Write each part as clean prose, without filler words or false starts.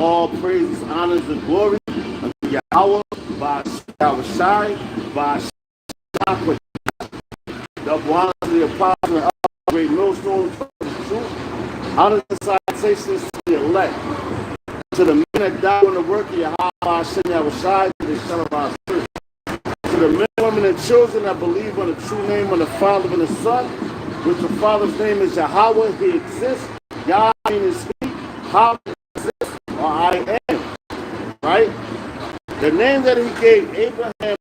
all praises, honors, and glory unto Yahweh, by Shai, by Shai, double honor to the apostle and other great millstone of the truth. Honor and salutations to the elect, to the men that died on the work of Yahweh, Shai, to the son of our spirit, to the men, women, and children that believe on the true name of the Father and the Son, which the Father's name is Yahweh, he exists. Yah means he, how exists, or I am. Right? The name that he gave Abraham,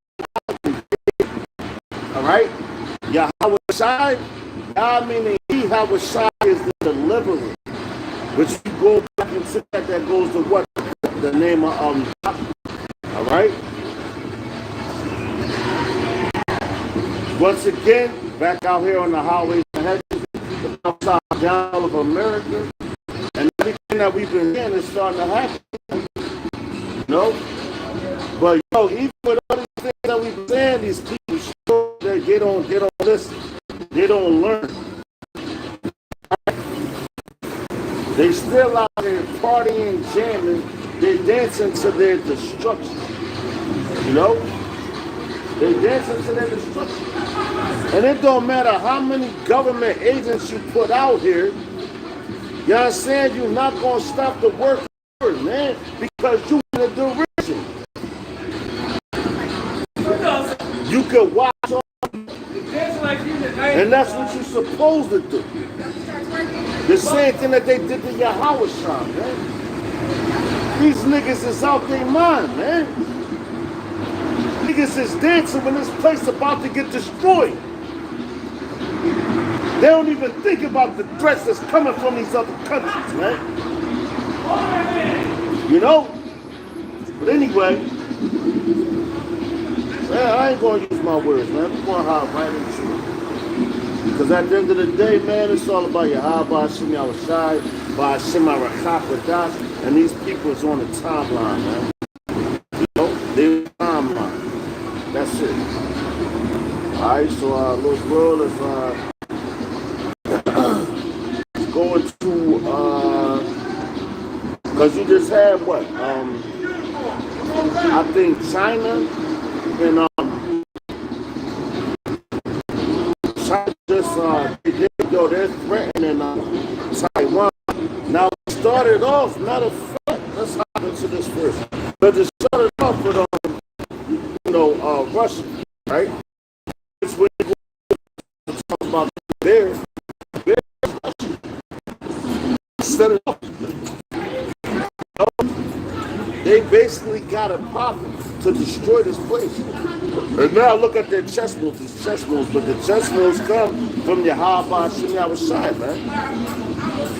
all right? Yahweh Shai, Yah meaning he, Yahweh Shai is the deliverer. Which you go back and see that goes to what? The name of all right? Once again, back out here on the highways and hedges, the outside down of America, and everything that we've been hearing is starting to happen. You know? But even with all these things that we've been saying, these people sure that they don't listen. They don't learn. They still out there partying, jamming, they're dancing to their destruction. You know? They're dancing to their destruction. And it don't matter how many government agents you put out here, you understand, you're not going to stop the work, man, because you in a derision. You can watch on, and that's what you're supposed to do. The same thing that they did to Yahweh Shah, man. These niggas is out their mind, man. Niggas is dancing when this place about to get destroyed. They don't even think about the threats that's coming from these other countries, man. You know? But anyway, man, I ain't gonna use my words, man. We're gonna hop right into it. Because at the end of the day, man, it's all about Yahweh, Hashem Yahushai, by Hashem Arachak, and these people is on the timeline, man. You know, they're timeline. That's it. Alright, so Lord's will is going to because you just had what? I think China and China just they're threatening Taiwan. Now it started off, matter of fact, let's hop into this first. But it started off with Russia, right? It's when you talk about bears set it up. They basically got a problem to destroy this place. And now look at their chess moves, these chess moves, but the chess moves come from Yahweh Hashem Yahushai, man.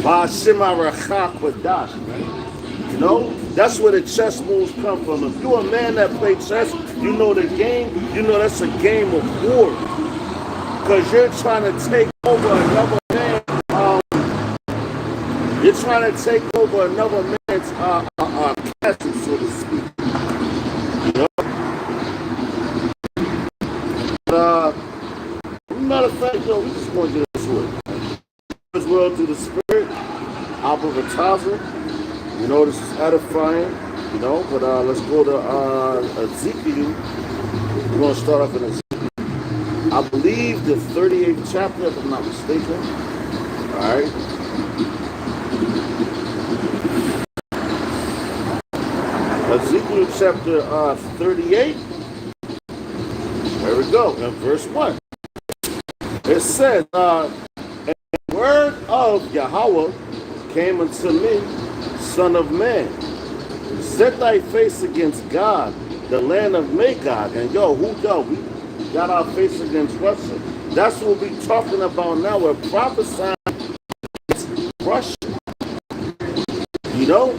Hashem Arachak Wadash, man. You know, that's where the chess moves come from. If you're a man that plays chess, you know the game, you know that's a game of war. Because you're trying to take over another man. You're trying to take over another man's castle, so to speak. You know? Matter of fact, we just going to get into it. As well through the Spirit, Abba. You know, this is edifying, you know, but let's go to Ezekiel. We're going to start off in Ezekiel. I believe the 38th chapter, if I'm not mistaken. All right. Ezekiel Chapter 38. There we go, in verse 1. It says, and the word of Yahweh came unto me, son of man. Set thy face against God, the land of Magog. And we got our face against Russia. That's what we're talking about now. We're prophesying against Russia. You know?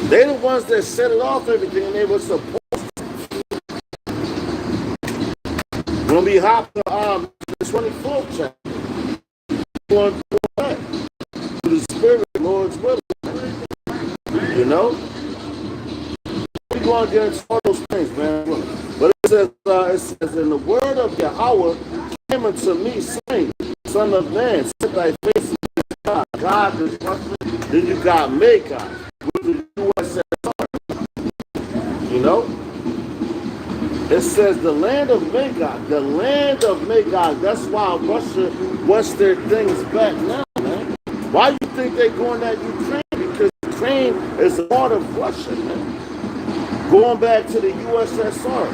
They're the ones that set it off everything, and they were supposed to. When we hop to the 24th chapter, we're going to go back to the Spirit, Lord's will. You know? We're going to get into all those things, man. But it says, in the word of Yahweh came unto me, saying, son of man, set thy face against God. God is Russia. Then you got Magog, know? It says the land of Magog. The land of Magog. That's why Russia wants their things back now, man. Why you think they're going at Ukraine? Because Ukraine is a part of Russia, man. Going back to the USSR.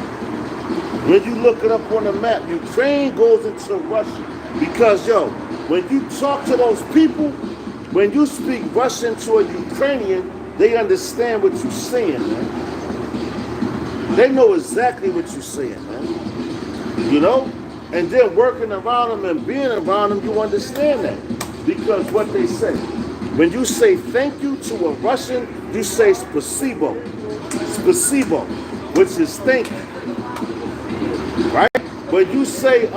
When you look it up on the map, Ukraine goes into Russia. Because, yo, when you talk to those people, when you speak Russian to a Ukrainian, they understand what you're saying, man. They know exactly what you're saying, man. You know? And then working around them and being around them, you understand that. Because what they say. When you say thank you to a Russian, you say spasibo. Spasibo, which is thank you. Right? When you say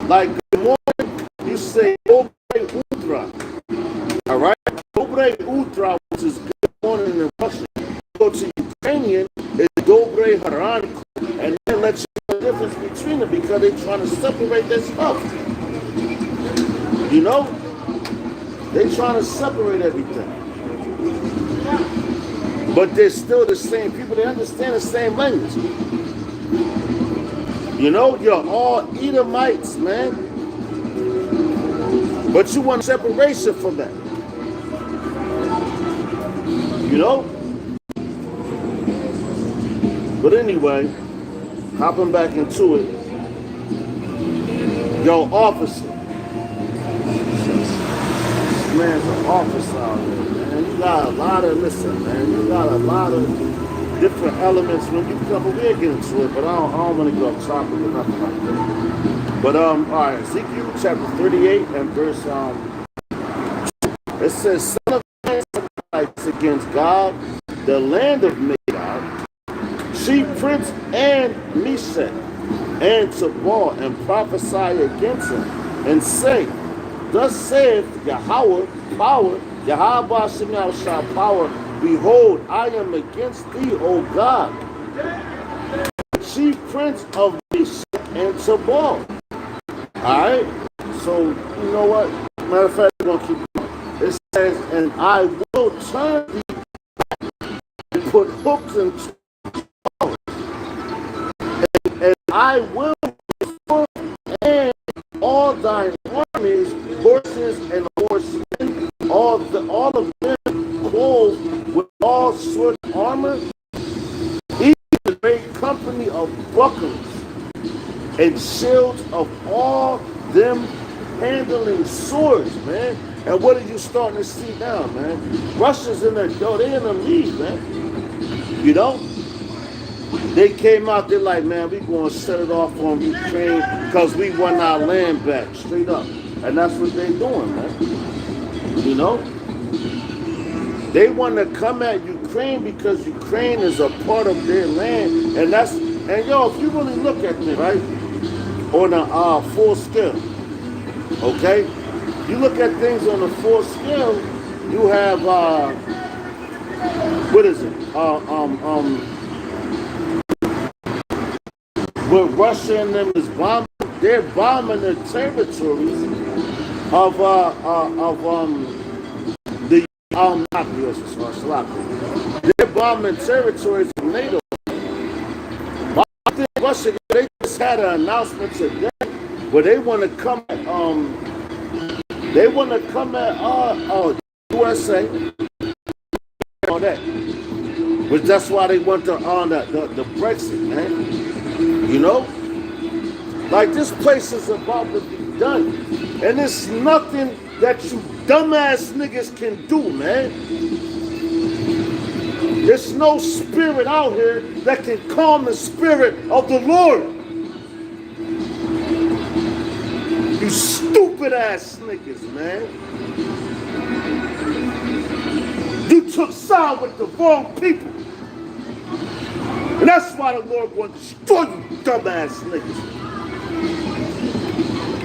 like good morning, you say dobre utra. All right? Dobre utra, which is good morning in Russian. Go to Ukrainian, it's dobre haranku. And then let you know the difference between them because they're trying to separate their stuff. You know? They're trying to separate everything. But they're still the same people. They understand the same language. You know, you're all Edomites, man. But you want separation from that. You know? But anyway, hopping back into it. Yo, officer. This man's an officer out there, man. You got a lot of, listen, man. You got a lot of different elements when you come. We'll get into it, but I don't want to go off topic or nothing like that. But all right, Ezekiel Chapter 38 and verse 2. It says, "Son of man, fights against God, the land of Magog, chief prince and Meshach, and Tabor, and prophesy against him, and say, Thus saith Yahweh, power, Yahweh Shemel Shah, power, behold, I am against thee, O God, chief prince of Meshach and Tabor." Alright? So, you know what? Matter of fact, we're going to keep going. It says, "And I will turn thee and put hooks in and I will restore and all thine armies, horses and horsemen, all of them clothed with all sorts of armor, even a great company of bucklers and shields of all them handling swords," man. And what are you starting to see now, man? Russia's in their door, they in the lead, man. You know? They came out, they're like, man, we going to set it off on Ukraine because we won our land back, straight up. And that's what they're doing, man. You know? They want to come at Ukraine because Ukraine is a part of their land. And yo, if you really look at it, right, on a full scale, okay? You look at things on a full scale, you have, what is it? What Russia and them is bombing, they're bombing the territories of the not USSR. They're bombing territories of NATO. But I think Russia, they just had an announcement today where they want to come at USA. All that. But that's why they want the Brexit, man. You know? Like, this place is about to be done. And it's nothing that you dumbass niggas can do, man. There's no spirit out here that can calm the spirit of the Lord. You stupid ass niggas, man. You took side with the wrong people. And that's why the Lord going to destroy you, dumbass niggas.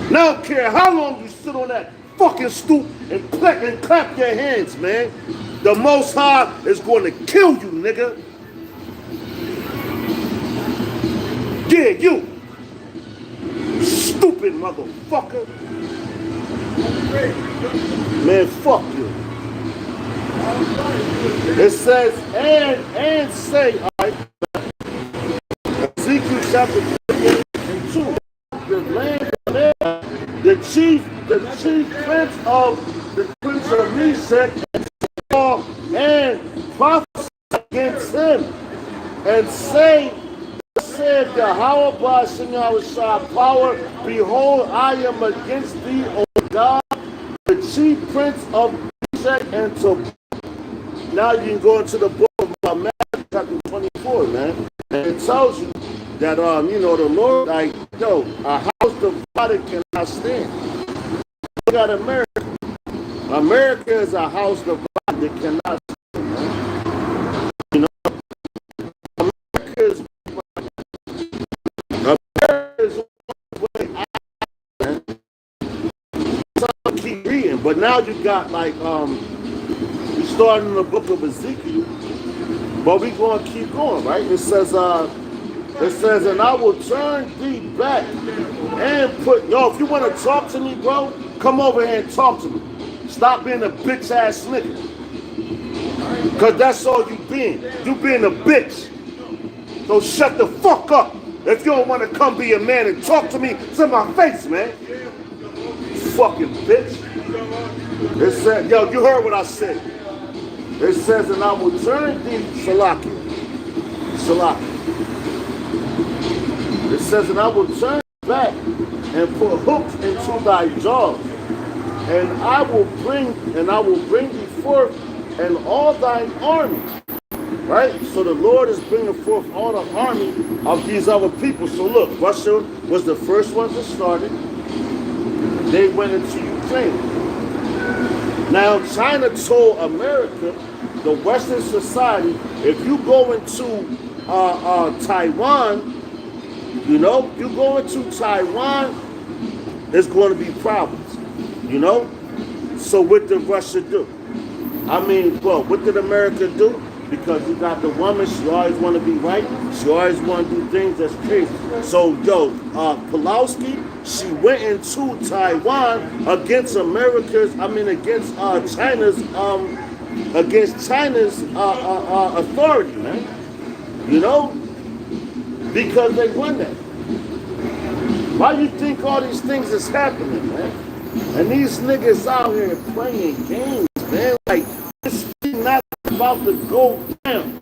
And I don't care how long you sit on that fucking stoop and clap your hands, man. The Most High is going to kill you, nigga. Yeah, you. Stupid motherfucker. Man, fuck you. It says, and say, all right, Ezekiel Chapter 2, the land of man, the chief prince of the prince of Meshach and prophesy against him, and say, said Yahweh Ba'ashem Yahushua power, behold, I am against thee, O God, the chief prince of Meshach and Tubal. Now you can go into the book of Matthew chapter 24, man, and it tells you that you know, the Lord, like, yo, a house divided cannot stand. Look at America. America is a house divided that cannot stand, man. You know, America is way out, man. Some keep reading, but now you got like we started in the book of Ezekiel, but we gonna keep going, right? It says, and I will turn thee back and put, yo, if you want to talk to me, bro, come over here and talk to me. Stop being a bitch ass nigga. Cause that's all you being. You being a bitch. So shut the fuck up. If you don't want to come be a man and talk to me to my face, man. Fucking bitch. It said, yo, you heard what I said. It says, and I will turn thee, Salaki. It says, and I will turn back and put hooks into thy jaws, and I will bring thee forth and all thine armies. Right? So the Lord is bringing forth all the army of these other people. So look, Russia was the first ones that started. They went into Ukraine. Now China told America, the Western society, if you go into Taiwan, you know, you go into Taiwan, there's going to be problems, you know? So what did Russia do? I mean, well, what did America do? Because you got the woman, she always want to be right. She always want to do things that's crazy. So, yo, Pulaski, she went into Taiwan against China's authority, man. You know? Because they won that. Why do you think all these things is happening, man? And these niggas out here playing games, man. Like, this thing not about to go down.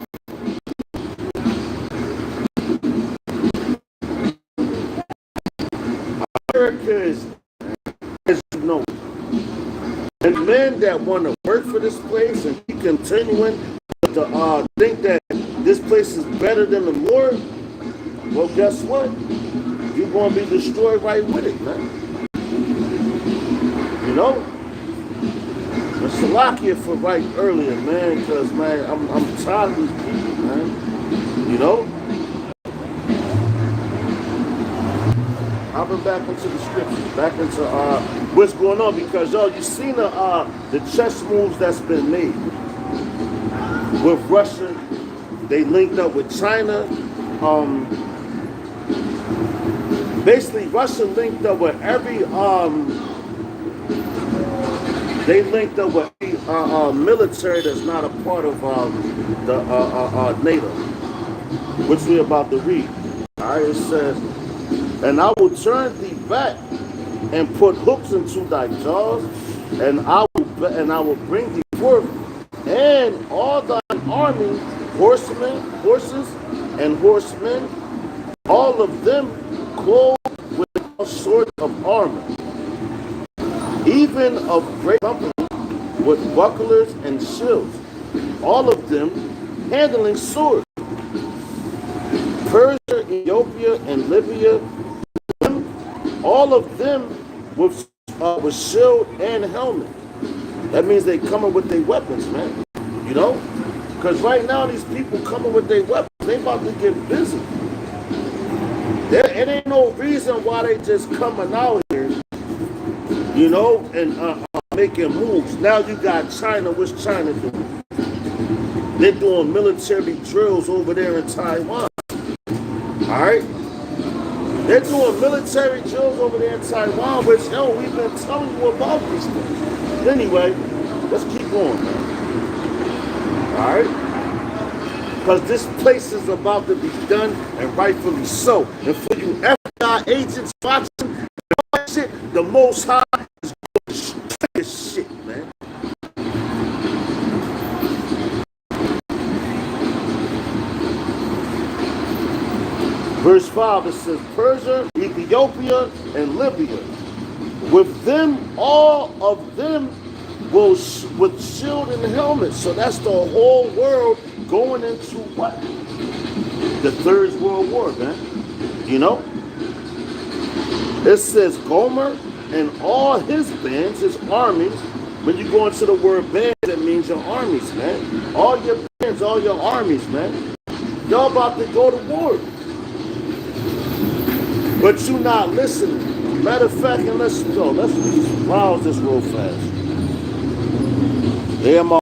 America is, as you know, and men that want to work for this place and keep continuing to think that this place is better than the Lord, well, guess what? You're going to be destroyed right with it, man. You know? But Salakia for right earlier, man, because, man, I'm tired of these people, man. You know? I'll be back into the scriptures, back into what's going on, because, yo, you seen the chess moves that's been made. With Russia, they linked up with China. Basically, Russia linked up with every they linked up with military that's not a part of the NATO, which we're about to read. All right, it says, and I will turn thee back and put hooks into thy jaws, and I will bring thee forth, and all thine army, horses and horsemen, all of them clothed with all sorts of armor, even of great company, with bucklers and shields, all of them handling swords. Persia, Ethiopia, and Libya, all of them with shield and helmet. That means they coming with their weapons, man. You know? Because right now these people coming with their weapons, they about to get busy. It ain't no reason why they just coming out here, you know, and making moves. Now you got China. What's China doing? They're doing military drills over there in Taiwan. All right? They're doing military drills over there in Taiwan, which, yo, we've been telling you about these things. Anyway, let's keep going, man. right? Because this place is about to be done, and rightfully so. And for you FBI agents watching shit, the Most High is going to destroy this shit, man. Verse 5, it says, Persia, Ethiopia, and Libya. With them, all of them will with shield and helmet. So that's the whole world going into what? The Third World War, man. You know? It says Gomer and all his bands, his armies. When you go into the word bands, that means your armies, man. All your bands, all your armies, man. Y'all about to go to war. But you not listening. Matter of fact, and let's browse this real fast. They are my.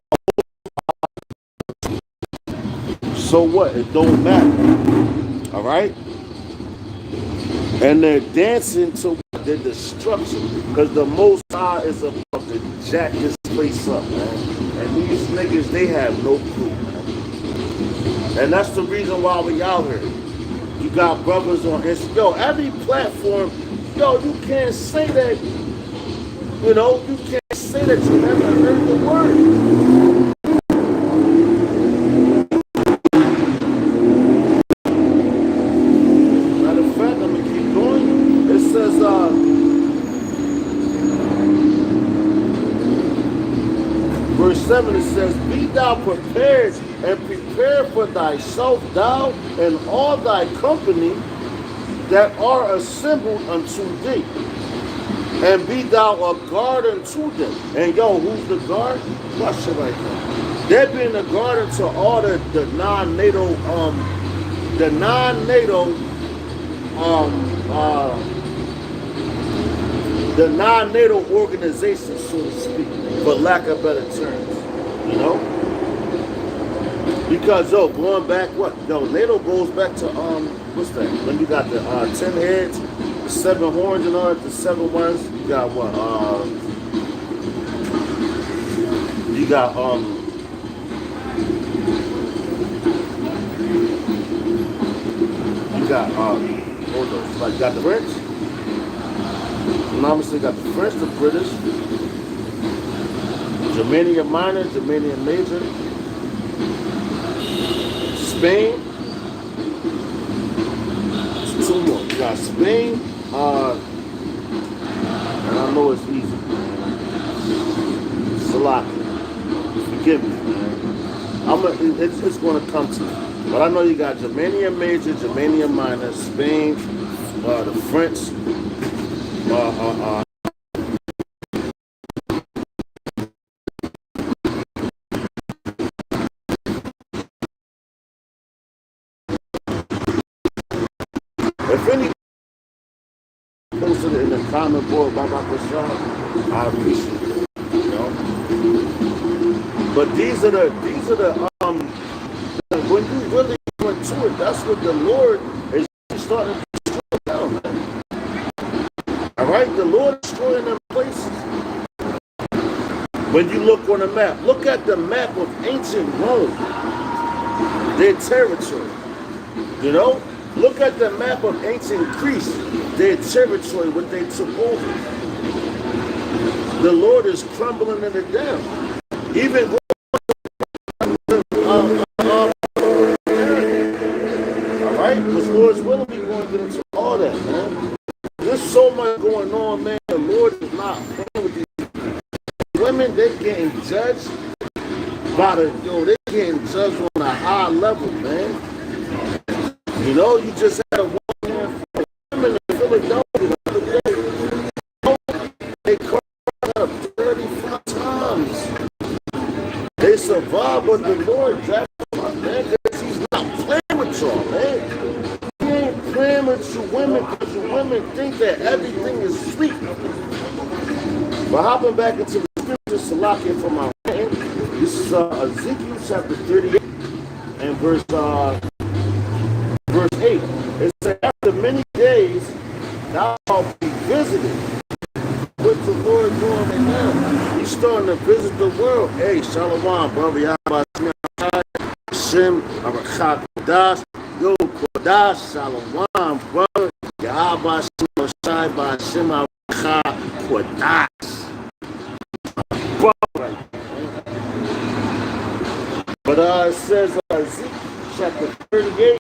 So what? It don't matter. All right? And they're dancing to their destruction. Because the Most High is about to jack this place up, man. And these niggas, they have no clue, man. And that's the reason why we out here. You got brothers on Instagram. Yo, every platform, yo, you can't say that, you know, you can't say that you never heard the word. Matter of fact, I'm going to keep going. It says, verse 7, it says, be thou prepared and prepare for thyself, thou and all thy company that are assembled unto thee, and be thou a guard unto them. And yo, who's the guard? Watch it right there. They're being a guard unto all the non-NATO, the non-NATO organizations, so to speak, for lack of better terms, you know? Because, yo, going back, what? Yo, NATO goes back to, what's that? When you got the 10 heads, the 7 horns and all that, the 7 ones, you got what? You got, hold on, like, you got the French. Obviously, got the French, the British, Germania Minor, Germania Major, Spain, 2 more. You got Spain, and I know it's easy. Salaki. Forgive me, man. It's going to come to me. But I know you got Germania Major, Germania Minor, Spain, the French, if any posted it in the comment board about this show, I appreciate it. You know? But these are the when you really go into it, that's what the Lord is starting to destroy down, man. Alright, the Lord is destroying them places. When you look on the map, look at the map of ancient Rome, their territory. You know? Look at the map of ancient Greece, their territory, what they took over. The Lord is crumbling it down. Even alright, because Lord's willing, we're going to get into all that, man. There's so much going on, man. The Lord is not playing with these women. They're getting judged by they're getting judged on a high level, man. You know, you just had a woman for women in Philadelphia the other day. They caught up 35 times. They survived, but the Lord jacked them up, man, because he's not playing with y'all, man. He ain't playing with you women because you women think that everything is sweet. But hopping back into the scripture, Salakia from my hand, this is Ezekiel Chapter 38 and verse 8. It says, after many days, thou shalt be visited. What's the Lord doing right now? He's starting to visit the world. Hey, Shalom, brother. Y'all about to Bashim, Arachak Kodash, Yo Kodash, Shalom, brother, Yahaba Shai Bashim, Arachak Kodash. Brother. But it says Ezekiel Chapter 38,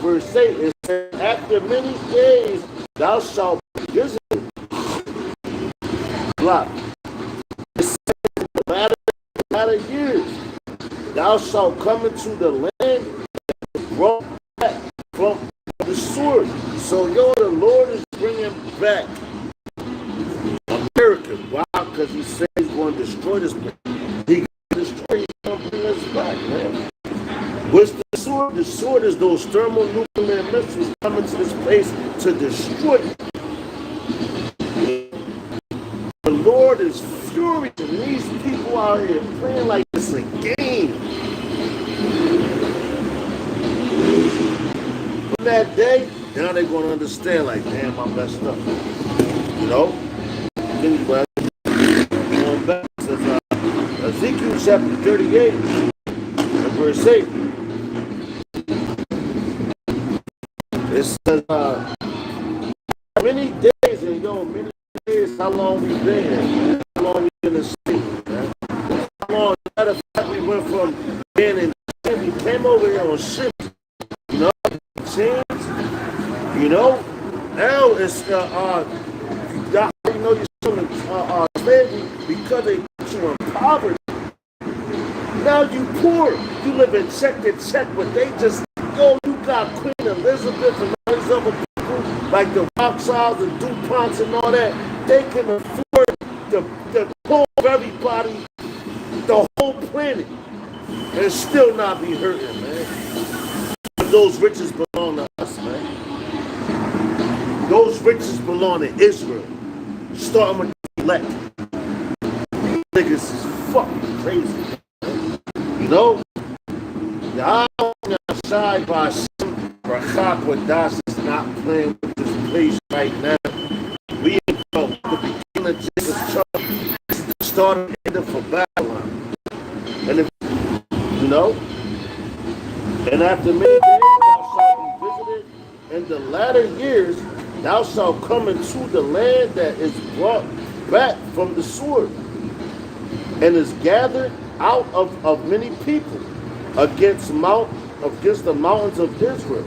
verse 8, it says, after many days thou shalt visit block. It says in the latter years thou shalt come into the land brought back from the sword. So the Lord is bringing back America. Why? Because he said he's going to destroy this place. He's going to bring us back, man. What's the sword? The sword is those thermonuclear missiles coming to this place to destroy it. The Lord is furious, and these people out here playing like it's a game. From that day, now they're going to understand, like, damn, I messed up. Anyway, going back to Ezekiel Chapter 38, and verse 8. It says, many days, and many days, how long we been here? How long we been in the state, man? How long, matter of fact, we went from being in the we came over here on ships, chains, now it's, you're still in slavery because they put you in poverty. Now you poor, you live in check to check, but they just, you got Queen Elizabeth and all these other people, like the Rothschilds and DuPonts and all that, they can afford the whole of everybody, the whole planet, and still not be hurting, man. But those riches belong to us, man. Those riches belong to Israel. Starting with the elect. Niggas is fucking crazy. Yahweh by Rachak Kodash is not playing with this place right now. We ain't from the beginning of Jacob's trouble, starting heading for Babylon. And if and after many days thou shalt be visited, in the latter years thou shalt come into the land that is brought back from the sword, and is gathered out of many people against the mountains of Israel.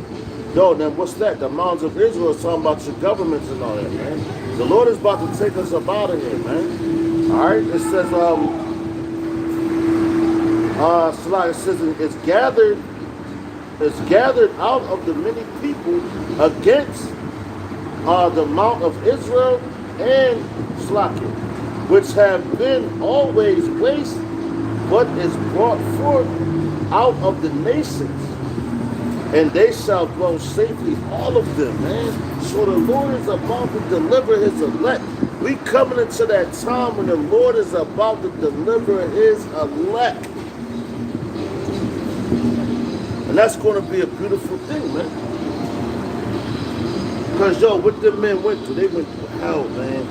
Then what's that? The mountains of Israel is talking about your governments and all that, man. The Lord is about to take us up out of here, man. All right, it says, it's gathered out of the many people against the mount of Israel and Slakin, which have been always waste, but is brought forth out of the nations, and they shall dwell safely, all of them, man. So the Lord is about to deliver his elect. We coming into that time when the Lord is about to deliver his elect. And that's going to be a beautiful thing, man. Because, what them men went through, they went through hell, man.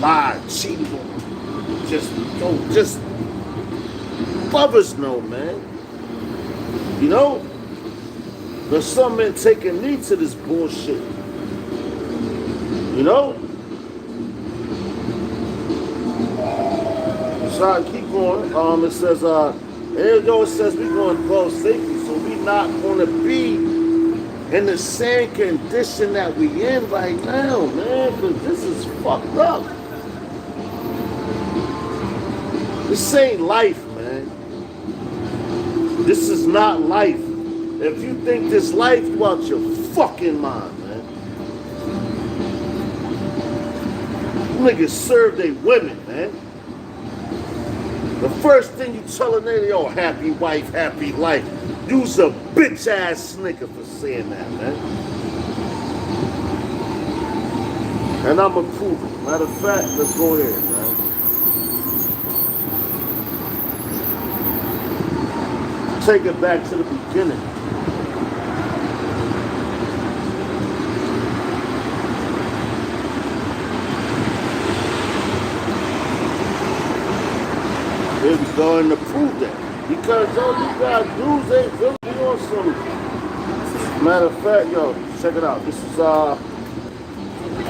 Lied, cheated on them. Just lovers know, man. There's some men taking knee to this bullshit. So I keep going. It says, it says we're going to dwell safely, so we're not going to be in the same condition that we in right now, man, because this is fucked up. This ain't life, man. This is not life. If you think this life, you out your fucking mind, man. Niggas serve they women, man. The first thing you tell a nigga, happy wife, happy life. You's a bitch ass nigga for saying that, man. And I'm going to prove it. Matter of fact, let's go ahead, man. Take it back to the beginning. Here we go, and to prove that. We Because, yo, you got dudes ain't really on some. Matter of fact, yo, check it out. This is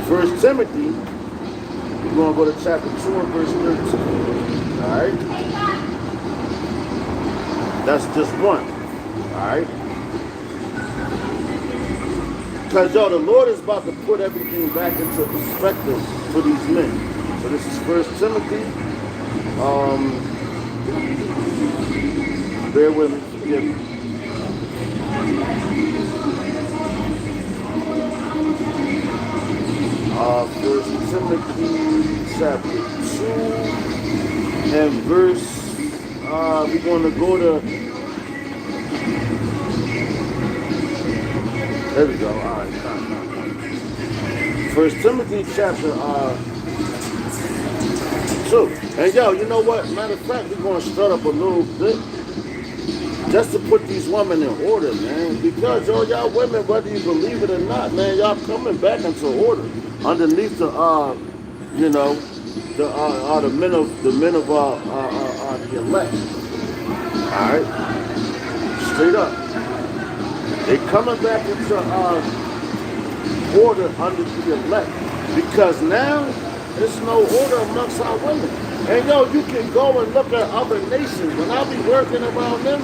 1 Timothy. We're going to go to chapter 2 and verse 13. All right? That's just one. All right? Because, yo, the Lord is about to put everything back into perspective for these men. So this is 1 Timothy. Bear with me. Forgive me. First Timothy Chapter 2 and verse, we're going to go to, there we go, all right, First Timothy Chapter 2. And yo, you know what, matter of fact, we're going to start up a little bit just to put these women in order, man, because yo, y'all women, whether you believe it or not, man, y'all coming back into order underneath the you know, the men of the elect. All right, straight up, they coming back into order under the elect, because now there's no order amongst our women. And yo, you can go and look at other nations. When I be working around them,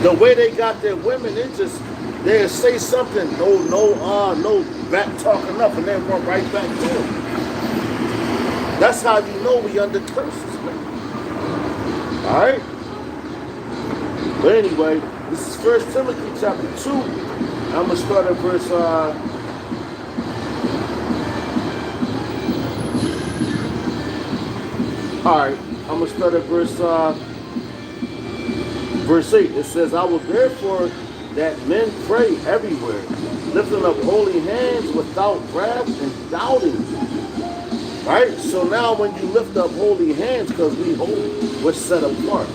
the way they got their women, it just, they'll say something, no back talking up, and then run right back to it. That's how you know we under curses, man. All right? But anyway, this is 1 Timothy Chapter 2. I'm going to start at verse, all right, I'm going to start at verse 8. It says, I will therefore that men pray everywhere, lifting up holy hands without wrath and doubting. Right? So now when you lift up holy hands, because we holy, we're set apart.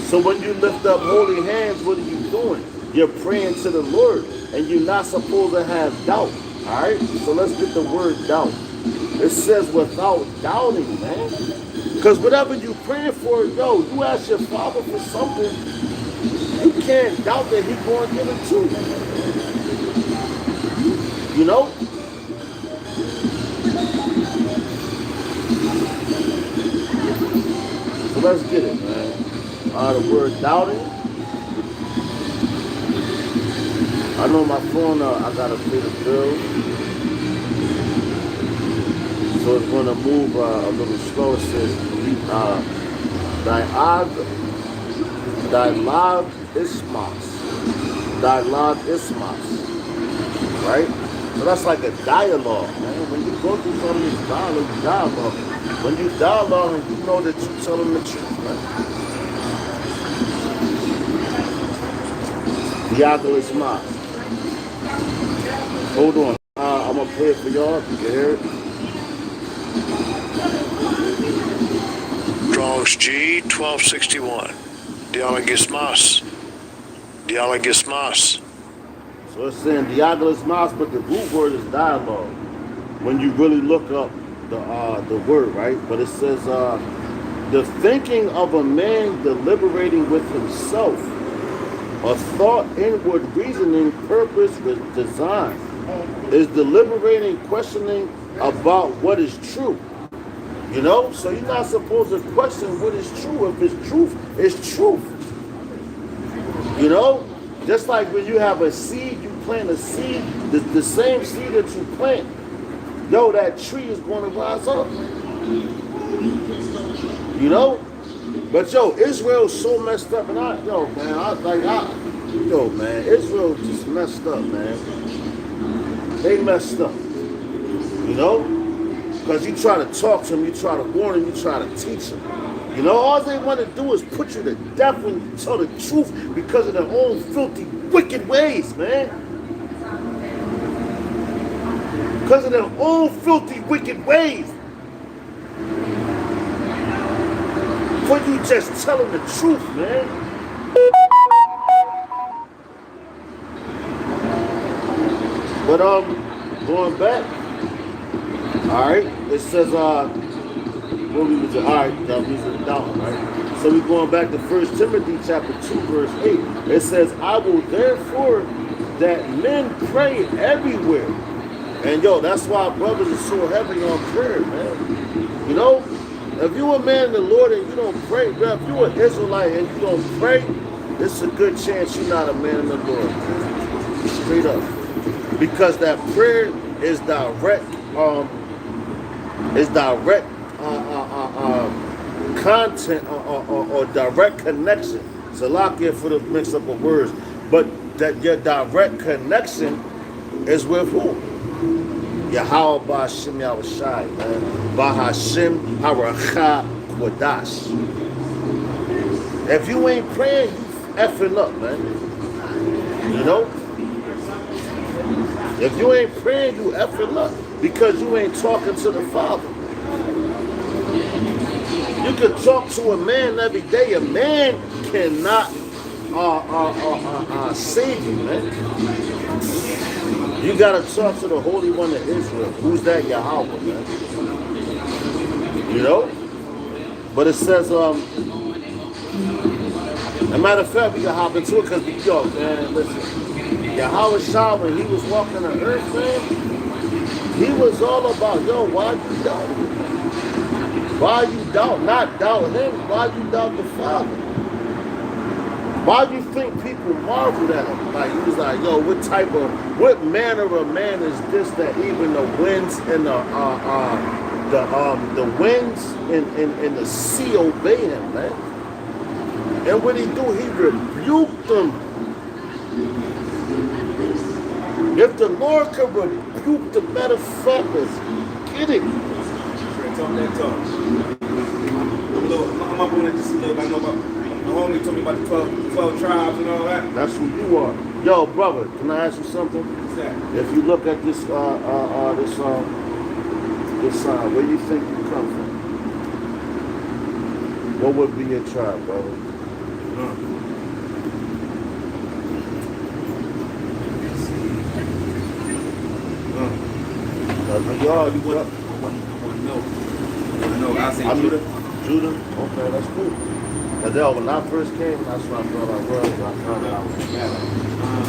So when you lift up holy hands, what are you doing? You're praying to the Lord, and you're not supposed to have doubt. All right? So let's get the word doubt. It says without doubting, man. Because whatever you praying for, yo, you ask your Father for something, you can't doubt that He's going to give it to you. You know? So let's get it, man. The word doubting. I know my phone, I got to pay the bill. So it's going to move a little slow. It says, Dialogismos. Right? So that's like a dialogue, man. When you go through some of these dialogue. When you dialogue, you know that you're telling the truth, right? Dialogismos. Hold on. I'm going to play it for y'all if you can hear it. Strong's G 1261. Dialogismos. So it's saying dialogismos, but the root word is dialogue. When you really look up the word, right? But it says the thinking of a man deliberating with himself, a thought, inward reasoning, purpose, with design, is deliberating, questioning about what is true. You know, so you're not supposed to question what is true. If it's truth, it's truth. You know, just like when you have a seed, you plant a seed, the same seed that you plant, yo, that tree is going to rise up. You know, but yo, Israel's so messed up, and Israel just messed up, man. They messed up. You know. Because you try to talk to them, you try to warn them, you try to teach them. You know, all they want to do is put you to death when you tell the truth because of their own filthy, wicked ways, man. Because of their own filthy, wicked ways. For you just telling the truth, man. But going back. All right, it says, what we was, all right, that was a doubt, right? So we're going back to 1 Timothy Chapter 2, verse 8. It says, I will therefore that men pray everywhere. And yo, that's why brothers are so heavy on prayer, man. You know, if you a man in the Lord and you don't pray, bro, if you an Israelite and you don't pray, it's a good chance you're not a man in the Lord. Straight up. Because that prayer is direct, content or direct connection. Salakia for the mix up of words. But that your direct connection is with who? Yahweh Ba'Hashem Yahushai, man. Ba'Hashem Haracha Kwadash. If you ain't praying, you effing up, man. You know? If you ain't praying, you effing up. Because you ain't talking to the Father. You can talk to a man every day. A man cannot save you, man. You gotta talk to the Holy One of Israel. Who's that? Yahweh, man. You know? But it says, a matter of fact, we can hop into it because, yo, man, listen. Yahweh Shah, when he was walking the earth, man, he was all about, yo, why you doubt him? Why you doubt? Not doubt him. Why you doubt the Father? Why do you think people marveled at him? Like, he was like, yo, what manner of man is this that even the winds and the winds and the sea obey him, man? And what he do, he rebuked them. If the Lord could rebuke the motherfuckers, get it. Talk that talk. I'm up on it just a little bit. I know about my homie told me about the 12 tribes and all that. That's who you are. Yo, brother, can I ask you something? What's that? If you look at this sign, where you think you come from? What would be your tribe, brother? No, I say Judah. Judah? Okay, that's cool. Because when I first came, that's what I thought I was. I found out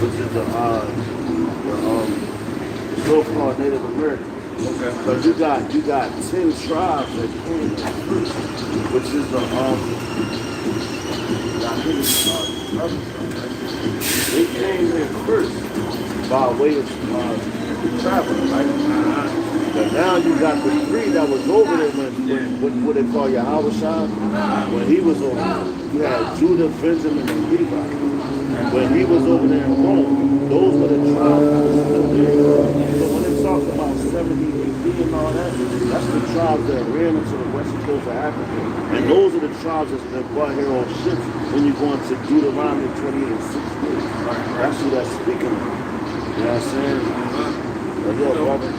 which is the so-called Native American. Okay. Because you got 10 tribes that came first, which is the they came in first by way of traveling, right? But now you got the three that was over there when what they call Yahweh Shah. When he was over there, you had Judah, Benjamin, and Levi. When he was over there in Rome, those were the tribes that was still there. So when they talk about 70 AD and all that, that's the tribes that ran into the western coast of Africa. And those are the tribes that's been brought here on ships when you go into Deuteronomy 28 and 16. That's who that's speaking of. You know what I'm saying? Yo, brother.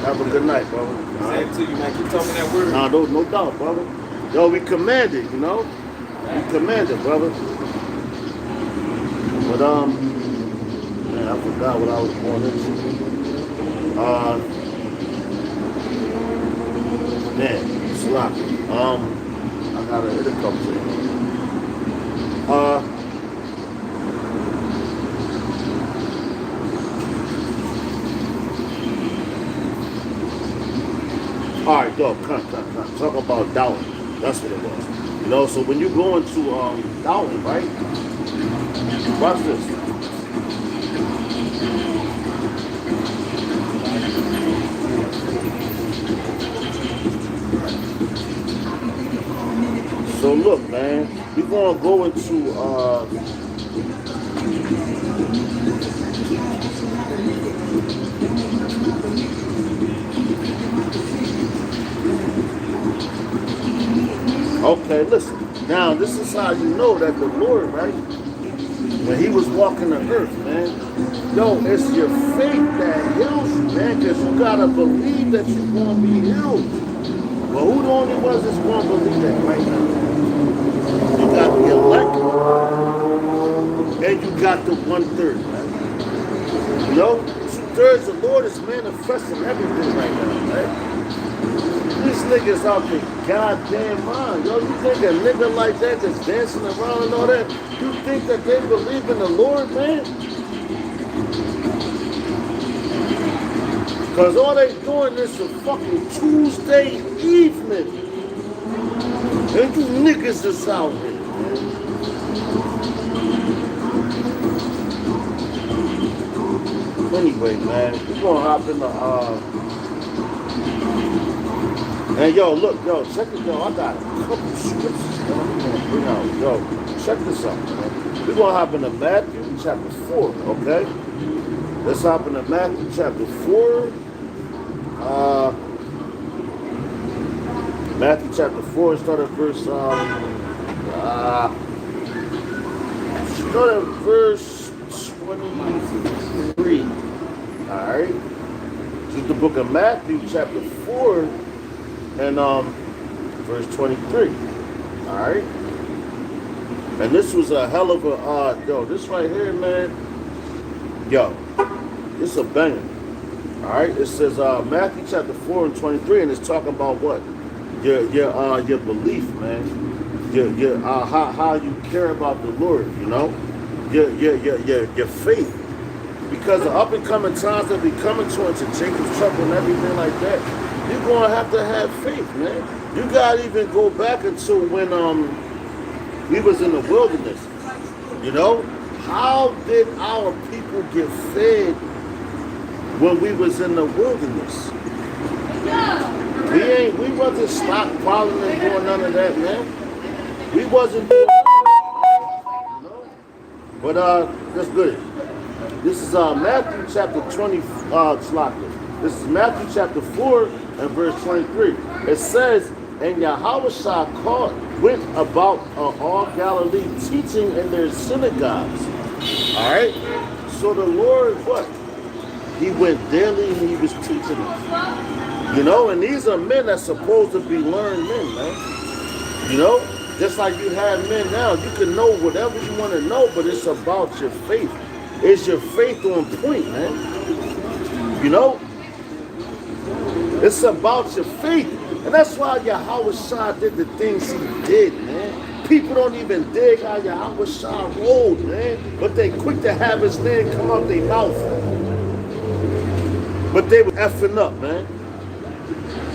Have a good night, brother. Same to you, man. Keep talking that word. No doubt, brother. Yo, we command it, you know? We command it, brother. But, man, I forgot what I was going into. Man, slap. I gotta hit a couple things. All right, dog, come. Talk about doubting. That's what it was. You know, so when you go into doubting, right? Watch this. So look, man, we're gonna go into okay, listen. Now, this is how you know that the Lord, right? When he was walking the earth, man. Yo, it's your faith that heals you, man. Because you got to believe that you're going to be healed. But who the only ones that's going to believe that right now? You got the elect. And you got the 1/3, man. You know? 2/3, the Lord is manifesting everything right now, right? These niggas out there goddamn mind. Yo, you think a nigga like that that's dancing around and all that, you think that they believe in the Lord, man? Because all they doing is a fucking Tuesday evening. And you niggas is out here, man. Anyway, man, we're gonna hop in the and yo, look, yo, check it, yo, I got a couple scriptures, yo, I'm gonna bring out, yo, check this out, man. We're gonna hop into Matthew chapter 4, okay? Let's hop into Matthew chapter 4. Matthew chapter 4, start at verse, start at verse 23. Alright? This is the book of Matthew chapter 4 and verse 23. Alright? And this was a hell of a, yo, this right here, man, yo, it's a banger. Alright? It says Matthew chapter 4 and 23, and it's talking about what? Your belief, man. Your how you care about the Lord, you know? Your faith. Because the up and coming times that be coming towards you, Jacob's trouble and everything like that, you're gonna have to have faith, man. You gotta even go back until when we was in the wilderness. You know? How did our people get fed when we was in the wilderness? We wasn't stockpiling and doing none of that, man. We wasn't doing none of that, you know? But that's good. This is Matthew chapter 20, this is Matthew chapter 4 and verse 23. It says, and Yahushua went about all Galilee teaching in their synagogues. All right? So the Lord, what? He went daily and he was teaching them. You know, and these are men that's supposed to be learned men, man. You know? Just like you have men now, you can know whatever you want to know, but it's about your faith. Is your faith on point, man? You know? It's about your faith. And that's why Yahushua did the things he did, man. People don't even dig how Yahushua rolled, man. But they quick to have his name come out their mouth. But they were effing up, man.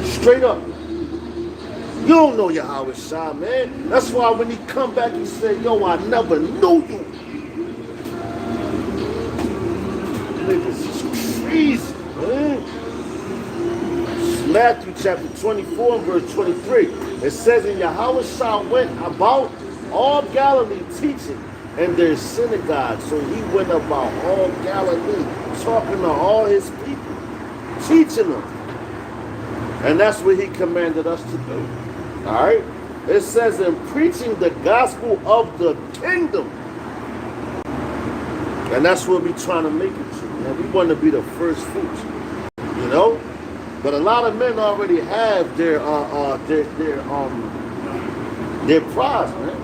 Straight up. You don't know Yahushua, man. That's why when he come back, he said, yo, I never knew you. Niggas is crazy, man. Matthew chapter 24 and verse 23. It says, and Yahushua went about all Galilee teaching in their synagogues. So he went about all Galilee, talking to all his people, teaching them. And that's what he commanded us to do. All right? It says, in preaching the gospel of the kingdom. And that's what we're trying to make it to. Man. We want to be the first fruits. You know? But a lot of men already have their prize, man.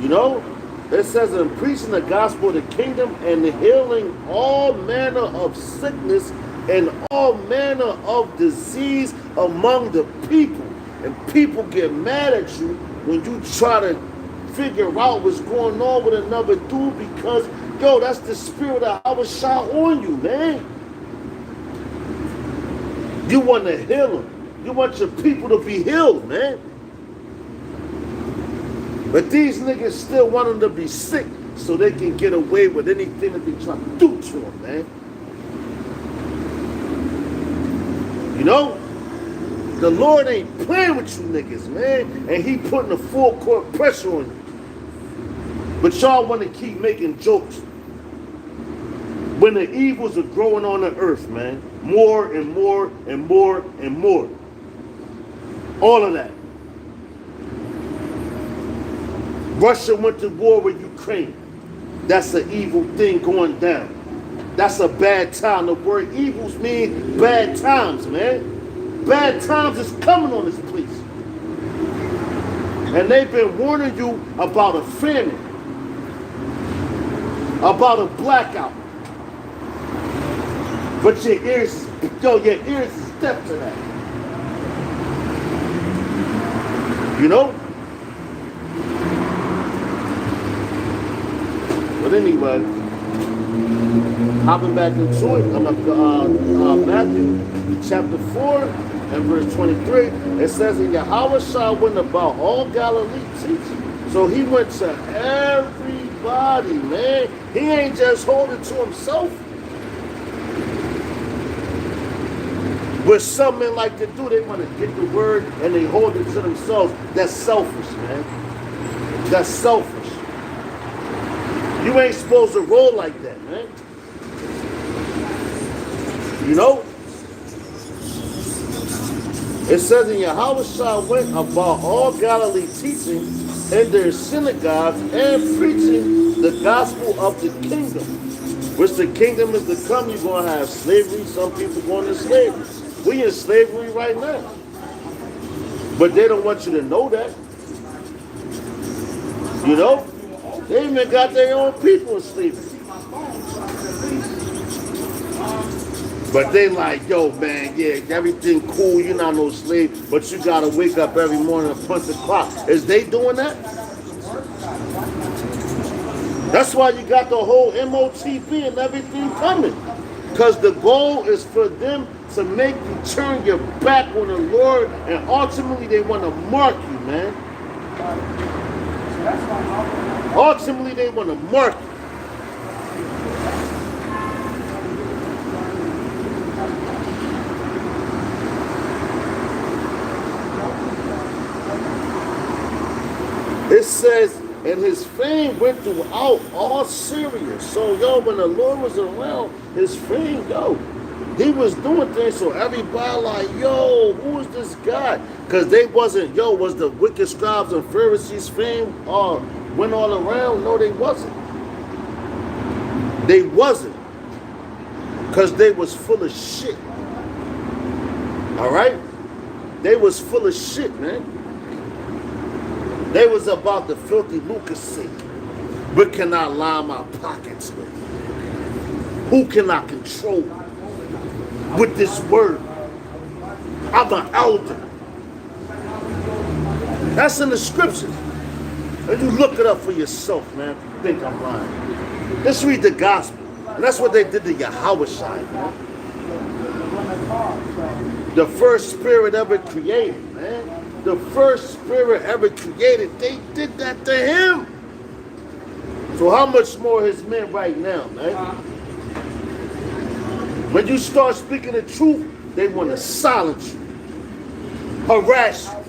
You know? It says, in preaching the gospel of the kingdom and healing all manner of sickness and all manner of disease among the people. And people get mad at you when you try to figure out what's going on with another dude because, yo, that's the spirit of Yahushua on you, man. You want to heal them. You want your people to be healed, man. But these niggas still want them to be sick so they can get away with anything that they try to do to them, man. You know? The Lord ain't playing with you niggas, man. And he putting a full court pressure on you. But y'all want to keep making jokes when the evils are growing on the earth, man. More and more and more and more. All of that. Russia went to war with Ukraine. That's an evil thing going down. That's a bad time. The word evils mean bad times, man. Bad times is coming on this place. And they've been warning you about a famine. About a blackout. But your ears is deaf to that. You know? But anyway, hopping back into it, Matthew chapter 4 and verse 23, it says, and Yahweh went about all Galilee teaching. So he went to everybody, man. He ain't just holding to himself. What some men like to do, they want to get the word and they hold it to themselves. That's selfish, man. That's selfish. You ain't supposed to roll like that, man. You know? It says in Yahweh went about all Galilee teaching in their synagogues and preaching the gospel of the kingdom. Which the kingdom is to come. You're going to have slavery. Some people going to slavery. We in slavery right now. But they don't want you to know that. You know? They even got their own people in slavery. But they like, yo, man, yeah, everything cool, you're not no slave, but you gotta wake up every morning and punch the clock. Is they doing that? That's why you got the whole MOTB and everything coming. Because the goal is for them to make you turn your back on the Lord, and ultimately they want to mark you, man. Ultimately they want to mark you. It says, and his fame went throughout all Syria. So, yo, when the Lord was around, his fame, yo, he was doing things. So everybody like, yo, who is this guy? Because they wasn't, yo, was the wicked scribes and Pharisees fame went all around? No, they wasn't. They wasn't. Because they was full of shit. All right? They was full of shit, man. They was about the filthy lucre's sake. What can I line my pockets with? Who can I control with this word? I'm an elder. That's in the scriptures. And you look it up for yourself, man. You think I'm lying. Let's read the gospel. And that's what they did to Yahweh, man. The first spirit ever created, man. The first spirit ever created, they did that to him. So how much more his men right now, man? When you start speaking the truth, they want to silence you, harass you,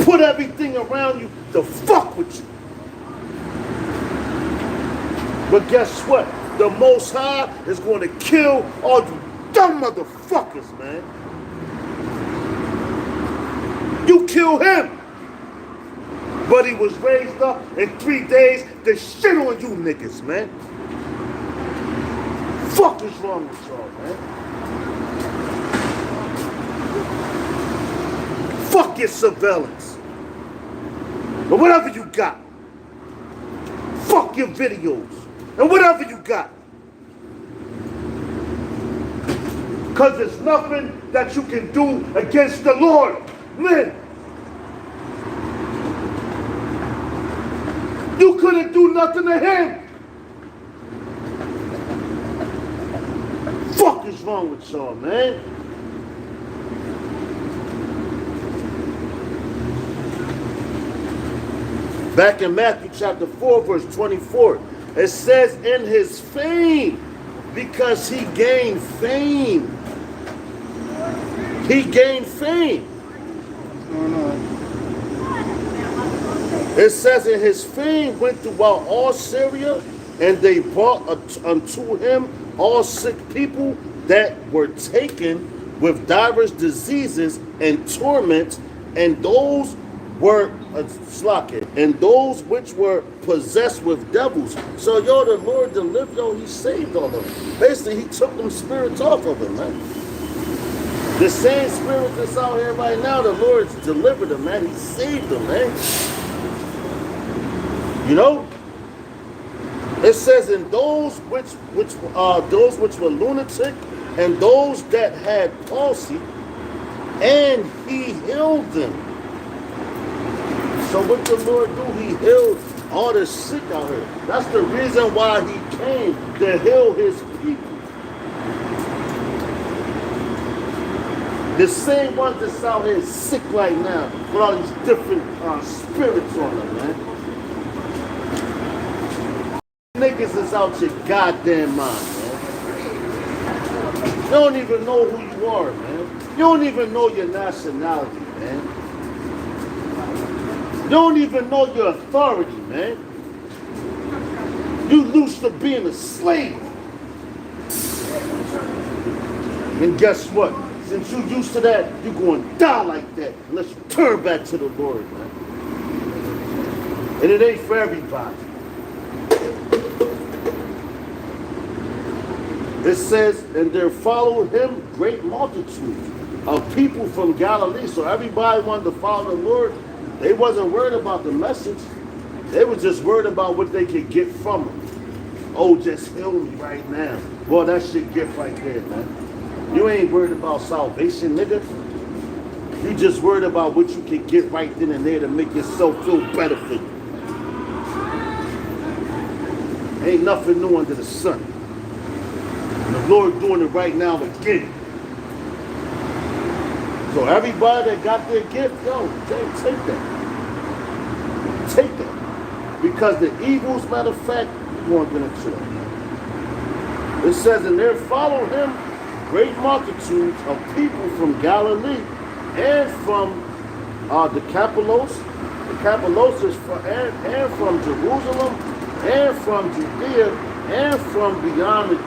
put everything around you to fuck with you. But guess what? The Most High is going to kill all you dumb motherfuckers, man. You kill him. But he was raised up in 3 days to shit on you niggas, man. Fuck is wrong with y'all, man? Fuck your surveillance. Or whatever you got. Fuck your videos. And whatever you got. Because there's nothing that you can do against the Lord. Man, you couldn't do nothing to him. Fuck is wrong with y'all, man? Back in Matthew Chapter 4, verse 24, it says, in his fame, because he gained fame. He gained fame. It says, in his fame went throughout all Syria, and they brought unto him all sick people that were taken with divers diseases and torments, and those were and those which were possessed with devils. So, yo, the Lord delivered, yo, he saved all of them. Basically, he took them spirits off of them, man. The same spirit that's out here right now, the Lord's delivered them, man. He saved them, man. You know? It says, in those which were lunatic, and those that had palsy, and he healed them. So what the Lord do? He healed all the sick out here. That's the reason why he came, to heal his people. The same ones that's out here sick right now with all these different spirits on them, man. Niggas is out your goddamn mind, man. You don't even know who you are, man. You don't even know your nationality, man. You don't even know your authority, man. You used to being a slave. And guess what? Since you used to that, you're going to die like that unless you turn back to the Lord, man. And it ain't for everybody. It says, and there followed him great multitudes of people from Galilee. So everybody wanted to follow the Lord. They wasn't worried about the message. They were just worried about what they could get from him. Oh, just heal me right now. Well, that's your gift right there, man. You ain't worried about salvation, nigga. You just worried about what you can get right then and there to make yourself feel better for you. Ain't nothing new under the sun. And the Lord doing it right now again. So everybody that got their gift, yo, take that. Take that. Because the evils, matter of fact, you won't get into it. It says, and there followed him great multitudes of people from Galilee and from the Cappadocia, and from Jerusalem, and from Judea, and from beyond the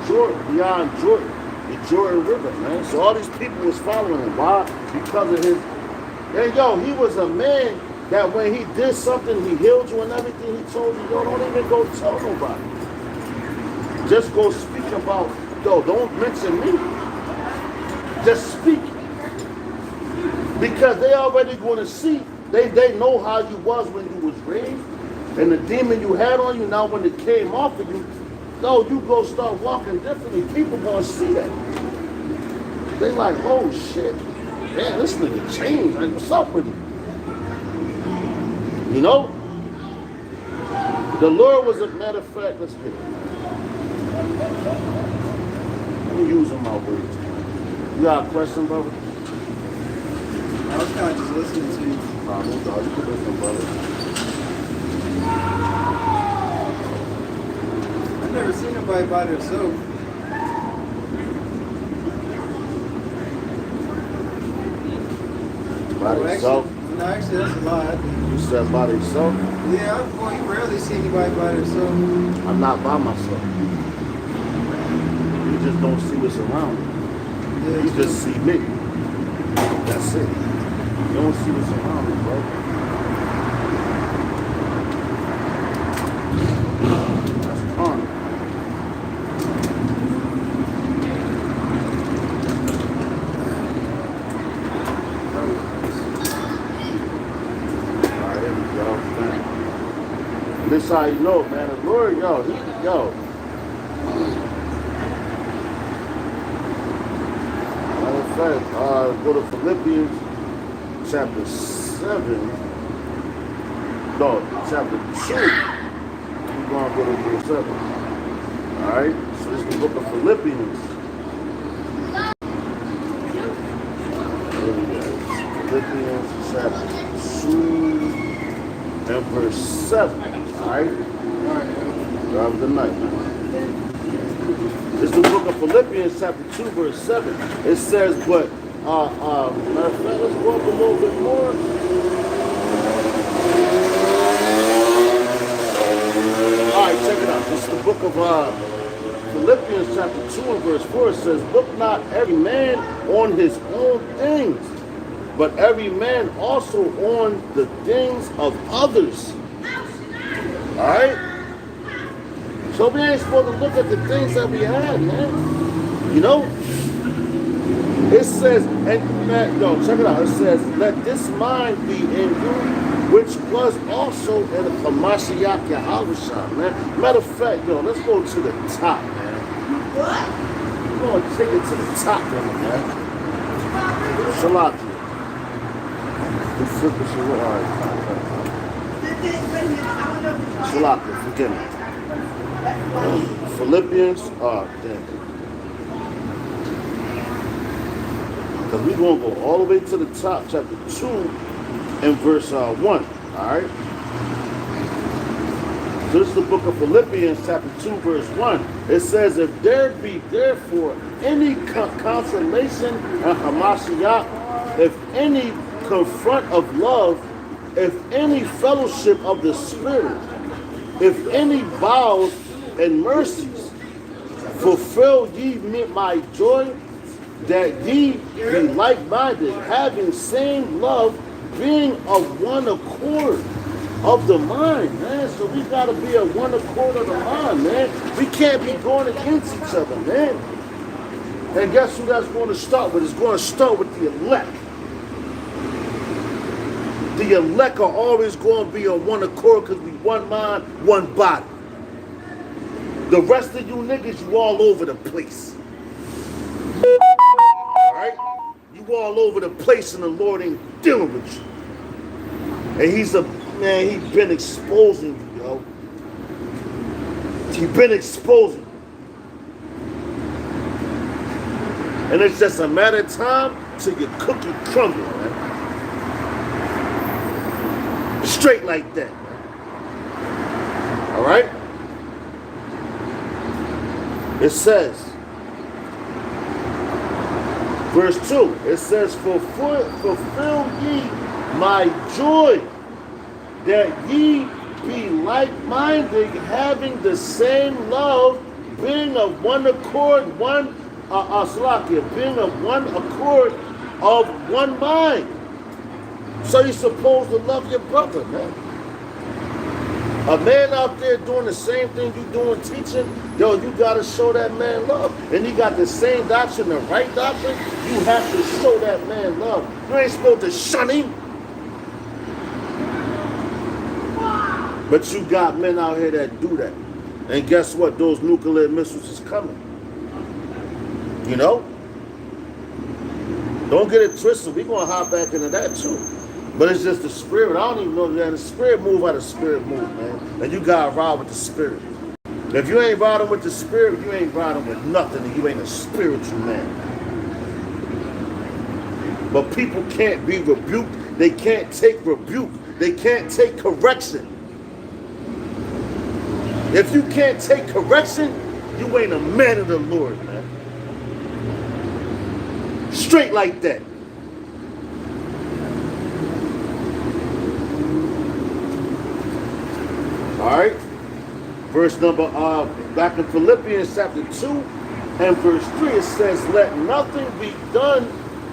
Jordan River, man. So all these people was following him. Why? Because of his. And yo, he was a man that when he did something, he healed you and everything. He told you, yo, don't even go tell nobody. Just go speak about. Yo, don't mention me. Just speak. Because they already going to see. They know how you was when you was raised. And the demon you had on you, now when it came off of you, no, you go start walking differently. People gonna see that. They like, oh shit, man, this nigga changed. Like, what's up with him? You know? The Lord was a matter of fact, let's get it. I'm using my words. You got a question, brother? I was kind of just listening to you. No, you can listen, brother. I've never seen nobody by themselves. By themselves? No, actually, that's a lie. You said by themselves? Yeah, you rarely see anybody by themselves. I'm not by myself. You just don't see what's around me. Yeah, You just see me. That's it. You don't see what's around me, bro. That's carnal. Alright, here we go, man. This how you know, man. The Lord, yo. Go to Philippians Chapter 7. No, Chapter 2. We're going to go to verse 7. Alright? So this is the book of Philippians. Philippians Chapter 2 and verse 7. Alright? Have a good night, man. It's the book of Philippians Chapter 2 verse 7. It says, but matter of fact, let's go up a little bit more. Alright, check it out. This is the book of Philippians Chapter 2 and verse 4. It says, look not every man on his own things, but every man also on the things of others. Alright? So we ain't supposed to look at the things that we had, man. You know? It says, and man, no, check it out. It says, let this mind be in you, which was also in Hamashiach Yahushua, man. Matter of fact, yo, let's go to the top, man. What? We're going to take it to the top, man. Salati. Let's flip this. All right. Salaka, forgive me. Philippians, damn. Because we're going to go all the way to the top, chapter 2 and verse 1. All right? So this is the book of Philippians, chapter 2, verse 1. It says, if there be therefore any consolation and hamashiach, if any confront of love, if any fellowship of the Spirit, if any vows and mercies, fulfill ye my joy, that ye be like-minded, having same love, being of one accord of the mind, man. So we gotta be of one accord of the mind, man. We can't be going against each other, man. And guess who that's going to start with? It's going to start with the elect. The elect are always going to be on one accord because we one mind, one body. The rest of you niggas, you all over the place. Alright? You all over the place and the Lord ain't dealing with you. And he's been exposing you, yo. He's been exposing you. And it's just a matter of time till your cookie crumble, man. Straight like that, man. Alright? It says, verse 2, it says, fulfill ye my joy, that ye be like-minded, having the same love, being of one accord, being of one accord of one mind. So you're supposed to love your brother, man. A man out there doing the same thing you doing teaching, yo, you got to show that man love. And he got the same doctrine, the right doctrine, you have to show that man love. You ain't supposed to shun him. But you got men out here that do that. And guess what? Those nuclear missiles is coming. You know? Don't get it twisted. We're going to hop back into that too. But it's just the spirit. I don't even know that the spirit move how the spirit move, man. And you got to ride with the spirit. If you ain't riding with the spirit, you ain't riding with nothing, and you ain't a spiritual man. But people can't be rebuked. They can't take rebuke. They can't take correction. If you can't take correction, you ain't a man of the Lord, man. Straight like that. All right. Verse number, back in Philippians Chapter 2 and verse 3, it says, let nothing be done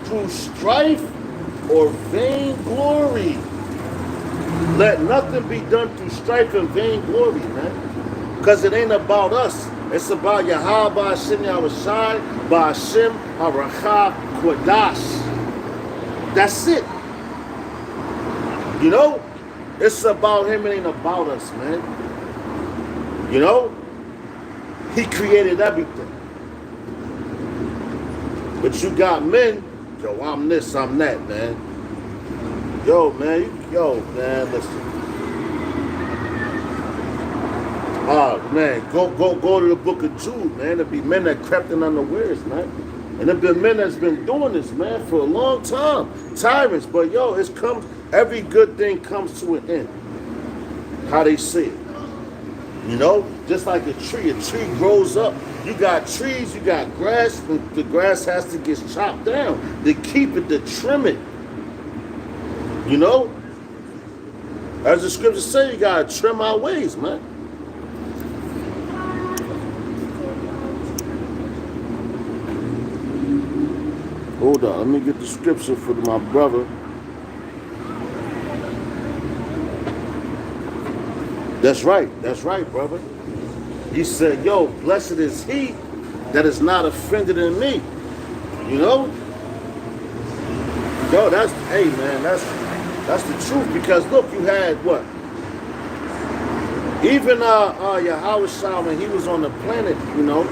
through strife or vainglory. Let nothing be done through strife and vainglory, man. Because it ain't about us. It's about Yahweh Ba'ashem Yahushai Ba'ashem Haracha Kodash. That's it. You know? It's about him, it ain't about us, man. You know? He created everything. But you got men, yo, I'm this, I'm that, man. Yo, man, listen. Oh, man, go to the book of Jude, man. There'll be men that crept in unawares, man. And there've been men that's been doing this, man, for a long time. Tyrants, but yo, it's come. Every good thing comes to an end. How they say it. You know, just like a tree grows up. You got trees, you got grass, and the grass has to get chopped down to keep it, to trim it. You know? As the scriptures say, you gotta trim our ways, man. Hold on, let me get the scripture for my brother. That's right, brother. He said, yo, blessed is he that is not offended in me. You know? Yo, that's the truth. Because look, you had what? Even Yahweh Shah, when he was on the planet, you know,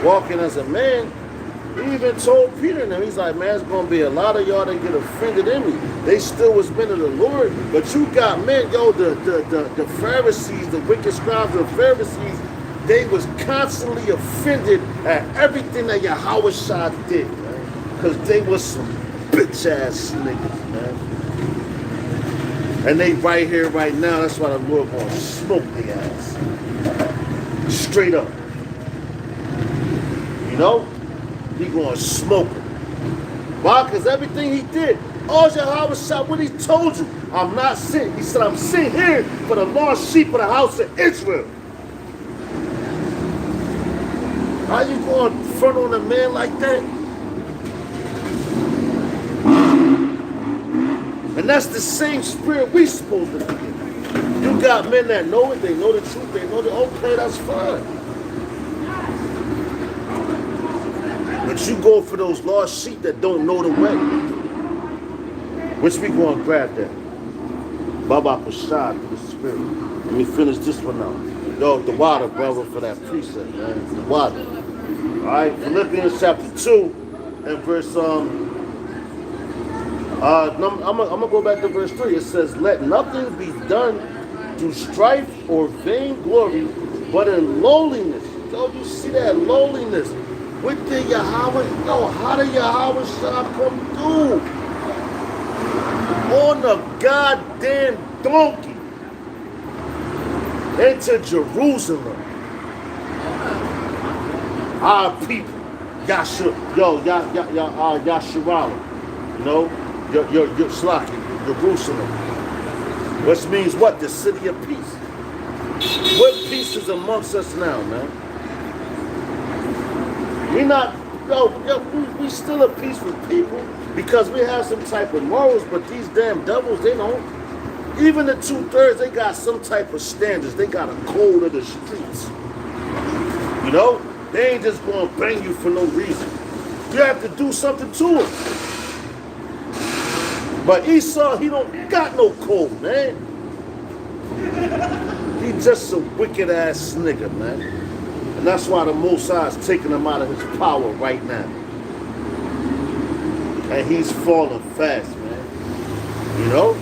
walking as a man, He even told Peter and them, he's like, man, it's going to be a lot of y'all that get offended in me. They still was men of the Lord, but you got men, yo, the Pharisees, the wicked scribes of the Pharisees, they was constantly offended at everything that Yahushua did, man. Because they was some bitch-ass niggas, man. And they right here, right now, that's why the Lord going to smoke their ass. Straight up. You know? He going to smoke them. Why? Because everything he did, all Yahushua, what he told you, I'm not sent. He said, I'm sent here for the lost sheep of the house of Israel. How you going to front on a man like that? And that's the same spirit we supposed to be in. You got men that know it, they know the truth, they know the okay, that's fine. But you go for those lost sheep that don't know the way. Which we going to grab that? Baba Prashad through the spirit. Let me finish this one out. Yo, the water, brother, for that precept, man. The water. Alright, Philippians Chapter 2 and verse I'm gonna go back to verse 3. It says, let nothing be done through strife or vainglory, but in lowliness. Yo, you see that lowliness? What did Yahweh, yo, how did Yahweh come through? On the goddamn donkey into Jerusalem. Our people, Yasharala, you know, your Slaki, Jerusalem, which means what? The city of peace. What peace is amongst us now, man? We not, we still a peaceful people because we have some type of morals, but these damn devils, they don't. Even the 2/3, they got some type of standards. They got a code of the streets. You know? They ain't just going to bang you for no reason. You have to do something to him. But Esau, he don't got no code, man. He just a wicked ass nigga, man. And that's why the Most High is taking him out of his power right now. And he's falling fast, man. You know?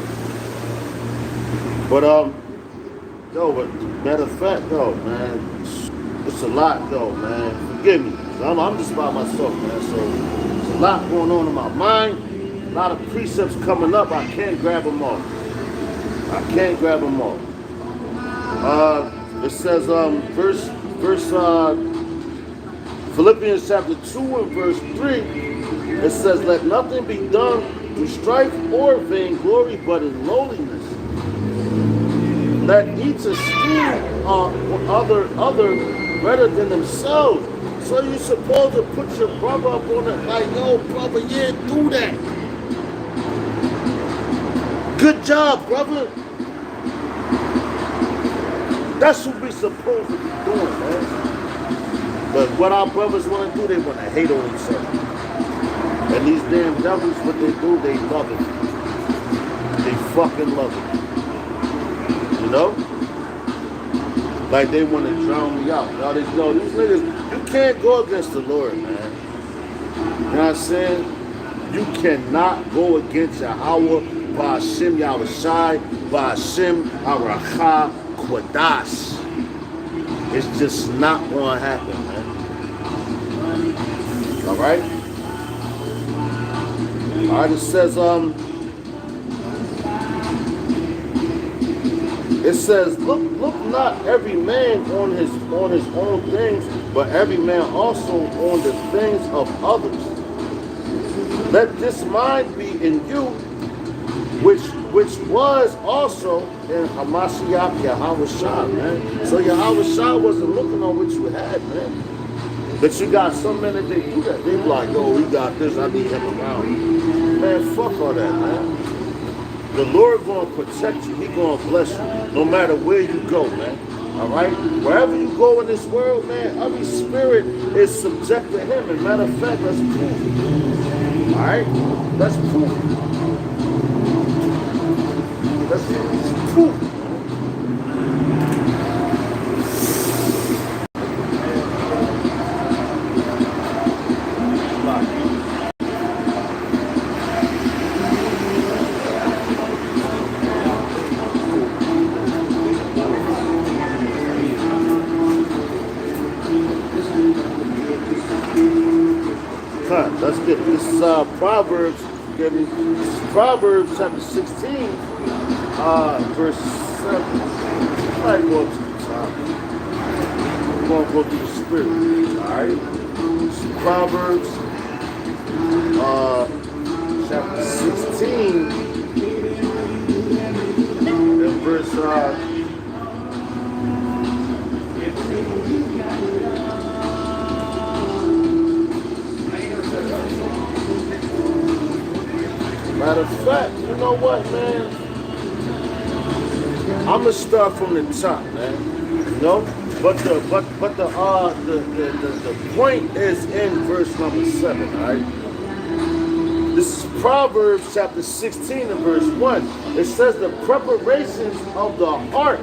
But, but matter of fact, man, it's a lot, man. Forgive me. I'm just by myself, man. So there's a lot going on in my mind. A lot of precepts coming up. I can't grab them all. It says, Philippians Chapter 2 and verse 3. It says, let nothing be done through strife or vainglory, but in lowliness. Let each esteem other better than themselves. So you're supposed to put your brother up on it like, yo, brother, yeah, do that. Good job, brother. That's what we're supposed to be doing, man. But what our brothers want to do, they want to hate on each other. And these damn devils, what they do, they love it. They fucking love it. You know? Like they want to drown me out. These niggas, you can't go against the Lord, man. You know what I'm saying? You cannot go against Yahweh, Ba'ashem Yahushai, Ba'ashem Aracha Kwadash. It's just not going to happen, man. All right? All right, it says, look not every man on his own things, but every man also on the things of others. Let this mind be in you, which was also in Hamashiach Yahushua, man. So Yahushua wasn't looking on what you had, man. But you got some men that they do that. They be like, yo, we got this, I need him around. Man, fuck all that, man. The Lord going to protect you. He going to bless you no matter where you go, man. All right? Wherever you go in this world, man, every spirit is subject to him. And matter of fact, let's prove it. All right? Let's prove it. Let's prove it. Let's get it. This is Proverbs. Get me. This is Proverbs chapter 16, verse 7. I go up to the top. I'm going to go through the spirit. Alright? This is Proverbs chapter 16 and verse matter of fact, you know what, man? I'm gonna start from the top, man. You know, but the point is in verse number 7, all right? This is Proverbs chapter 16 and verse 1. It says the preparations of the heart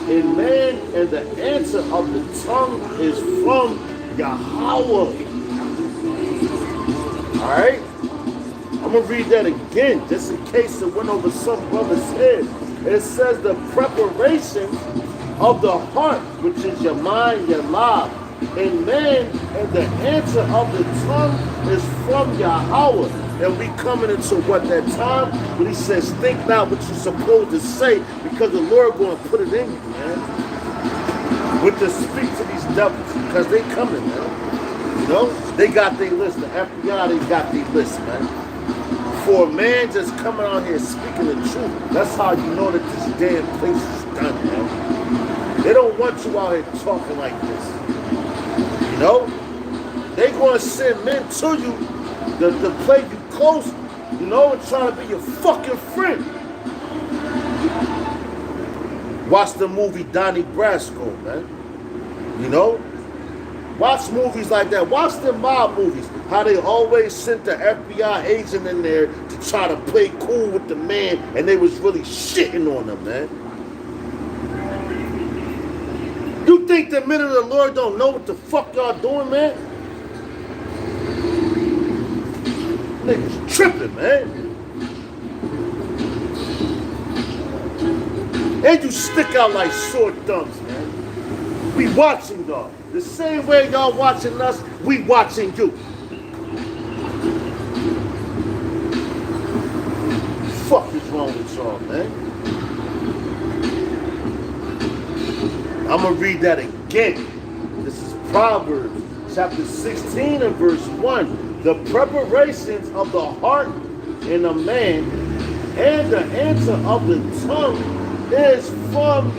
in man and the answer of the tongue is from Yahweh. All right? I'm going to read that again, just in case it went over some brother's head. It says the preparation of the heart, which is your mind, your life, in man, and the answer of the tongue is from Yahweh. And we coming into what that time when he says, think not what you're supposed to say, because the Lord going to put it in you, man. With to speak to these devils, because they coming, man. You know, they got their list. The FBI, they got their list, man. For a man just coming out here speaking the truth, that's how you know that this damn place is done, man. They don't want you out here talking like this. You know? They gonna send men to you to play you close, you know, and trying to be your fucking friend. Watch the movie Donnie Brasco, man. You know? Watch movies like that. Watch the mob movies. How they always sent the FBI agent in there to try to play cool with the man, and they was really shitting on them, man. You think the men of the Lord don't know what the fuck y'all doing, man? Niggas tripping, man. And you stick out like sore thumbs, man. We watching y'all. The same way y'all watching us, we watching you. Fuck is wrong with y'all, man? I'm gonna read that again. This is Proverbs chapter 16 and verse 1. The preparations of the heart in a man and the answer of the tongue is from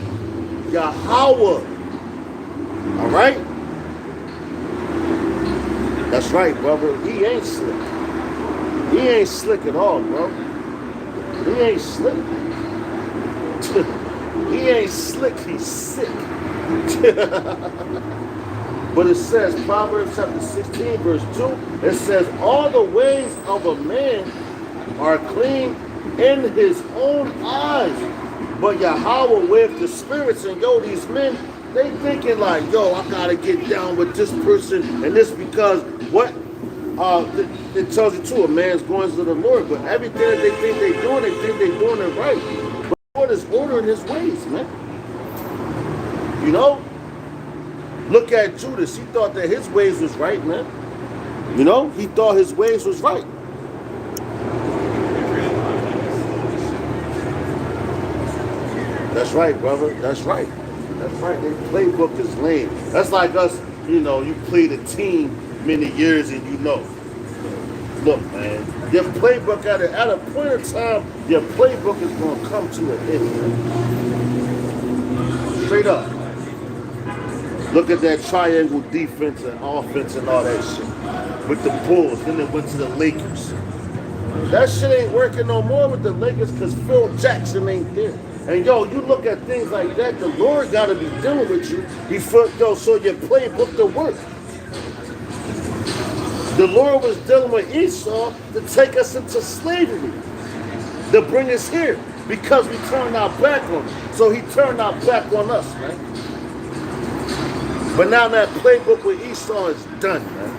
Yahweh. All right? That's right, brother. He ain't slick. He ain't slick at all, bro. He ain't slick. He ain't slick, he's sick. But it says, Proverbs chapter 16, verse 2, it says, all the ways of a man are clean in his own eyes, but Yahweh with the spirits. And yo, these men, they thinking like, yo, I gotta get down with this person and this, because what? It tells you too, a man's going to the Lord, but everything that they think they're doing it right. But the Lord is ordering his ways, man. You know? Look at Judas. He thought that his ways was right, man. You know? He thought his ways was right. That's right, brother. That's right. That's right. Their playbook is lame. That's like us, you know, you played a team many years and you know. Look, man, your playbook at a point in time, your playbook is going to come to an end, man. Straight up. Look at that triangle defense and offense and all that shit. With the Bulls, then it went to the Lakers. That shit ain't working no more with the Lakers because Phil Jackson ain't there. And yo, you look at things like that, the Lord got to be dealing with you before, yo, so your playbook to work. The Lord was dealing with Esau to take us into slavery, to bring us here, because we turned our back on him. So he turned our back on us, man. But now that playbook with Esau is done, man.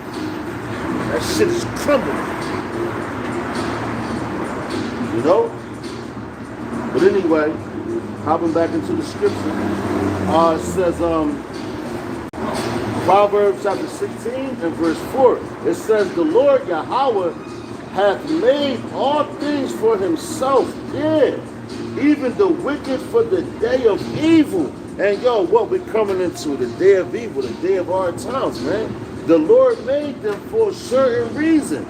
That shit is crumbling. You know? But anyway, hopping back into the scripture, it says, Proverbs chapter 16 and verse 4. It says, the Lord Yahweh hath made all things for himself. Yeah. Even the wicked for the day of evil. And yo, what we're coming into, the day of evil, the day of our times, man. The Lord made them for a certain reason.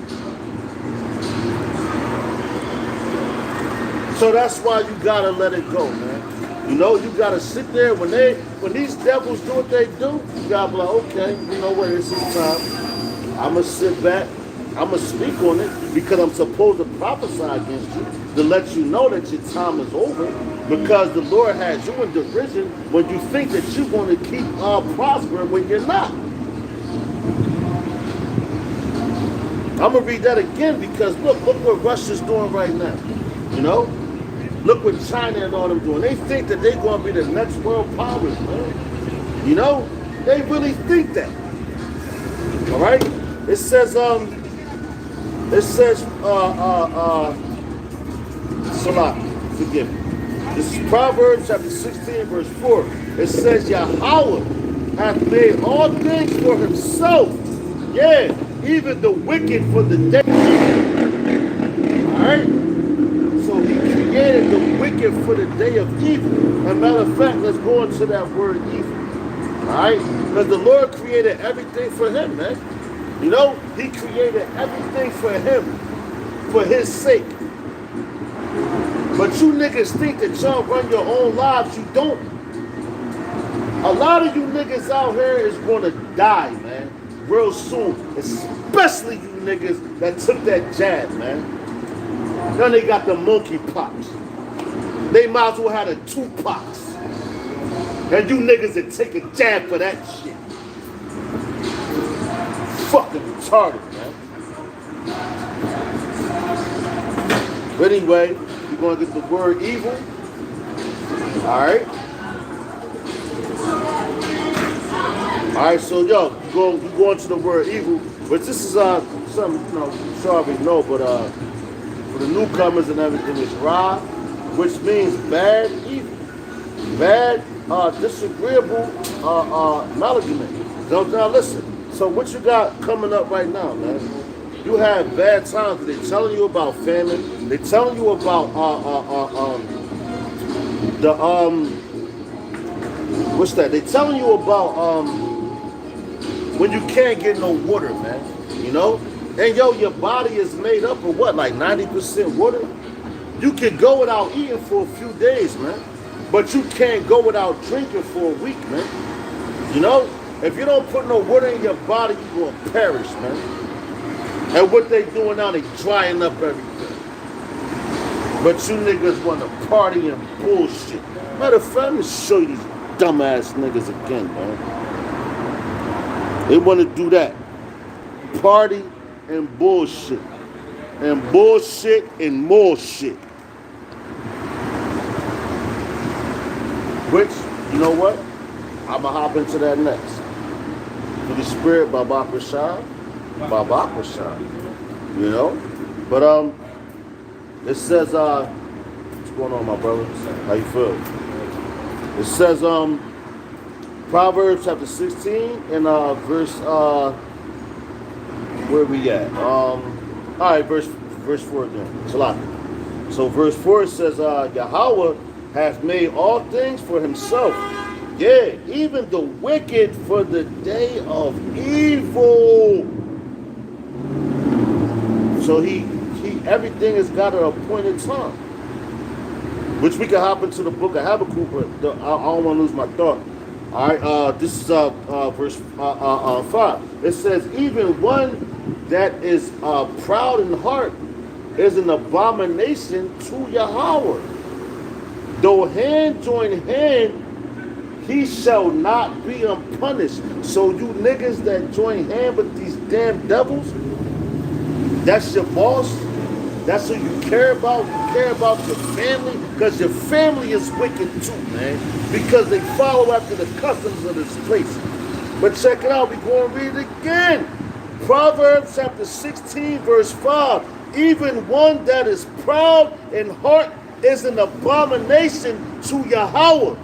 So that's why you gotta let it go, man. You know, you gotta sit there when these devils do what they do, you gotta be like, okay, you know what, this is time. I'ma sit back, I'ma speak on it because I'm supposed to prophesy against you to let you know that your time is over, because the Lord has you in derision when you think that you're going to keep prospering when you're not. I'm going to read that again because look what Russia's doing right now. You know? Look what China and all them doing. They think that they're going to be the next world powers, man. You know? They really think that. All right? It says, Salah, forgive me. This is Proverbs chapter 16, verse 4. It says, Yahweh hath made all things for himself. Yeah, even the wicked for the day. Alright? So he created the wicked for the day of evil. As a matter of fact, let's go into that word evil. Alright? Because the Lord created everything for him, man. You know, he created everything for him, for his sake. But you niggas think that y'all run your own lives. You don't. A lot of you niggas out here is going to die, man, real soon. Especially you niggas that took that jab, man. Then they got the monkeypox. They might as well have the two-pox. And you niggas that take a jab for that shit. Fucking retarded, man. But anyway, we're going to get the word evil. Alright? Alright, so yo, you go into the word evil. But this is something, you know, I'm sure we know, but for the newcomers and everything, it's Ra, which means bad, evil. Bad, disagreeable, malignant. Now listen. So what you got coming up right now, man? You have bad times. They're telling you about famine. They're telling you about what's that? They're telling you about when you can't get no water, man. You know? And yo, your body is made up of what, like 90% water? You can go without eating for a few days, man. But you can't go without drinking for a week, man. You know? If you don't put no water in your body, you're going to perish, man. And what they doing now, they drying up everything. But you niggas want to party and bullshit. Matter of fact, let me show you these dumbass niggas again, man. They want to do that. Party and bullshit. And bullshit and more shit. Which, you know what? I'm going to hop into that next. To the spirit, Baba Prashad. You know? But, it says, what's going on, my brother? How you feel? It says, Proverbs chapter 16 and verse, where we at? All right, verse 4 again. So verse 4 says, Yahweh hath made all things for himself. Yeah, even the wicked for the day of evil. So everything has got an appointed time. Which we can hop into the book of Habakkuk, but I don't want to lose my thought. All right, this is verse 5. It says, even one that is proud in heart is an abomination to Yahweh. Though hand join hand, he shall not be unpunished. So you niggas that join hand with these damn devils, that's your boss. That's who you care about. You care about your family, because your family is wicked too, man. Because they follow after the customs of this place. But check it out. We're going to read it again. Proverbs chapter 16, verse 5. Even one that is proud in heart is an abomination to Yahweh.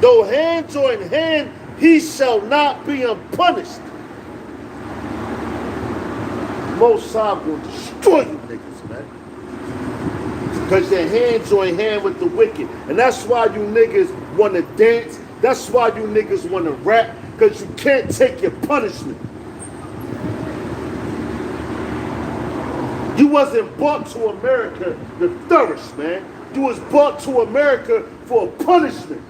Though hand join hand, he shall not be unpunished. Most High will destroy you niggas, man. Because your hand join hand with the wicked. And that's why you niggas want to dance. That's why you niggas want to rap. Because you can't take your punishment. You wasn't brought to America to flourish, man. You was brought to America for a punishment.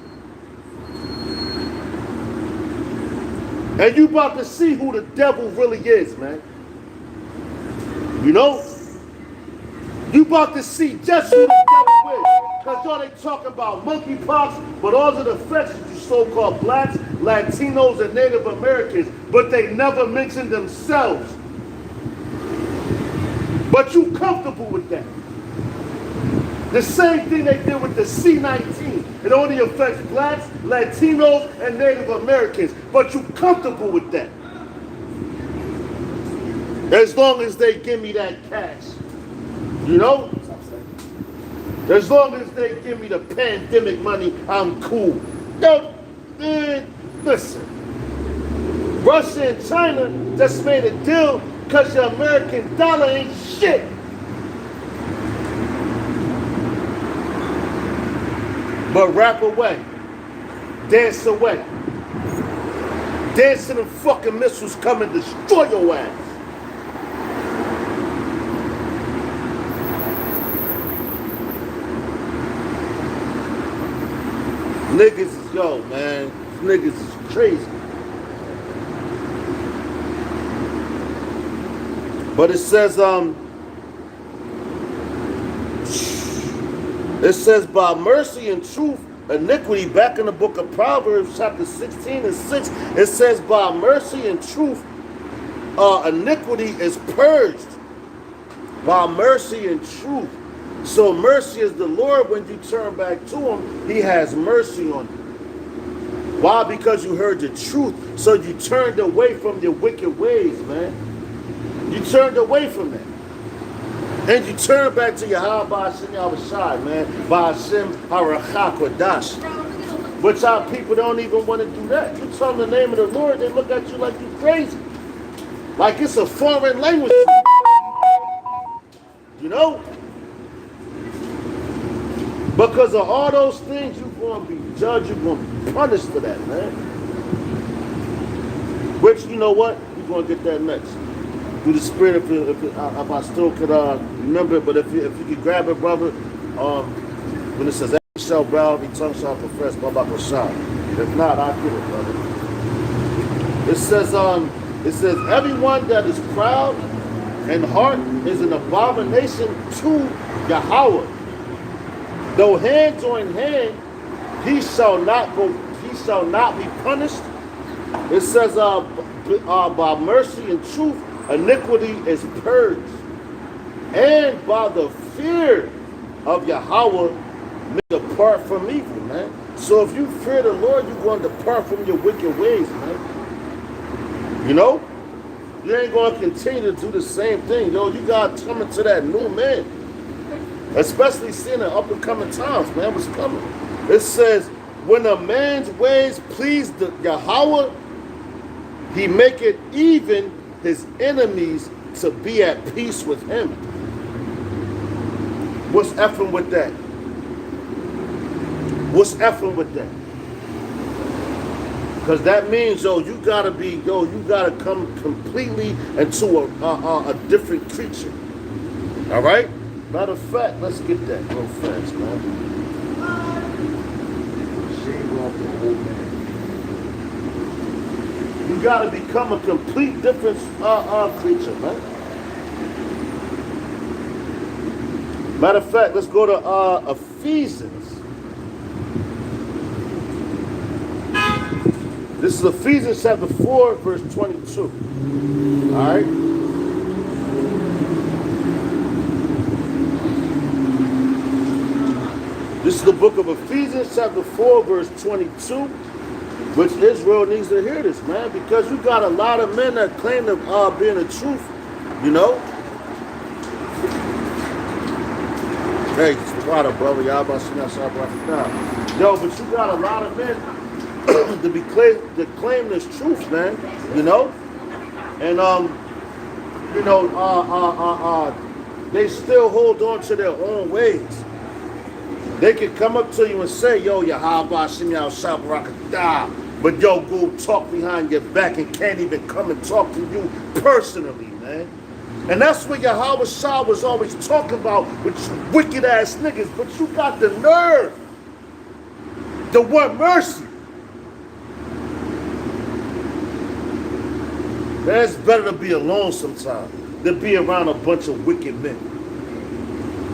And you about to see who the devil really is, man. You know? You about to see just who the devil is. Because y'all they talking about monkeypox, but all of the effects of you so-called blacks, Latinos, and Native Americans, but they never mention themselves. But you comfortable with that. The same thing they did with the C-19. It only affects blacks, Latinos, and Native Americans. But you comfortable with that. As long as they give me that cash. You know? As long as they give me the pandemic money, I'm cool. Yo, man, listen. Russia and China just made a deal because your American dollar ain't shit. But rap away. Dance away. Dance to the fucking missiles come and destroy your ass. Niggas is, yo, man, niggas is crazy. But it says by mercy and truth, iniquity, back in the book of Proverbs, chapter 16 and 6, it says by mercy and truth, iniquity is purged. By mercy and truth. So mercy is the Lord. When you turn back to him, he has mercy on you. Why? Because you heard the truth. So you turned away from your wicked ways, man. You turned away from that. And you turn back to Yahweh Ba'ashem Yahushai, man. Ba'ashem Harachah Kodash. But y'all people don't even want to do that. You tell them the name of the Lord, they look at you like you crazy. Like it's a foreign language. You know? Because of all those things, you're going to be judged, you're going to be punished for that, man. Which, you know what? We're going to get that next. Through the Spirit, if I still could remember it, but if you could grab it, brother, when it says, every shall bow, every tongue shall confess, Baba Koshah. If not, I'll get it, brother. It says, everyone that is proud in heart is an abomination to Yahweh. Though hand join hand, he shall not be punished. It says, by mercy and truth, iniquity is purged. And by the fear of Yahweh, may depart from evil, man. So if you fear the Lord, you're going to depart from your wicked ways, man. You know? You ain't going to continue to do the same thing. Yo, you got to come into that new man. Especially seeing the up and coming times, man, what's coming. It says, when a man's ways please the Yahweh, he maketh even his enemies to be at peace with him. What's effing with that? What's effing with that? Because that means, you gotta come completely into a different creature. All right? Matter of fact, let's get that real fast, man. Shave off the old man. You gotta become a complete different creature, man. Matter of fact, let's go to Ephesians. This is Ephesians Chapter 4, verse 22. All right? This is the book of Ephesians, chapter 4, verse 22, which Israel needs to hear this, man, because you got a lot of men that claim to be in the truth, you know? Hey, it's the water, brother. Yo, but you got a lot of men to claim this truth, man. You know, and they still hold on to their own ways. They can come up to you and say, yo, Yahweh Shem Yahweh Shabbarakatah, but yo, go talk behind your back and can't even come and talk to you personally, man. And that's what Yahweh Shah was always talking about with you wicked ass niggas, but you got the nerve to want mercy. Man, it's better to be alone sometimes than be around a bunch of wicked men.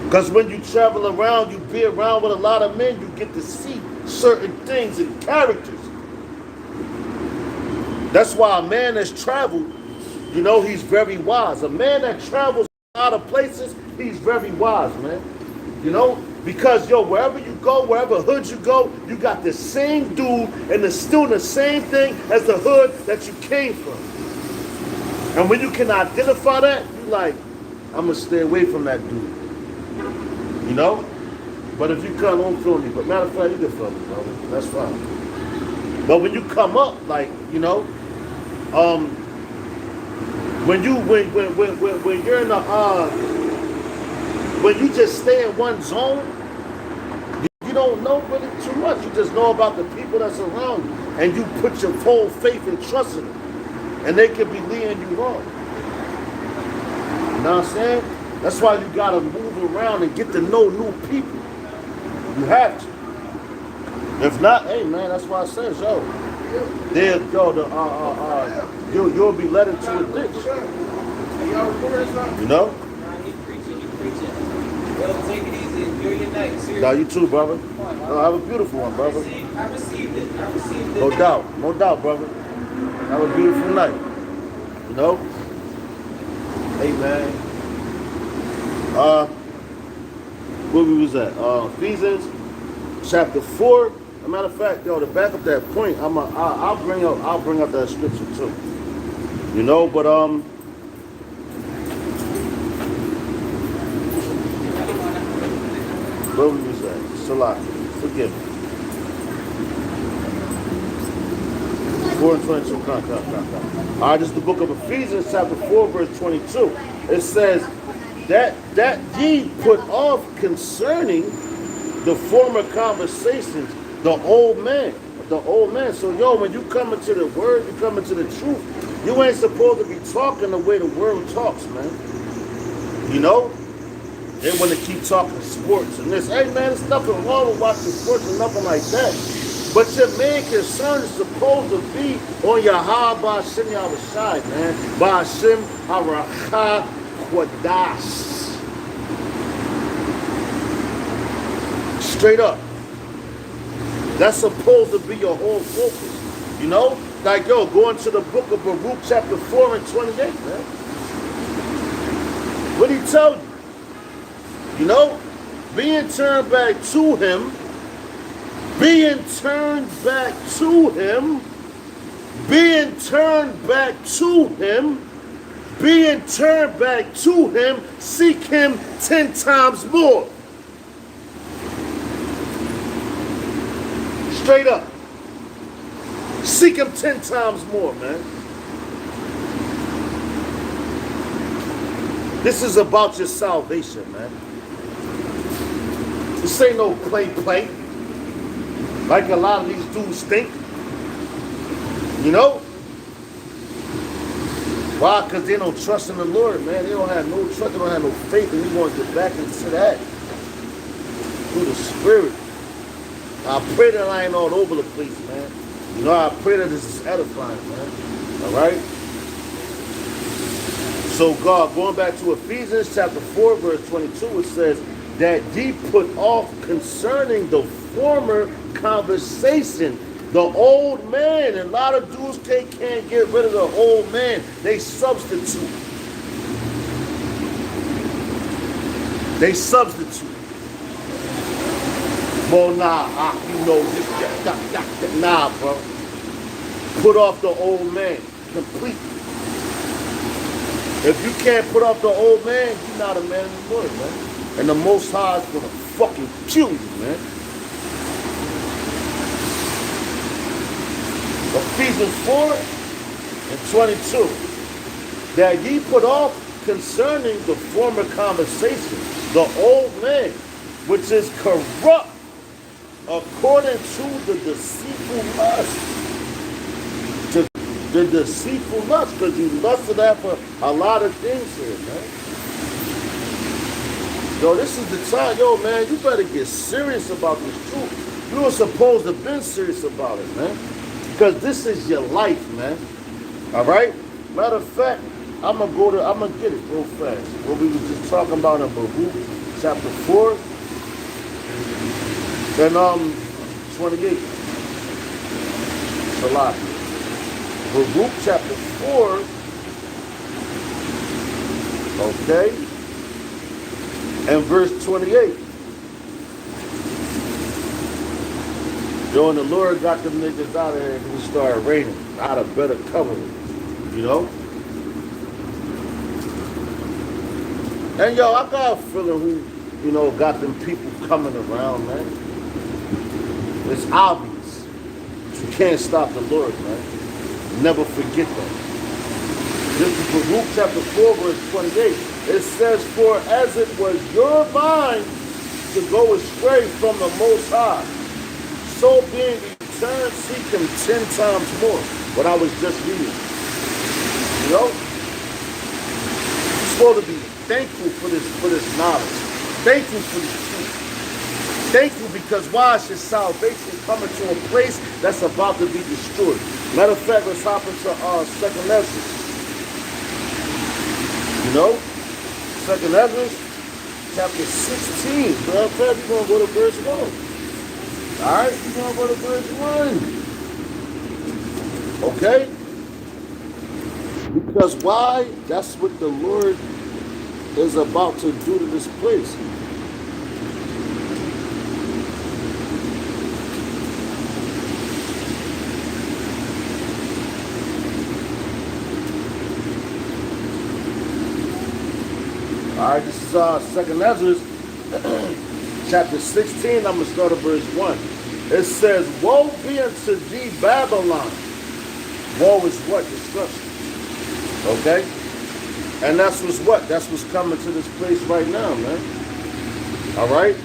Because when you travel around, you be around with a lot of men, you get to see certain things and characters. That's why a man that's traveled, you know, he's very wise. A man that travels a lot of places, he's very wise, man. You know, because, yo, wherever you go, wherever hood you go, you got the same dude and it's still the same thing as the hood that you came from. And when you can identify that, you like, I'm going to stay away from that dude. You know? But if you come, don't feel me. But matter of fact, you can feel me, brother. That's fine. But when you come up, like, you know, when you're in the when you just stay in one zone, you don't know really too much. You just know about the people that's around you, and you put your whole faith and trust in them, and they can be leading you wrong. You know what I'm saying? That's why you gotta move around and get to know new people. You have to. If not, hey man, that's why I says, yo, there go you'll be led into a ditch. You know? You preaching. Yo, take it easy. Enjoy your night. Seriously. No, you too, brother. No, have a beautiful one, brother. I received it. No doubt, brother. Have a beautiful night. You know? Hey man. Where we was at? Ephesians Chapter 4. As a matter of fact, yo, to back up that point, I'll bring up that scripture too. You know, but where we was at? Salah, forgive me. 4 and 22. Come. All right, this is the book of Ephesians, chapter 4, verse 22. It says that ye put off concerning the former conversations, the old man. So, yo, when you come into the word, you come into the truth, you ain't supposed to be talking the way the world talks, man. You know? They want to keep talking sports and this. Hey, man, there's nothing wrong with watching sports and nothing like that. But your main concern is supposed to be on your Yahweh Shem Yahweh side, man. Ba'ashem Harakah Quadash. Straight up. That's supposed to be your whole focus. You know? Like, yo, go into the book of Baruch, chapter 4 and 28, man. What did he tell you? You know? Being turned back to him. Being turned back to him. Being turned back to him. Being turned back to him. Seek him 10 times more. Straight up. Seek him 10 times more, man. This is about your salvation, man. This ain't no play. Like a lot of these dudes think. You know? Why? Because they don't trust in the Lord, man. They don't have no trust. They don't have no faith. And we want to get back into that. Through the Spirit. I pray that I ain't all over the place, man. You know, I pray that this is edifying, man. All right? So, God, going back to Ephesians chapter 4, verse 22, it says, that ye put off concerning the former conversation, the old man. And a lot of dudes can't get rid of the old man. They substitute. Well, nah, you know this. Nah, bro. Put off the old man completely. If you can't put off the old man, you're not a man of the Lord, man. And the Most High is gonna fucking kill you, man. Ephesians 4 and 22. That ye put off concerning the former conversation, the old man, which is corrupt according to the deceitful lust. To the deceitful lust, because you lusted after a lot of things here, man. Yo, this is the time, yo, man, you better get serious about this truth. You were supposed to have been serious about it, man. Because this is your life, man. All right? Matter of fact, I'm gonna get it real fast. What we were just talking about in Baruch chapter 4 and 28. Salah. Baruch chapter 4. Okay. And verse 28. Yo, and the Lord got them niggas out of here and we started raining. Out of better covering. You know? And yo, I got a feeling who, you know, got them people coming around, man. It's obvious. You can't stop the Lord, man. Never forget that. This is Baruch chapter 4, verse 28. It says, for as it was your mind to go astray from the Most High, so being returned, seek him 10 times more. What I was just reading. You know? You're supposed to be thankful for this knowledge. Thankful for this truth. Thankful because why is your salvation coming to a place that's about to be destroyed? Matter of fact, let's hop into second Ezra. You know? Second Ezra, chapter 16. Matter of fact, we're going to go to verse 1. Alright, we're going to go to verse 1. Okay? Because why? That's what the Lord is about to do to this place. Alright, this is second Ezra, chapter 16. I'm going to start at verse 1. It says, woe be unto thee, Babylon. Woe is what? Destruction. Okay? And that's what's what? That's what's coming to this place right now, man. Alright?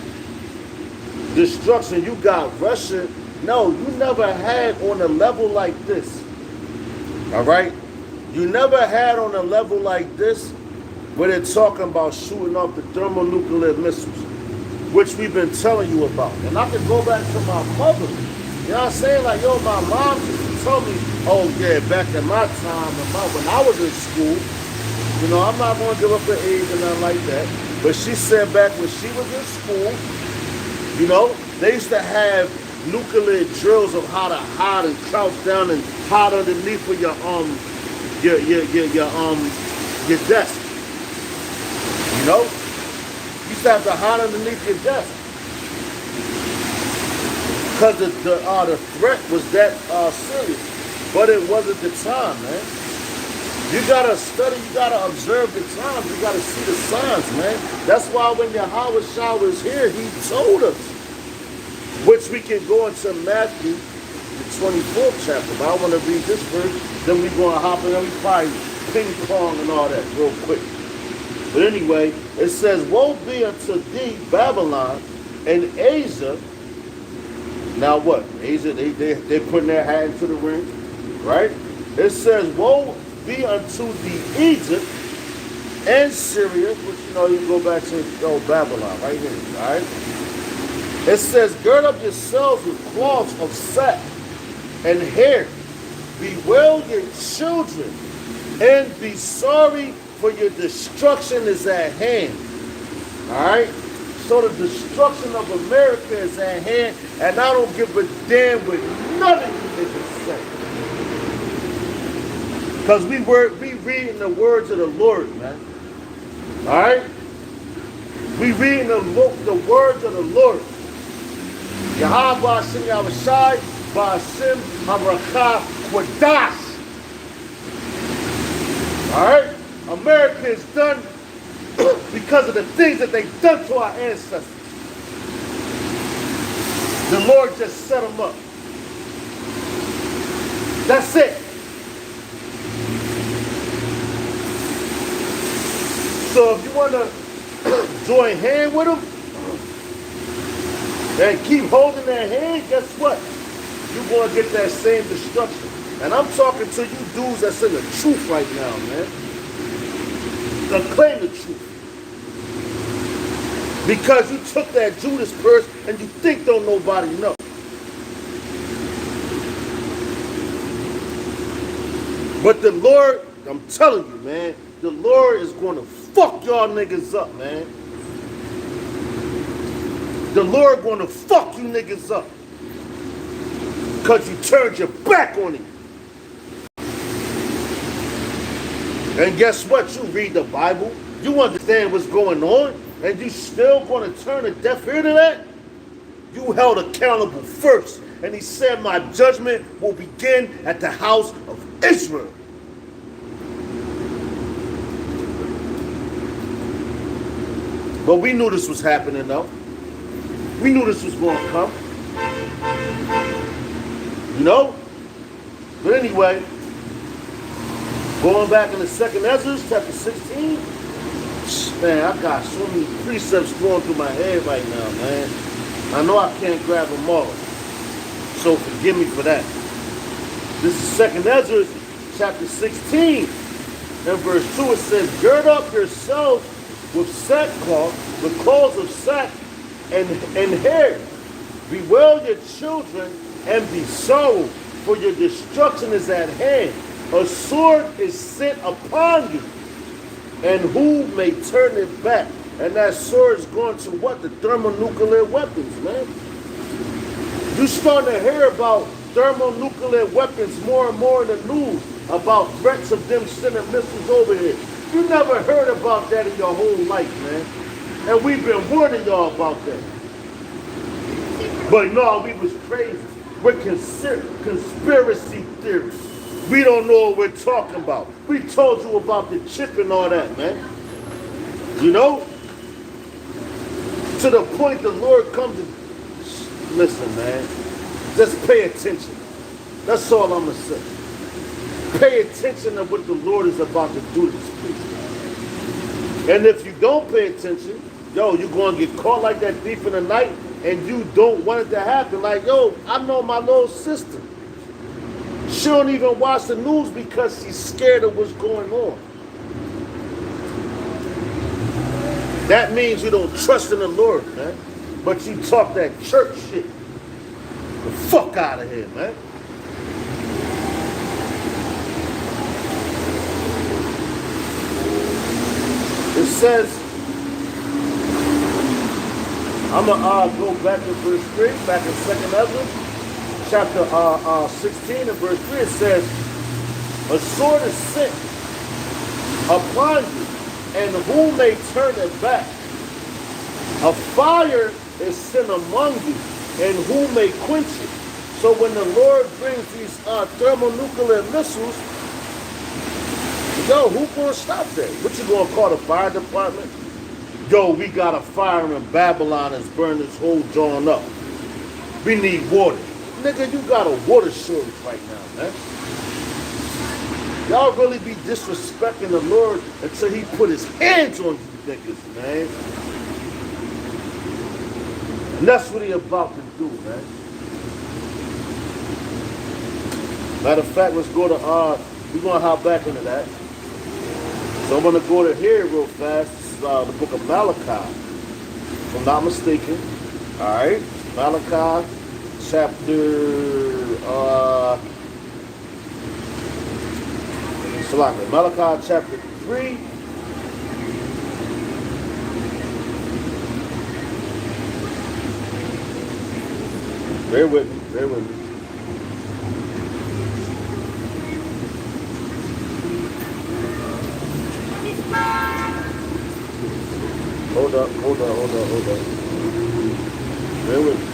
Destruction. You got Russia. No, you never had on a level like this. Alright? You never had on a level like this where they're talking about shooting off the thermonuclear missiles, which we've been telling you about. And I can go back to my mother. You know what I'm saying? Like, yo, my mom used to tell me, oh, yeah, back in my time, when I was in school, you know, I'm not going to give up her age and nothing like that. But she said back when she was in school, you know, they used to have nuclear drills of how to hide and crouch down and hide underneath of your desk. You know? You used to have to hide underneath your desk. Because the threat was that serious. But it wasn't the time, man. You gotta study, you gotta observe the times, you gotta see the signs, man. That's why when Yahweh Shah was here, he told us. Which we can go into Matthew, the 24th chapter. But I want to read this verse, then we're going to hop in and we probably ping pong and all that real quick. But anyway, it says, woe be unto thee, Babylon, and Asia. Now what? Asia, they putting their hat into the ring, right? It says, woe be unto thee, Egypt, and Syria, which, you know, you go back to Babylon, right here, all right? It says, gird up yourselves with cloths of sack and hair. Bewail your children, and be sorry, for your destruction is at hand. All right? So the destruction of America is at hand, and I don't give a damn what none of you niggas say. Because we reading the words of the Lord, man. All right? We reading the words of the Lord. Yahweh Hashem Yahushai Ba'ashem Harakah Kwadash. All right? America is done because of the things that they've done to our ancestors. The Lord just set them up. That's it. So if you want to join hand with them and keep holding their hand, guess what? You're going to get that same destruction. And I'm talking to you dudes that's in the truth right now, man. That claim the truth. Because you took that Judas purse and you think don't nobody know. But the Lord, I'm telling you, man, the Lord is going to fuck y'all niggas up, man. The Lord going to fuck you niggas up. Because you turned your back on him. And guess what? You read the Bible. You understand what's going on. And you still going to turn a deaf ear to that? You held accountable first. And he said, my judgment will begin at the house of Israel. But we knew this was happening, though. We knew this was going to come. You know? But anyway, going back in the second Ezra, chapter 16, man, I got so many precepts flowing through my head right now, man. I know I can't grab them all. So forgive me for that. This is second Ezra, chapter 16, and verse 2. It says, gird up yourselves with sackcloth, with clothes of sack and hair. Bewail your children and be sorrowful, for your destruction is at hand. A sword is sent upon you, and who may turn it back? And that sword is going to what? The thermonuclear weapons, man. You starting to hear about thermonuclear weapons more and more in the news, about threats of them sending missiles over here. You never heard about that in your whole life, man. And we've been warning y'all about that. But no, we was crazy. We're conspiracy theories. We don't know what we're talking about. We told you about the chip and all that, man. You know? To the point the Lord comes to... Listen, man. Just pay attention. That's all I'm going to say. Pay attention to what the Lord is about to do to this people. And if you don't pay attention, yo, you're going to get caught like that thief in the night, and you don't want it to happen. Like, yo, I know my little sister. She don't even watch the news because she's scared of what's going on. That means you don't trust in the Lord, man. But you talk that church shit. The fuck out of here, man. It says, I'm going to go back to verse 3, back in 2nd Ezra, chapter 16 and verse 3. It says, a sword is sent upon you, and who may turn it back? A fire is sent among you, and who may quench it? So when the Lord brings these thermonuclear missiles, yo, who gonna stop that? What you gonna call the fire department? Yo, we got a fire in Babylon that's burning this whole joint up. We need water. Nigga, you got a water shortage right now, man. Y'all really be disrespecting the Lord until he put his hands on you niggas, man. And that's what he about to do, man. Matter of fact, let's go to, we're going to hop back into that. So I'm going to go to here real fast. This is the book of Malachi, if I'm not mistaken. All right, Malachi chapter, Malachi chapter 3. Bear with me, bear with me. Hold up. Bear with me.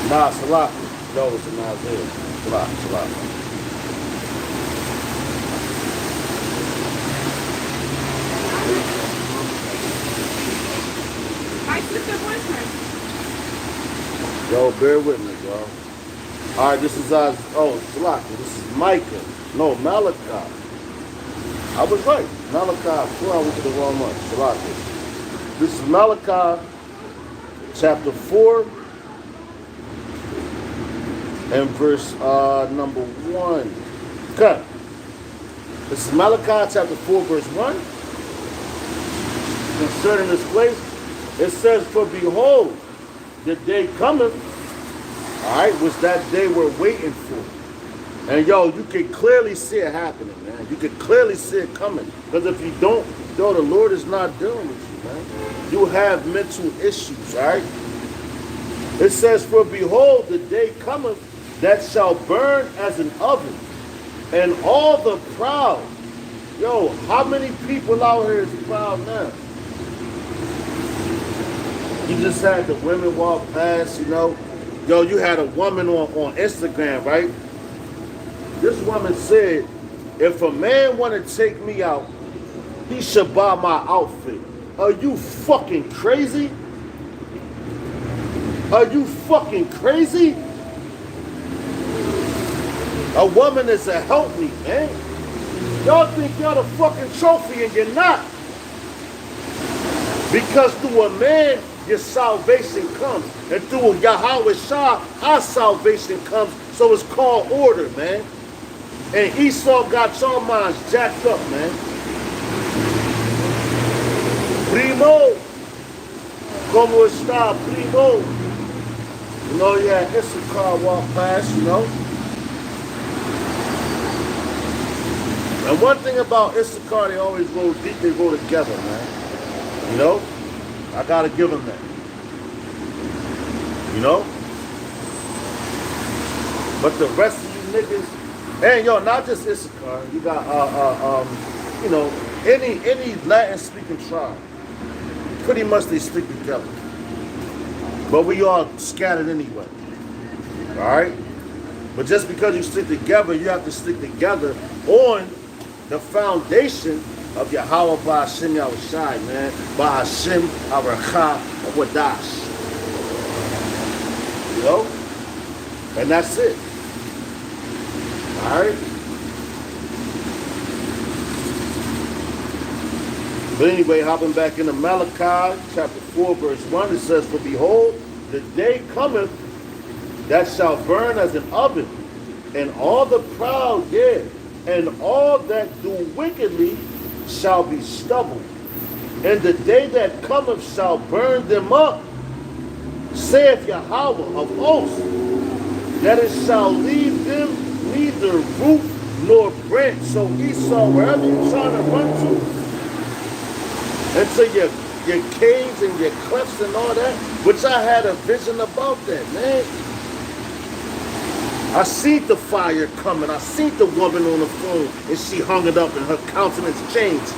Nah, Salah. No, it's in Isaiah. Salah. My sister boyfriend. Yo, bear with me. y'all. All right, this is Salaki. This is Micah. No, Malachi. I was right. Malachi 4. I went to the wrong one. Salaki. This is Malachi chapter 4 and verse number 1. Okay. This is Malachi chapter 4, verse 1. Concerning this place, it says, "For behold, the day cometh," all right, was that day we're waiting for. And yo, you can clearly see it happening, man. You can clearly see it coming. Because if you don't, yo, the Lord is not dealing with you, man. You have mental issues, all right? It says, "For behold, the day cometh that shall burn as an oven, and all the proud." Yo, how many people out here is proud now? You just had the women walk past, you know. Yo, you had a woman on Instagram, right? This woman said, "If a man want to take me out, he should buy my outfit." Are you fucking crazy? Are you fucking crazy? A woman is a helpmeet, man. Y'all think y'all the fucking trophy and you're not. Because through a man, your salvation comes. And through Yahweh Shah, our salvation comes. So it's called order, man. And Esau got your minds jacked up, man. Primo. Como está, primo? You know, you had Issachar walk past, you know. And one thing about Issachar, they always go deep, they go together, man. You know? I gotta give them that. You know? But the rest of you niggas, and yo, not just Issachar, you got you know, any Latin speaking tribe. Pretty much they stick together. But we all scattered anyway. Alright? But just because you stick together, you have to stick together on the foundation of Yahweh Ba'ashem Yahushai, man. Ba'ashem Aracha Wadash. You know? And that's it. Alright? But anyway, hopping back into Malachi chapter 4, verse 1, it says, "For behold, the day cometh that shall burn as an oven, and all the proud, and all that do wickedly shall be stubble. And the day that cometh shall burn them up, saith Yahweh of hosts, that it shall leave them neither root nor branch." So Esau, wherever you're trying to run to, into your caves and your clefts and all that, which I had a vision about that, man. I seen the fire coming. I seen the woman on the phone and she hung it up and her countenance changed.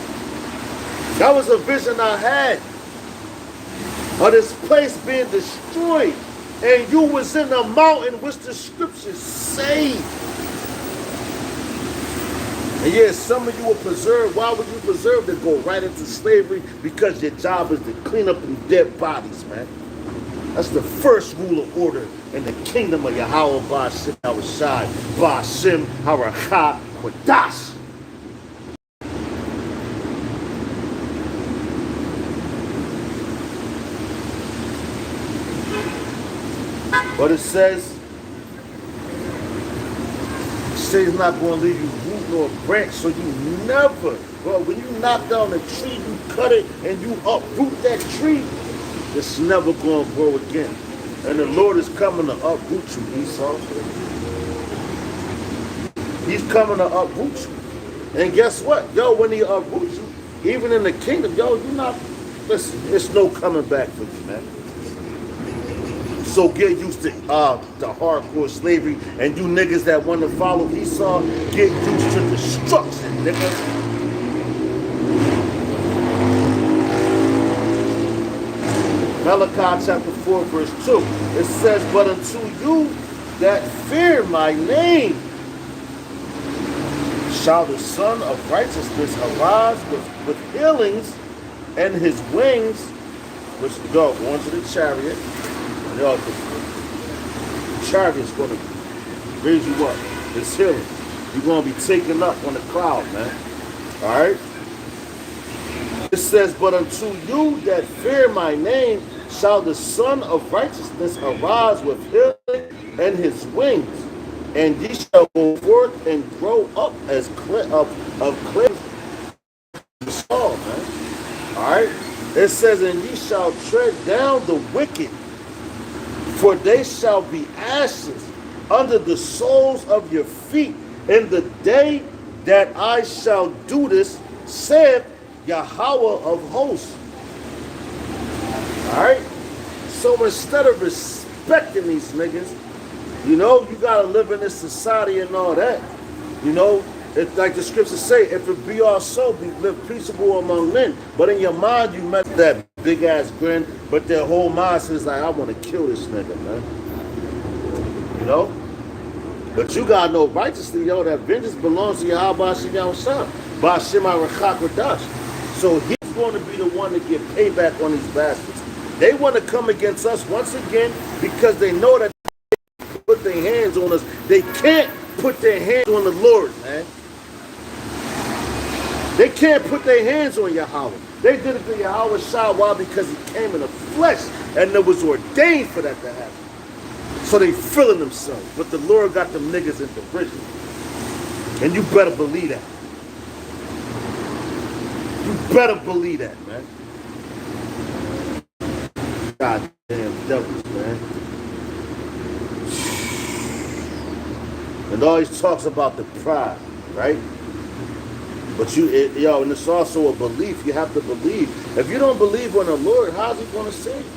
That was a vision I had of this place being destroyed. And you was in the mountain which the scriptures say. And yes, some of you were preserved. Why would you preserve? To go right into slavery? Because your job is to clean up them dead bodies, man. That's the first rule of order in the kingdom of Yahweh Ba'ashem Yahushai, Ba'ashem Haracha Wadash. But it says he's not going to leave you root nor branch, so you never, well, when you knock down a tree, you cut it and you uproot that tree, it's never going to grow again. And the Lord is coming to uproot you, Esau. He's coming to uproot you. And guess what? Yo, when he uproots you, even in the kingdom, yo, you're not, listen, it's no coming back for you, man. So get used to the hardcore slavery, and you niggas that want to follow Esau, get used to destruction, niggas. Malachi chapter 4, verse 2. It says, "But unto you that fear my name shall the Son of Righteousness arise with healings, and his wings," which go on to the chariot. Yo, chariot's going to raise you up. It's healing. You're going to be taken up on the cloud, man. All right? It says, but unto you that fear my name shall the Son of Righteousness arise with healing and his wings, and ye shall go forth and grow up as clay Saul, man. All right? It says, and ye shall tread down the wicked, for they shall be ashes under the soles of your feet in the day that I shall do this, saith Yahweh of hosts. All right? So instead of respecting these niggas, you know, you got to live in this society and all that. You know, it's like the scriptures say, if it be all so, be live peaceable among men. But in your mind, you met that big ass grin, but their whole mind says like, I want to kill this nigga, man. You know? But you got to know righteously, yo, that vengeance belongs to Yahweh Shah, Ba'ashem HaRachak Radash. So he's going to be the one to get payback on these bastards. They want to come against us once again because they know that they can put their hands on us. They can't put their hands on the Lord, man. They can't put their hands on Yahweh. They did it to Yahweh Shah. Why? Because he came in the flesh and it was ordained for that to happen. So they feeling themselves. But the Lord got them niggas in derision. And you better believe that. You better believe that, man. Goddamn devils, man. And always talks about the pride, right? But yo, and it's also a belief. You have to believe. If you don't believe in the Lord, how's he going to save you?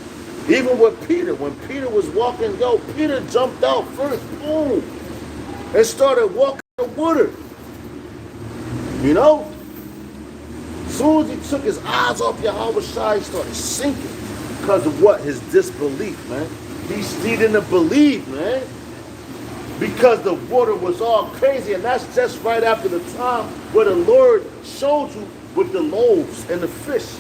Even with Peter, when Peter was walking, yo, Peter jumped out first, boom, and started walking the water. You know? As soon as he took his eyes off Yahweh Shai, he started sinking because of what? His disbelief, man. He didn't believe, man. Because the water was all crazy, and that's just right after the time where the Lord showed you with the loaves and the fish.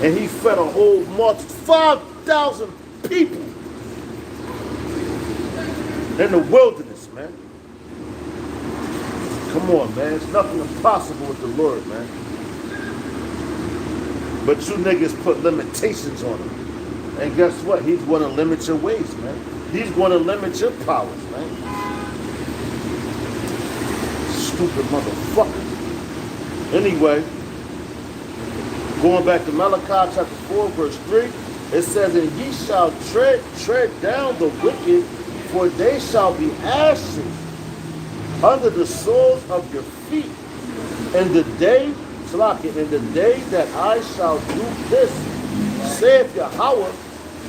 And he fed a whole multitude, 5,000 people in the wilderness, man. Come on, man. It's nothing impossible with the Lord, man. But you niggas put limitations on him. And guess what? He's going to limit your ways, man. He's going to limit your powers, man. Stupid motherfucker. Anyway, going back to Malachi chapter 4, verse 3, it says, and ye shall tread down the wicked, for they shall be ashes under the soles of your feet. In the day that I shall do this, saith Yahweh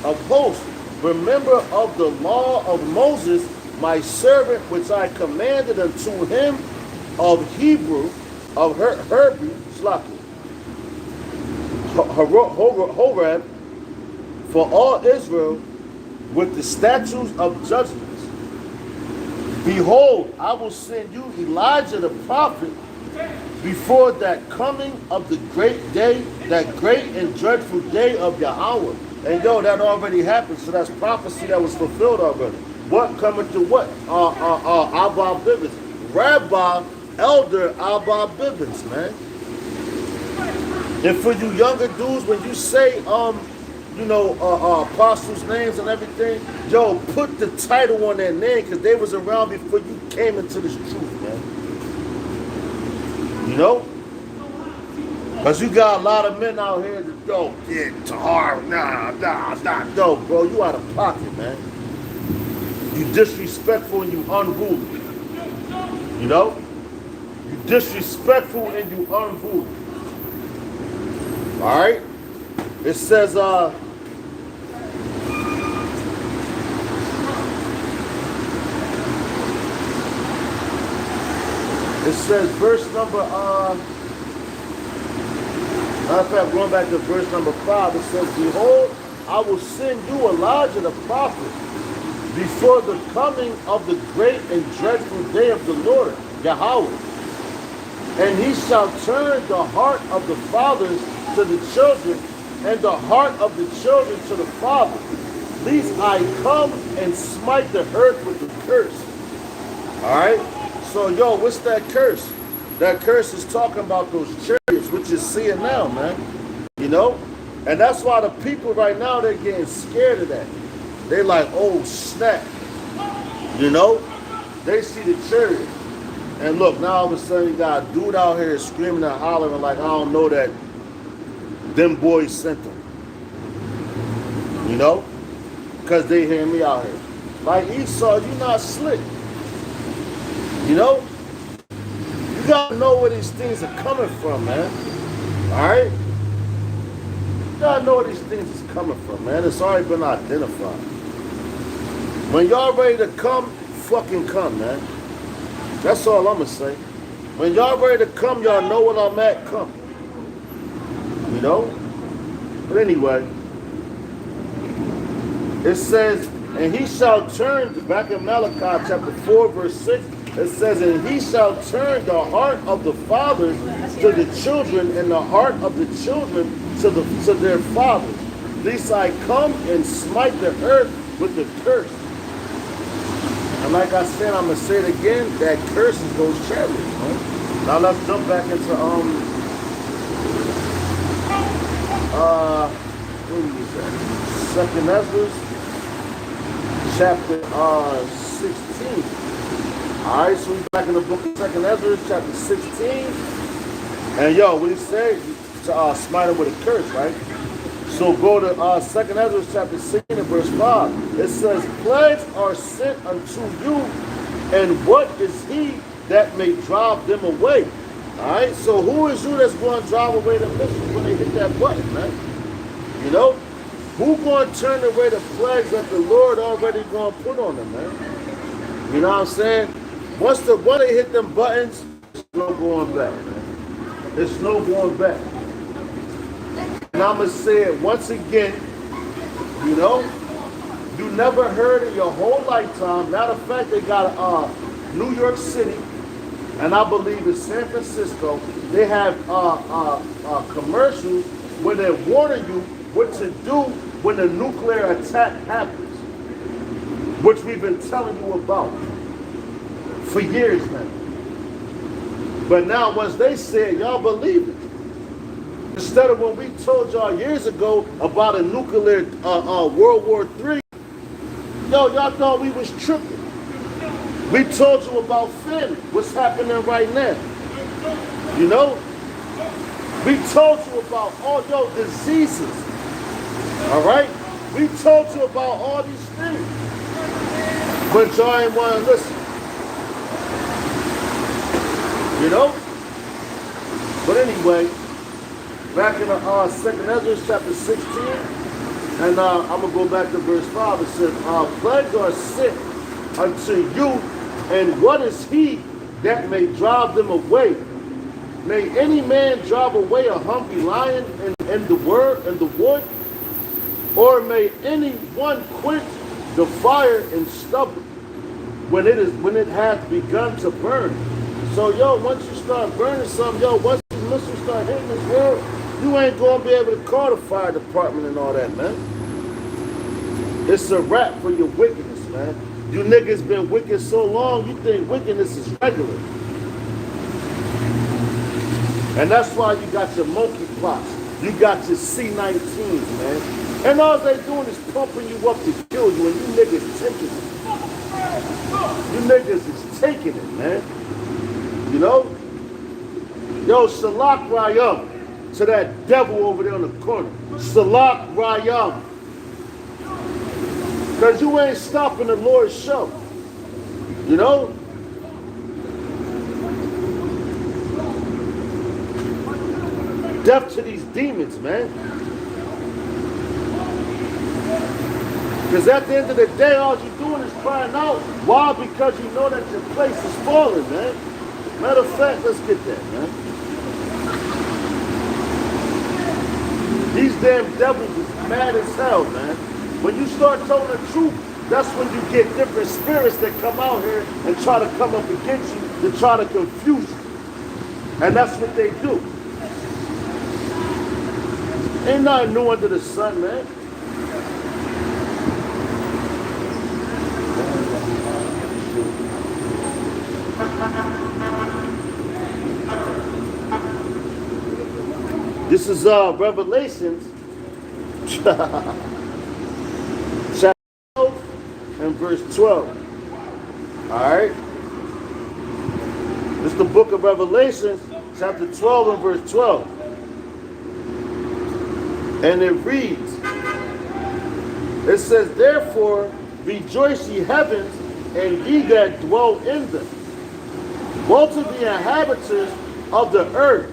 of hosts, remember of the law of Moses, my servant, which I commanded unto him of Hebrew, of Hebrew, Horeb, for all Israel, with the statutes of judgments. Behold, I will send you Elijah the prophet before that coming of the great day, that great and dreadful day of Yahweh. And yo, that already happened, so that's prophecy that was fulfilled already. What coming to what? Abba Bivens. Rabbi, Elder Abba Bivens, man. And for you younger dudes, when you say, apostles' names and everything, yo, put the title on their name, because they was around before you came into this truth, man. You know? Because you got a lot of men out here that, yo, yeah, Tahar, no, bro, you out of pocket, man. You disrespectful and you unruly. You know? You disrespectful and you unruly. Alright? It says, verse number, matter of fact, going back to verse number 5, it says, behold, I will send you Elijah the prophet before the coming of the great and dreadful day of the Lord, Yahweh. And he shall turn the heart of the fathers to the children, and the heart of the children to the fathers, Lest I come and smite the earth with the curse. All right? So, yo, what's that curse? That curse is talking about those chariots, which is seeing now, man. You know? And that's why the people right now, they're getting scared of that. They like, oh, snap. You know? They see the chariot. And look, now all of a sudden you got a dude out here screaming and hollering like, I don't know that them boys sent them. You know? Because they hear me out here. Like Esau, you not slick. You know? You gotta know where these things are coming from, man. Alright? You gotta know where these things is coming from, man. It's already been identified. When y'all ready to come, fucking come, man. That's all I'm gonna say. When y'all ready to come, y'all know what I'm at, come. You know? But anyway, it says, and he shall turn, back in Malachi chapter 4, verse 6, it says, and he shall turn the heart of the fathers to the children, and the heart of the children to their fathers. Lest I come and smite the earth with the curse. And like I said, I'm going to say it again, that curse is those chariots. Right? Now let's jump back into, what is that? Second Ezra, chapter 16. Alright, so we're back in the book of Second Ezra, chapter 16. And yo, what he said, to smite him with a curse, right? So go to Second Ezra chapter 16 and verse 5. It says, plagues are sent unto you, and what is he that may drive them away? Alright, so who is you that's going to drive away the missiles when they hit that button, man? You know? Who going to turn away the plagues that the Lord already going to put on them, man? You know what I'm saying? Once they hit them buttons, there's no going back, man. There's no going back. And I'm going to say it once again, you know, you never heard in your whole lifetime. Matter of fact, they got New York City, and I believe in San Francisco, they have commercials where they're warning you what to do when a nuclear attack happens, which we've been telling you about for years now. But now once they say it, y'all believe it. Instead of when we told y'all years ago about a nuclear World War III, y'all thought we was tripping. We told you about famine, what's happening right now. You know? We told you about all your diseases. All right? We told you about all these things. But y'all ain't want to listen. You know? But anyway, back in Second Ezra chapter 16, and I'm going to go back to verse 5. It says, plagues are sent unto you, and what is he that may drive them away? May any man drive away a hungry lion in the wood? Or may any one quench the fire in stubble when it has begun to burn? So yo, once you start burning something, yo, once these missiles start hitting this world, you ain't gonna be able to call the fire department and all that, man. It's a wrap for your wickedness, man. You niggas been wicked so long, you think wickedness is regular. And that's why you got your monkey plots. You got your C-19s, man. And all they doing is pumping you up to kill you, and you niggas taking it. You niggas is taking it, man. You know? Yo, Shalak Rayam to that devil over there in the corner. Shalak Rayam. Because you ain't stopping the Lord's show. You know? Death to these demons, man. Because at the end of the day, all you're doing is crying out. Why? Because you know that your place is falling, man. Matter of fact, let's get that, man. These damn devils is mad as hell, man. When you start telling the truth, that's when you get different spirits that come out here and try to come up against you to try to confuse you. And that's what they do. Ain't nothing new under the sun, man. This is Revelations chapter 12 and verse 12. Alright? This is the book of Revelations, chapter 12 and verse 12. And it reads, it says, therefore rejoice ye heavens, and ye that dwell in them, both of the inhabitants of the earth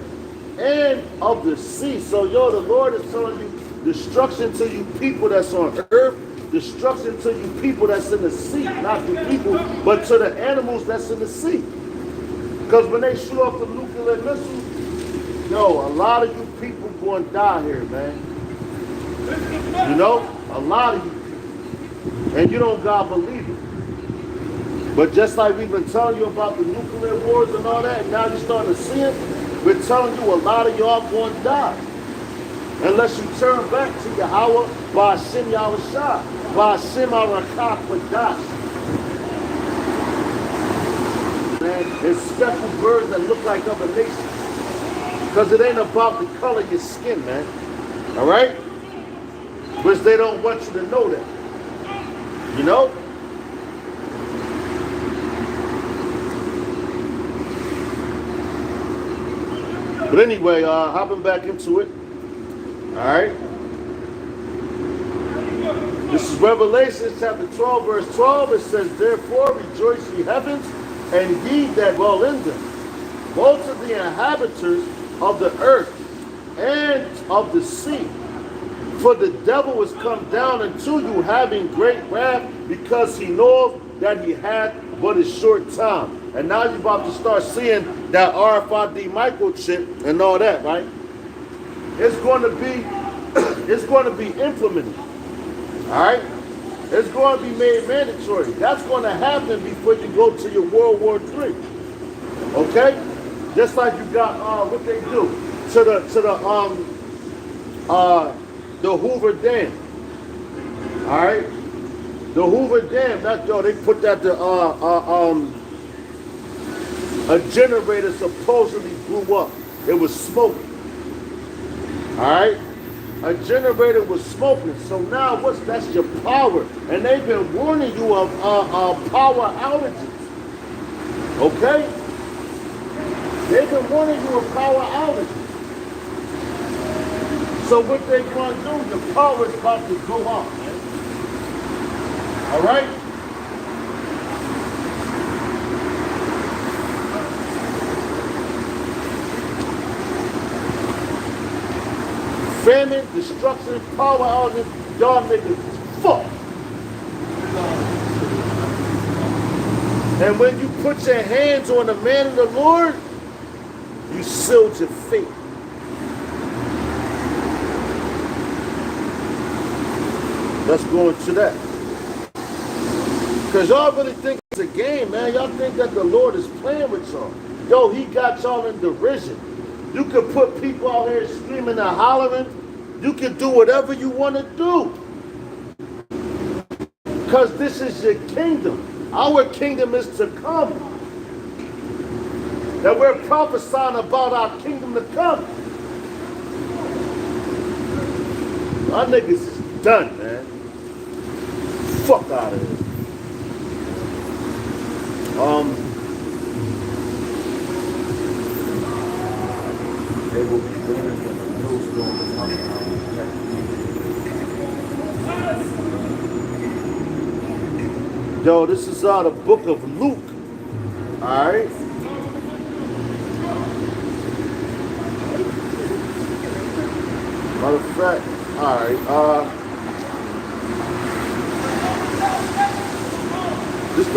and of the sea. So, yo, the Lord is telling you, destruction to you people that's on earth, destruction to you people that's in the sea, not the people, but to the animals that's in the sea. Because when they shoot off the nuclear missiles, yo, a lot of you people going to die here, man. You know, a lot of you people. And you don't God believe it. But just like we've been telling you about the nuclear wars and all that, and now you're starting to see it, we're telling you a lot of y'all going to die. Unless you turn back to Yahweh, Ba'ashem Yahushua, Ba'ashem Arakah Qadash. Man, it's speckled birds that look like other nations. Because it ain't about the color of your skin, man. All right? Which they don't want you to know that. You know? But anyway, hopping back into it. All right. This is Revelation chapter 12, verse 12. It says, therefore rejoice ye heavens, and ye that dwell in them, both of the inhabitants of the earth and of the sea. For the devil is come down unto you, having great wrath, because he knoweth that he hath but a short time. And now you're about to start seeing that RFID microchip and all that, right? It's going to be, it's going to be implemented. All right? It's going to be made mandatory. That's going to happen before you go to your World War III. Okay? Just like you got what they do to the Hoover Dam. All right? The Hoover Dam, they put that a generator supposedly blew up. It was smoking. All right? A generator was smoking. So now that's your power. And they've been warning you of power outages. Okay? They've been warning you of power outages. So what they going to do, the power is about to go off, man. All right? Famine, destruction, power outages, y'all niggas fuck. And when you put your hands on the man of the Lord, you sealed your fate. Let's go into that. Because y'all really think it's a game, man. Y'all think that the Lord is playing with y'all. Yo, he got y'all in derision. You can put people out here screaming and hollering. You can do whatever you want to do. Because this is your kingdom. Our kingdom is to come. That we're prophesying about our kingdom to come. Our niggas is done, man. Fuck out of here. They will be bringing from the snowstorm to come out. Yo, this is the book of Luke. Alright? Matter of fact, alright, this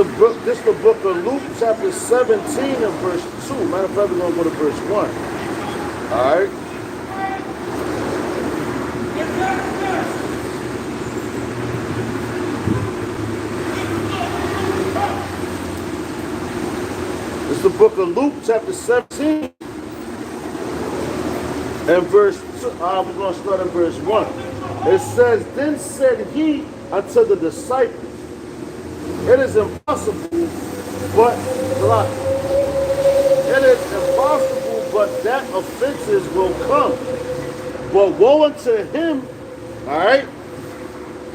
the book of Luke, chapter 17 and verse 2. Matter of fact, we're going to go to verse 1. All right. It's the book of Luke, chapter 17 and verse 2. We're going to start at verse 1. It says, then said he unto the disciples, It is impossible, but it is impossible, but that offenses will come. But woe unto him, all right?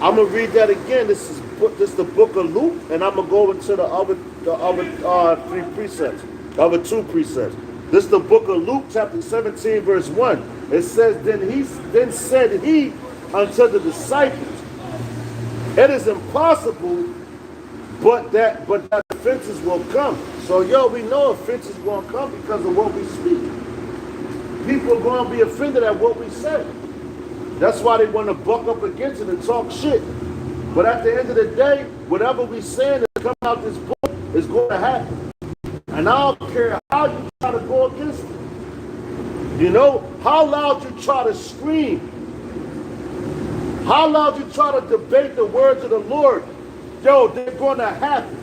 I'm gonna read that again. This is the book of Luke, and I'm gonna go into the other three precepts, the other two precepts. This is the book of Luke, chapter 17, verse 1. It says, then said he unto the disciples, it is impossible, but that offenses will come. So we know offenses won't come because of what we speak. People are going to be offended at what we say. That's why they want to buck up against it and talk shit. But at the end of the day, whatever we say that comes out this book is going to happen. And I don't care how you try to go against it. You know, how loud you try to scream. How loud you try to debate the words of the Lord. Yo, they're going to happen.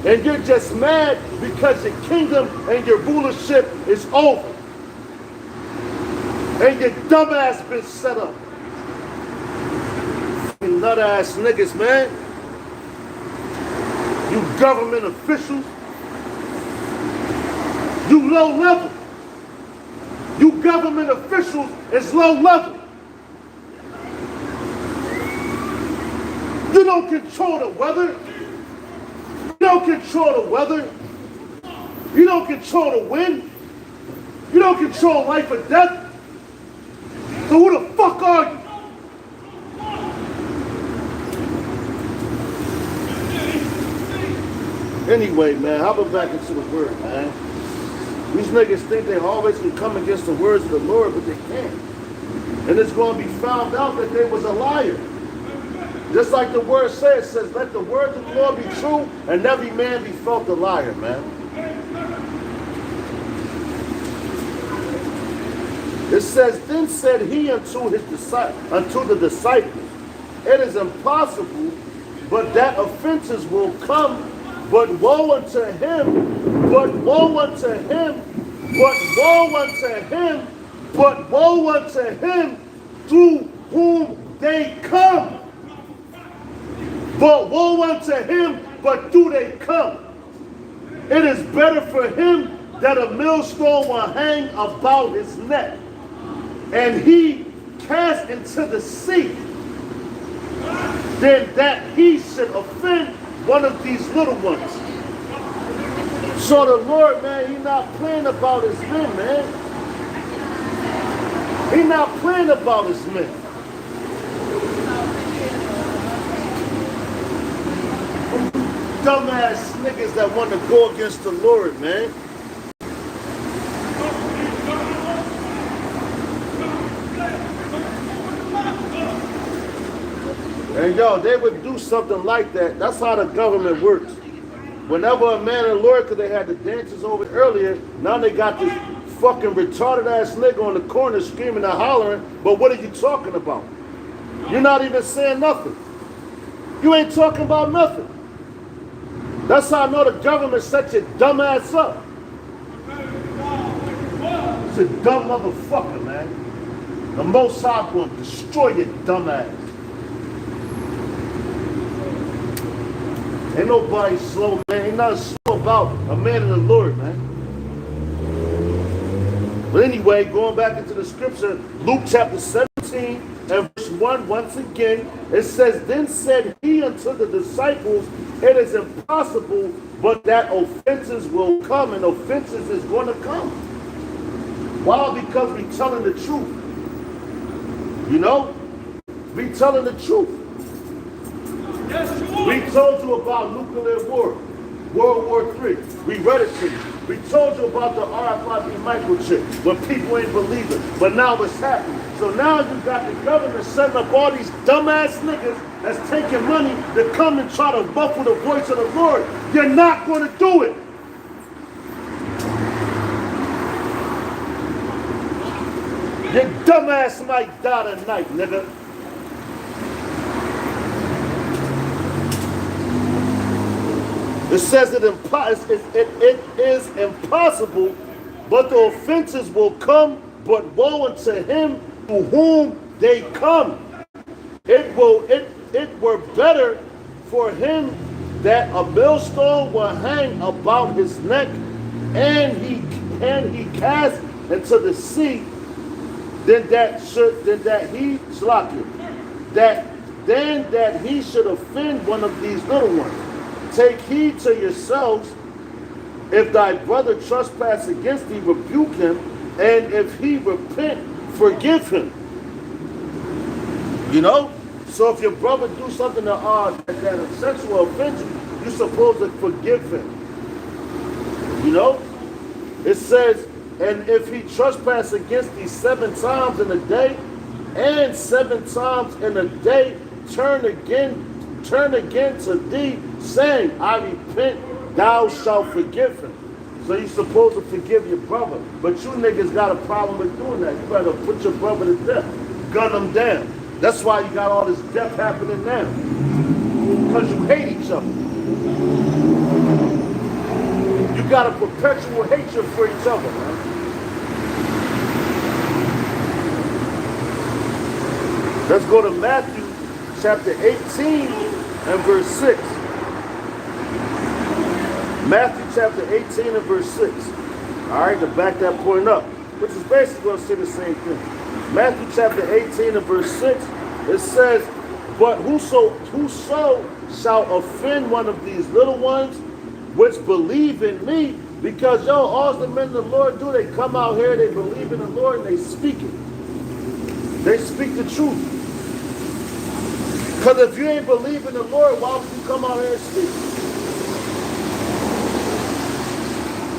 And you're just mad because your kingdom and your rulership is over. And your dumbass been set up. You nut ass niggas, man. You government officials. You low level. You government officials is low level. You don't control the weather. You don't control the weather. You don't control the wind. You don't control life or death. So who the fuck are you? Anyway, man, how about back into the word, man? These niggas think they always can come against the words of the Lord, but they can't. And it's going to be found out that they was a liar. Just like the word says, let the words of the Lord be true and every man be felt a liar, man. It says, then said he unto the disciples, it is impossible, but that offenses will come, but woe unto him, but woe unto him, but woe unto him, but woe unto him through whom they come. But woe unto him, but do they come. It is better for him that a millstone will hang about his neck, and he cast into the sea, than that he should offend one of these little ones. So the Lord, man, he's not playing about his men, man. He's not playing about his men. Dumbass niggas that want to go against the Lord, man. And yo, they would do something like that. That's how the government works. Whenever a man and Lord, because they had the dances over earlier, now they got this fucking retarded ass nigga on the corner screaming and hollering, but what are you talking about? You're not even saying nothing. You ain't talking about nothing. That's how I know the government set your dumb ass up. It's a dumb motherfucker, man. The Most High will destroy your dumb ass. Ain't nobody slow, man. Ain't nothing slow about a man in the Lord, man. But anyway, going back into the scripture, Luke chapter 17 and verse 1, once again, it says, then said he unto the disciples, it is impossible, but that offenses will come, and offenses is going to come. Why? Because we telling the truth. You know? We telling the truth. We told you about nuclear war, World War III. We read it to you. We told you about the RFID microchip when people ain't believing, but now it's happening. So now you got the government setting up all these dumbass niggas that's taking money to come and try to muffle the voice of the Lord. You're not going to do it. Your dumbass might die tonight, nigga. It says it is impossible, but the offenses will come, but woe unto him to whom they come. It were better for him that a millstone will hang about his neck, and he cast into the sea, then that he should offend one of these little ones. Take heed to yourselves. If thy brother trespass against thee, rebuke him, and if he repent, forgive him. You know? So if your brother do something that sexual offends you, you're supposed to forgive him. You know? It says, and if he trespass against thee 7 times in a day, and 7 times in a day turn again to thee, saying, I repent, thou shalt forgive him. So you're supposed to forgive your brother. But you niggas got a problem with doing that. You better put your brother to death. Gun him down. That's why you got all this death happening now. Because you hate each other. You got a perpetual hatred for each other, man. Let's go to Matthew chapter 18 and verse 6. Matthew chapter 18 and verse 6. All right, to back that point up, which is basically going to say the same thing. Matthew chapter 18 and verse 6, it says, but whoso shall offend one of these little ones which believe in me, because all the men of the Lord do, they come out here, they believe in the Lord, and they speak it. They speak the truth. Because if you ain't believe in the Lord, why would you come out here and speak?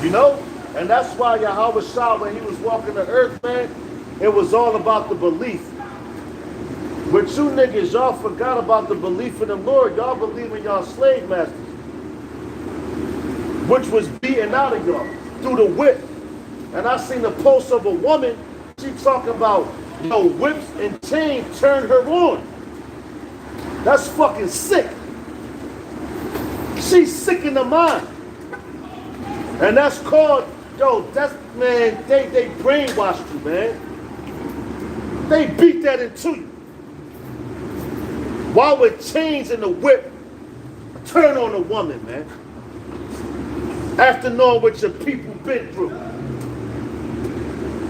You know? And that's why Yahweh Shah, when he was walking the earth, man, it was all about the belief. But you niggas, y'all forgot about the belief in the Lord. Y'all believe in y'all slave masters, which was beating out of y'all through the whip. And I seen the post of a woman, she talking about, whips and chains turn her on. That's fucking sick. She's sick in the mind. And that's called, man, they brainwashed you, man. They beat that into you. While with chains in the whip, turn on a woman, man. After knowing what your people been through.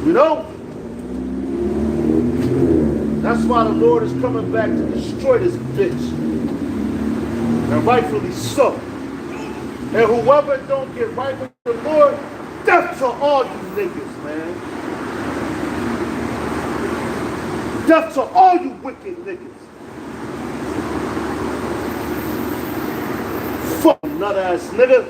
You know? That's why the Lord is coming back to destroy this bitch. And rightfully so. And whoever don't get right with the Lord, death to all you niggas, man. Death to all you wicked niggas. Fuck nut ass nigga.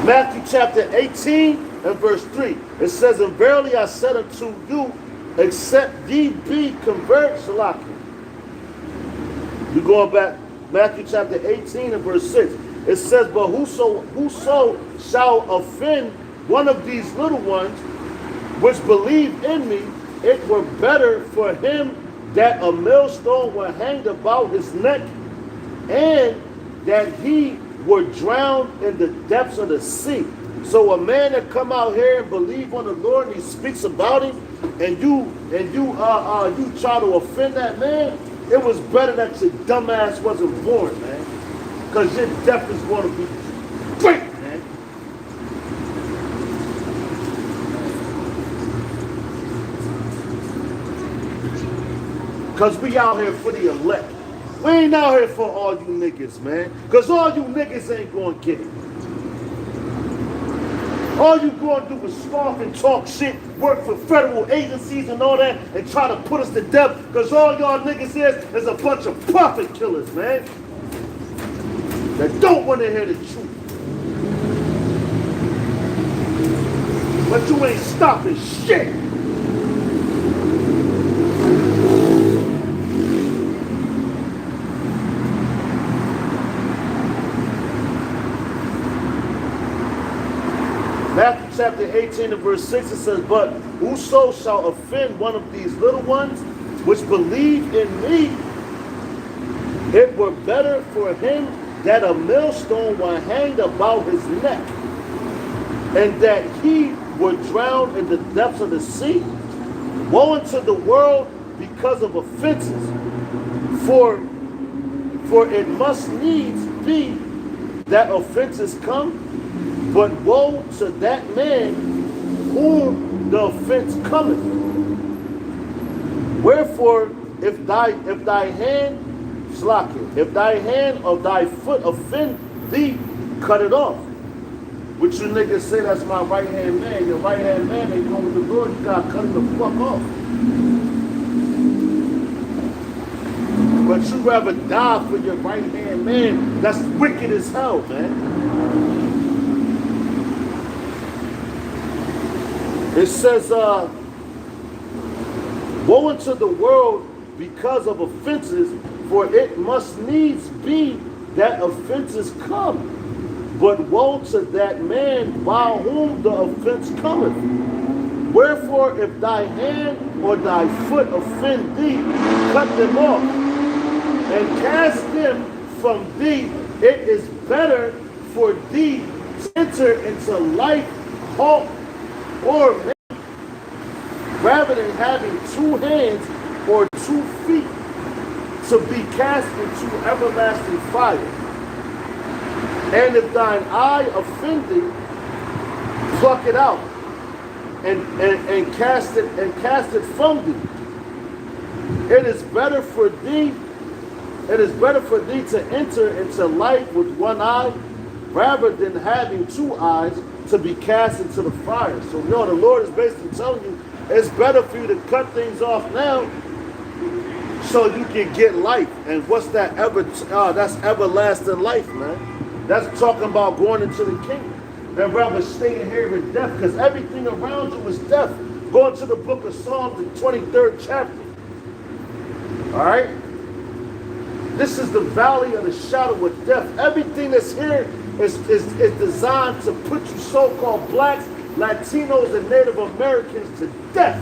Matthew chapter 18 and verse 3. It says, and verily I said unto you, except ye be converted, Salaki. You're going back, Matthew chapter 18 and verse 6. It says, but whoso shall offend one of these little ones which believe in me, it were better for him that a millstone were hanged about his neck, and that he were drowned in the depths of the sea. So a man that come out here and believe on the Lord and he speaks about him, and you try to offend that man, it was better that your dumb ass wasn't born, man. Because your death is going to be great, man. Because we out here for the elect. We ain't out here for all you niggas, man. Because all you niggas ain't going to get it. All you going to do is scoff and talk shit, work for federal agencies and all that, and try to put us to death, because all y'all niggas is a bunch of prophet killers, man, that don't want to hear the truth. But you ain't stopping shit. Matthew chapter 18 and verse 6, it says, but whoso shall offend one of these little ones which believe in me, it were better for him that a millstone were hanged about his neck, and that he were drowned in the depths of the sea. Woe unto the world because of offenses. For it must needs be that offenses come, but woe to that man whom the offense cometh. Wherefore, if thy hand or thy foot offend thee, cut it off. Which you niggas say that's my right hand man. Your right hand man ain't going with the Lord. You gotta cut him the fuck off. But you rather die for your right hand man. That's wicked as hell, man. It says, woe unto the world because of offenses, for it must needs be that offenses come. But woe to that man by whom the offense cometh. Wherefore, if thy hand or thy foot offend thee, cut them off, and cast them from thee. It is better for thee to enter into life, halt, or rather than having 2 hands or 2 feet to be cast into everlasting fire. And if thine eye offend thee, pluck it out and cast it from thee. It is better for thee to enter into life with 1 eye, rather than having 2 eyes to be cast into the fire. So the Lord is basically telling you it's better for you to cut things off now so you can get life. And what's that that's everlasting life, man. That's talking about going into the kingdom. And rather staying here with death, because everything around you is death. Go into the book of Psalms, the 23rd chapter. All right? This is the valley of the shadow of death. Everything that's here is designed to put you so-called blacks, Latinos, and Native Americans to death.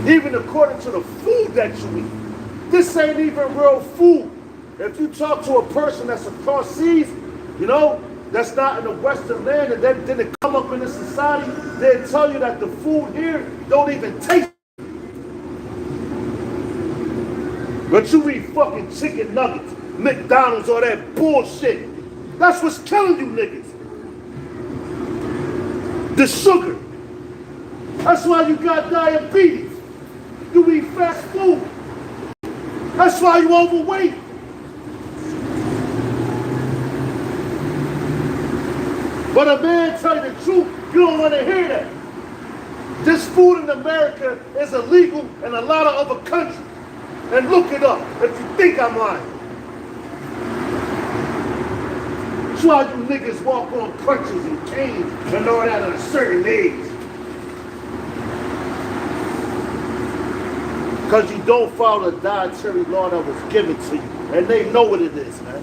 Even according to the food that you eat. This ain't even real food. If you talk to a person that's across seas, that's not in the Western land, and then didn't come up in this society, they'll tell you that the food here don't even taste. But you eat fucking chicken nuggets, McDonald's, all that bullshit. That's what's killing you niggas. The sugar. That's why you got diabetes. You eat fast food. That's why you overweight. But a man tell you the truth, you don't want to hear that. This food in America is illegal in a lot of other countries. And look it up if you think I'm lying. That's why you niggas walk on crutches and canes and all that at a certain age. Because you don't follow the dietary law that was given to you. And they know what it is, man.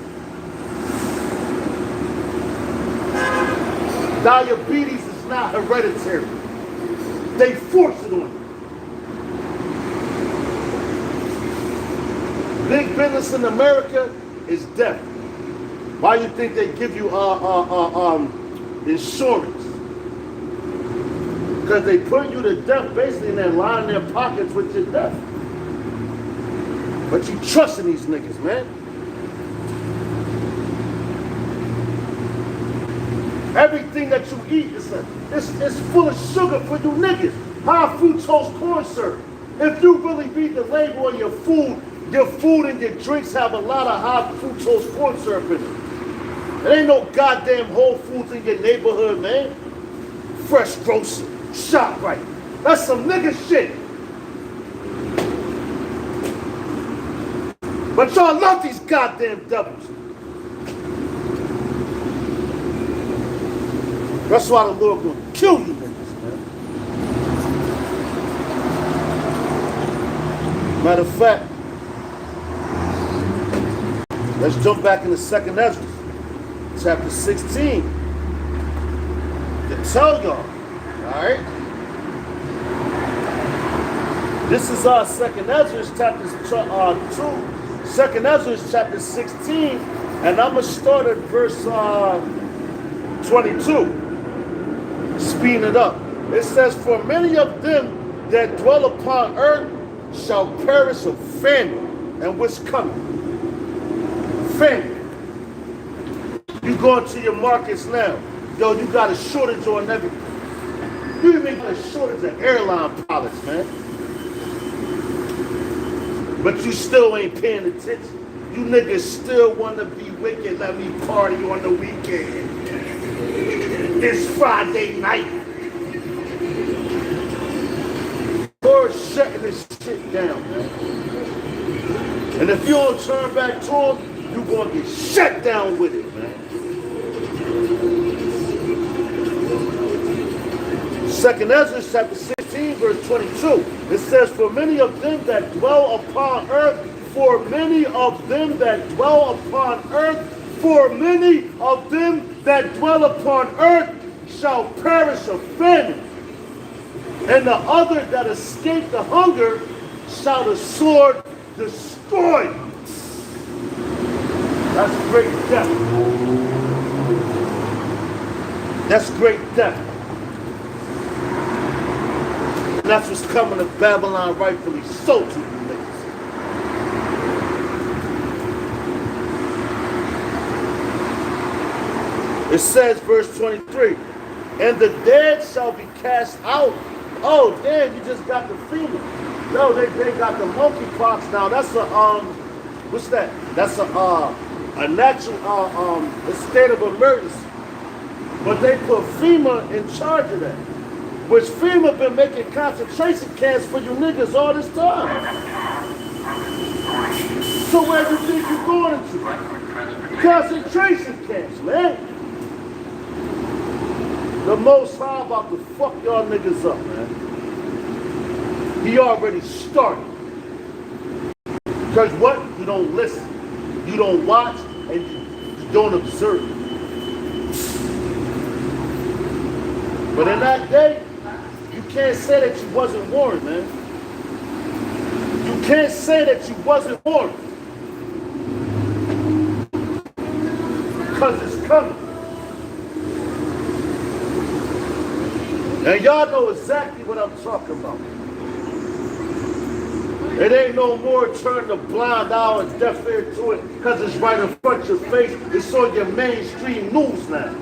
Diabetes is not hereditary. They force it on you. Big business in America is death. Why you think they give you insurance? Because they put you to death basically and then line their pockets with your death. But you trust in these niggas, man. Everything that you eat is full of sugar for you niggas. High fructose corn syrup. If you really read the label on your food and your drinks have a lot of high fructose corn syrup in it. There ain't no goddamn Whole Foods in your neighborhood, man. Fresh grocer, ShopRite. That's some nigga shit. But y'all love these goddamn devils. That's why the Lord gonna kill you niggas, man. Matter of fact, let's jump back into 2nd Ezra, chapter 16. To tell y'all, alright? This is our 2nd Ezra chapter 2, 2nd Ezra chapter 16, and I'm gonna start at verse 22. Speeding it up. It says, for many of them that dwell upon earth shall perish of famine, And what's coming? Famine. You go into your markets now. Yo, you got a shortage on everything. You even got a shortage of airline pilots, man. But you still ain't paying attention. You niggas still want to be wicked. Let me party on the weekend. It's Friday night. Lord's shutting this shit down, man. And if you don't turn back to him, you're going to get shut down with it, man. 2nd Ezra chapter 16, verse 22. It says, for many of them that dwell upon earth, for many of them that dwell upon earth, for many of them that dwell upon earth shall perish of famine. And the other that escape the hunger shall the sword destroy. That's great death. That's great death. And that's what's coming to Babylon, rightfully so, to you niggas. It says, verse 23, and the dead shall be cast out. Oh, damn, you just got the fever. No, they got the monkeypox now. That's a, what's that? That's a natural, a state of emergency. But they put FEMA in charge of that. Which FEMA been making concentration camps for you niggas all this time. So where do you think you're going into? Concentration camps, man. The Most High about to fuck y'all niggas up, man. He already started. Because what? You don't listen. You don't watch, and you don't observe. But in that day, you can't say that you wasn't warned, man. You can't say that you wasn't warned. Because it's coming. And y'all know exactly what I'm talking about. It ain't no more turn the blind eye and deaf ear to it because it's right in front of your face. It's on your mainstream news now.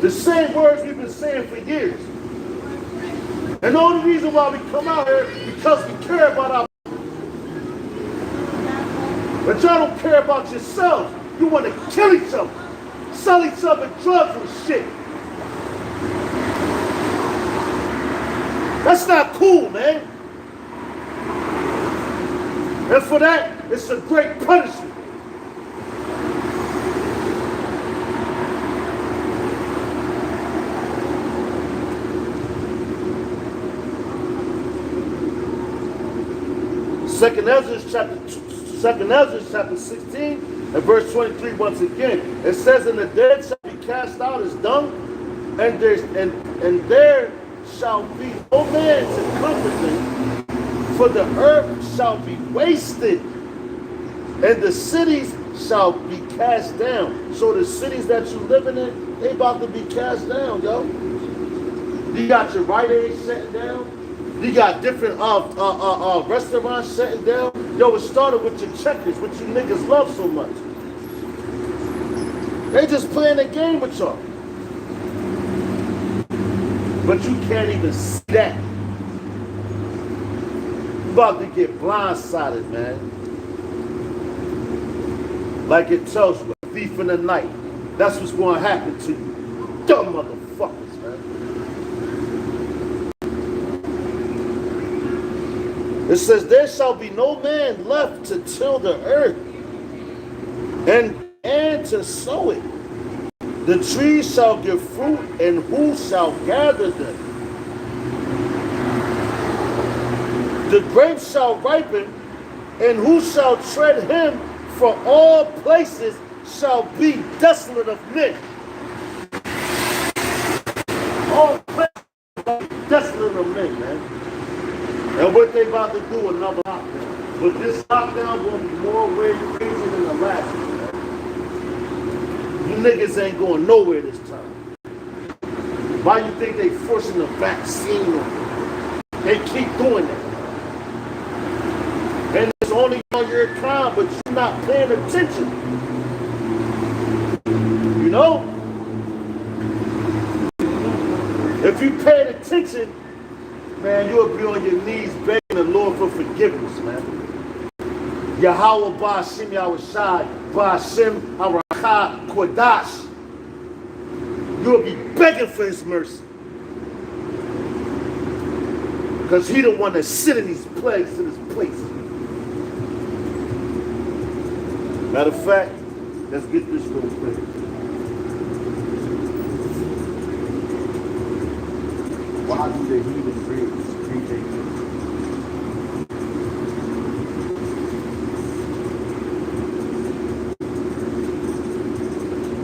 The same words we've been saying for years. And the only reason why we come out here is because we care about our people. But y'all don't care about yourselves. You want to kill each other, sell each other drugs and shit. That's not cool, man. And for that, it's a great punishment. Second Ezra chapter 16 and verse 23 once again. It says, and the dead shall be cast out as dung, and there shall be no man to comfort them, for the earth shall be wasted, and the cities shall be cast down. So the cities that you living in, they about to be cast down, yo. You got your Rite Aid shutting down. You got different restaurants shutting down. Yo, it started with your Checkers, which you niggas love so much. They just playing a game with y'all. But you can't even see that. You about to get blindsided, man. Like it tells you, a thief in the night. That's what's going to happen to you. Dumb motherfuckers, man. It says, there shall be no man left to till the earth and to sow it. The trees shall give fruit, and who shall gather them? The grapes shall ripen, and who shall tread him? For all places shall be desolate of men. All places shall be desolate of men, man. And what they about to do, another lockdown. But this lockdown will be more way crazy than the last one, man. You niggas ain't going nowhere this time. Why you think they forcing the vaccine on you? They keep doing that. And not paying attention. You know? If you paid attention, man, you'll be on your knees begging the Lord for forgiveness, man. Yahweh Ba'ashem Yahushai Ba'ashem Harakah Kodash. You'll be begging for his mercy. Because he the one that sit in these plagues in his place. Matter of fact, let's get this real quick. Why do the heathen rage?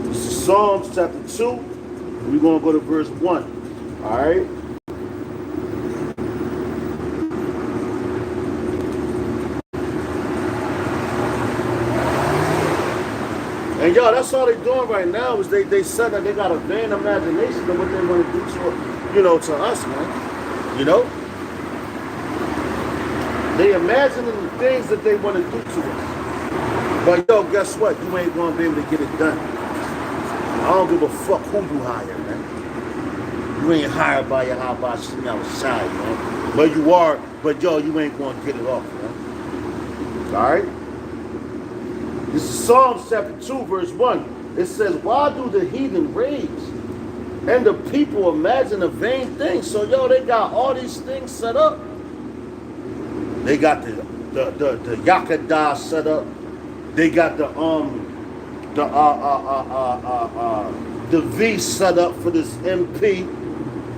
This is Psalms chapter 2. We're going to go to verse 1. All right? And y'all, that's all they're doing right now is they said that they got a vain imagination of what they want to do to us, man. You know? They imagining the things that they want to do to us. But yo, guess what? You ain't going to be able to get it done. I don't give a fuck who you hire, man. You ain't hired by your Ba'ashem Yahushai, man. But you are, but yo, you ain't going to get it off, man. All right? This is Psalms chapter 2, verse 1. It says, why do the heathen rage? And the people imagine a vain thing. So, yo, they got all these things set up. They got the Yakadah set up. They got the V set up for this MP,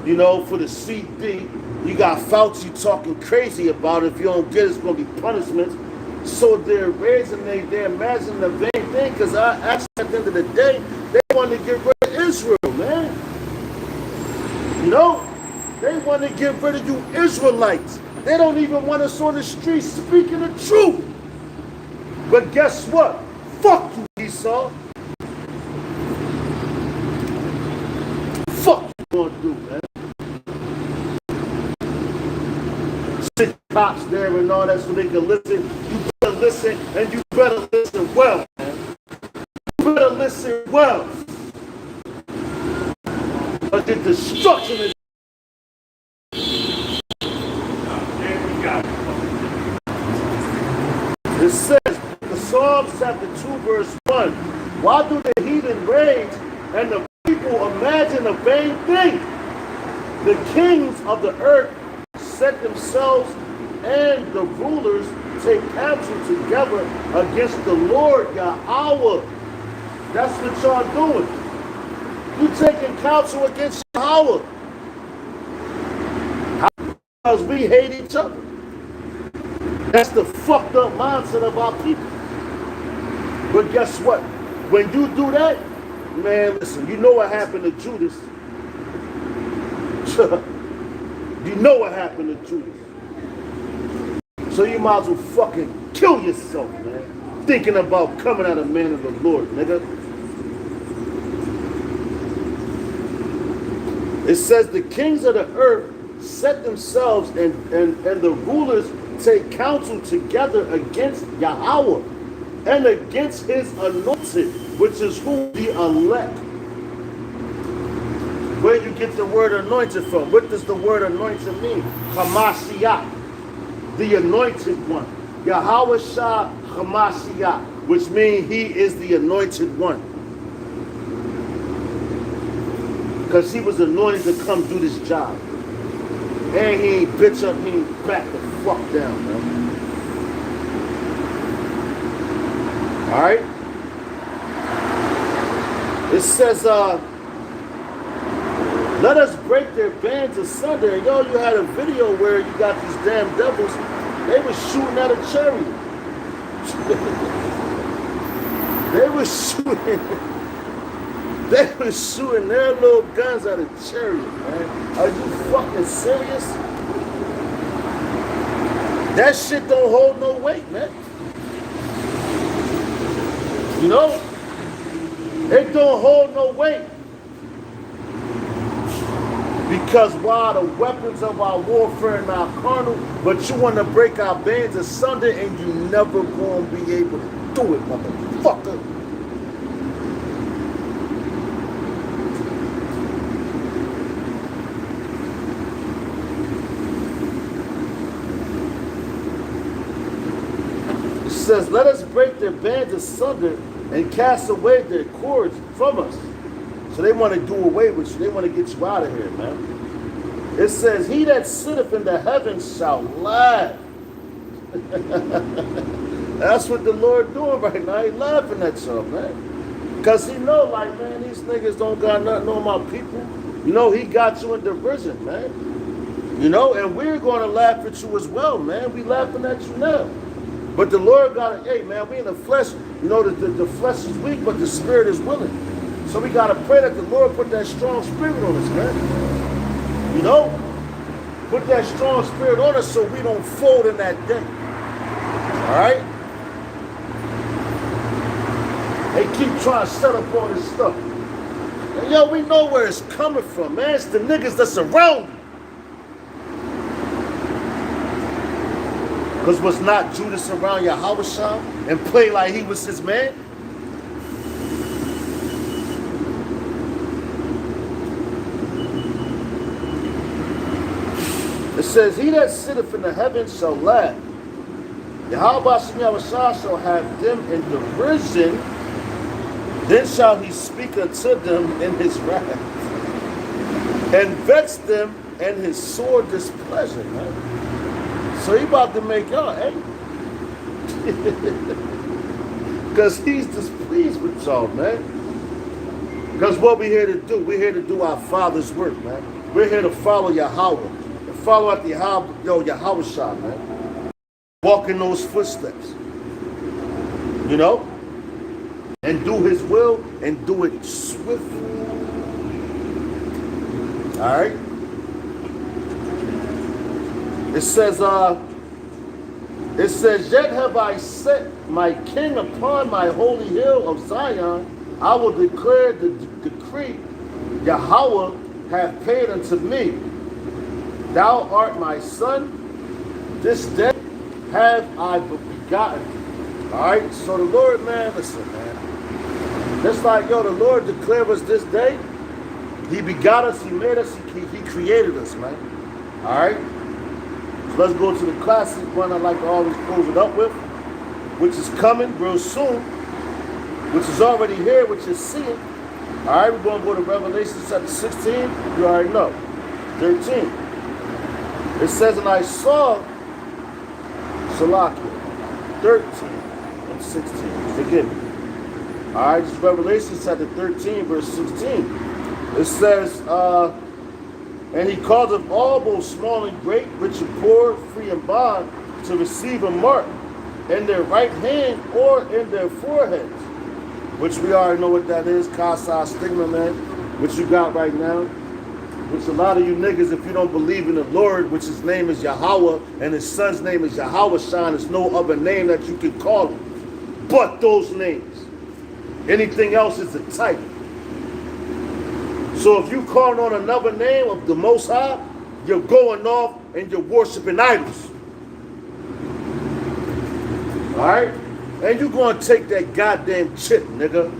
you know, for the CD. You got Fauci talking crazy about it. If you don't get it, it's going to be punishments. So they're raising, they're imagining the vain thing, because actually at the end of the day, they want to get rid of Israel, man. You know, they want to get rid of you Israelites. They don't even want us on the streets speaking the truth. But guess what? Fuck you, Esau. Fuck you gonna do, man. Sit cops there and all that so they can listen. You better listen, and you better listen well, man. You better listen well. But the destruction is. It says, the Psalms chapter 2, verse 1. Why do the heathen rage and the people imagine a vain thing? The kings of the earth set themselves and the rulers take counsel together against the Lord Yahweh. That's what y'all doing. You taking counsel against Yahweh. Because we hate each other. That's the fucked up mindset of our people. But guess what? When you do that, man, listen, you know what happened to Judas. You know what happened to Judas. So you might as well fucking kill yourself, man. Thinking about coming at a man of the Lord, nigga. It says the kings of the earth set themselves and the rulers take counsel together against Yahweh and against his anointed, which is who? The elect. Where you get the word anointed from? What does the word anointed mean? Hamashiach, the anointed one. Yahweh Shah Hamashiach, which means he is the anointed one. Because he was anointed to come do this job. And he ain't bitch up, he ain't back the fuck down, man. Alright? It says, let us break their bands asunder. And yo, you had a video where you got these damn devils, they was shooting at a chariot. They was shooting their little guns at a chariot, man. Are you fucking serious? That shit don't hold no weight, man. You know? It don't hold no weight. Because while the weapons of our warfare are not carnal, but you want to break our bands asunder and you never gonna be able to Do it, motherfucker. It says, let us break their bands asunder and cast away their cords from us. So they want to do away with you. They want to get you out of here, man. It says, he that sitteth in the heavens shall laugh. That's what the Lord doing right now. He laughing at y'all, man. Because he know, like, man, these niggas don't got nothing on my people. You know, he got you in derision, man. You know, and we're going to laugh at you as well, man. We laughing at you now. But the Lord got to, hey, man, we in the flesh. You know, the flesh is weak, but the spirit is willing. So we got to pray that the Lord put that strong spirit on us, man. You know? Put that strong spirit on us so we don't fold in that day. All right? They keep trying to set up all this stuff. And yo, we know where it's coming from, man. It's the niggas that's around you. Because was not Judas around Yahushua and play like he was his man? It says, he that sitteth in the heavens shall laugh. Yahushua shall have them in derision. Then shall he speak unto them in his wrath, and vex them in his sore displeasure, man. So he about to make y'all angry. Because he's displeased with y'all, man. Because what we're here to do, we're here to do our Father's work, man. We're here to follow Yahweh. And follow out the Yahushua, man. Walk in those footsteps. You know? And do his will and do it swiftly. Alright? It says, yet have I set my king upon my holy hill of Zion. I will declare the decree Yahweh hath paid unto me. Thou art my son. This day have I begotten. Alright? So the Lord, man, listen, man. Just like, yo, the Lord declared us this day. He begot us, he made us, he created us, man. Alright? So let's go to the classic one I like to always close it up with, which is coming real soon, which is already here, which is seeing. Alright, we're going to go to Revelation chapter 16. You already know. 13. It says, and I saw Salakia 13 and 16. Forgive me. Alright, this is Revelation chapter 13, verse 16. It says, and he causeth all, both small and great, rich and poor, free and bond, to receive a mark in their right hand or in their foreheads. Which we already know what that is, Kasa stigma, man. Which you got right now. Which a lot of you niggas, if you don't believe in the Lord, which his name is Yahweh, and his son's name is Yahushua, there's no other name that you can call him but those names. Anything else is a title. So if you calling on another name of the Most High, you're going off and you're worshiping idols. Alright? And you're going to take that goddamn chip, nigga.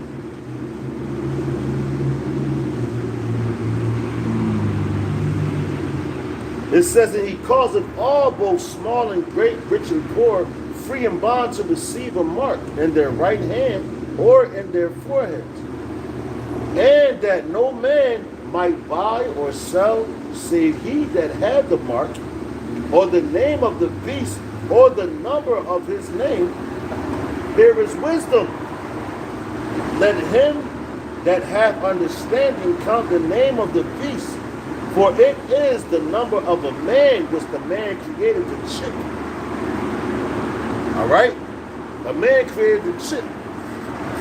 It says, and he causeth all, both small and great, rich and poor, free and bond, to receive a mark in their right hand or in their foreheads. And that no man might buy or sell, save he that had the mark, or the name of the beast, or the number of his name. There is wisdom. Let him that hath understanding count the name of the beast, for it is the number of a man which the man created the chip. All right? A man created the chip.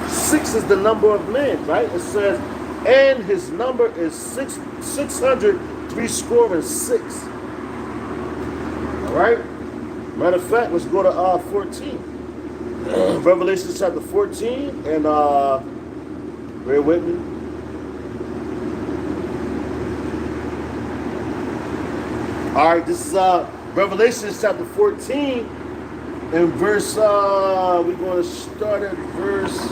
6 is the number of men, right? It says, and his number is 666. All right? Matter of fact, let's go to 14. Revelation chapter 14, and bear with me. All right, this is Revelation chapter 14, in verse, we're going to start at verse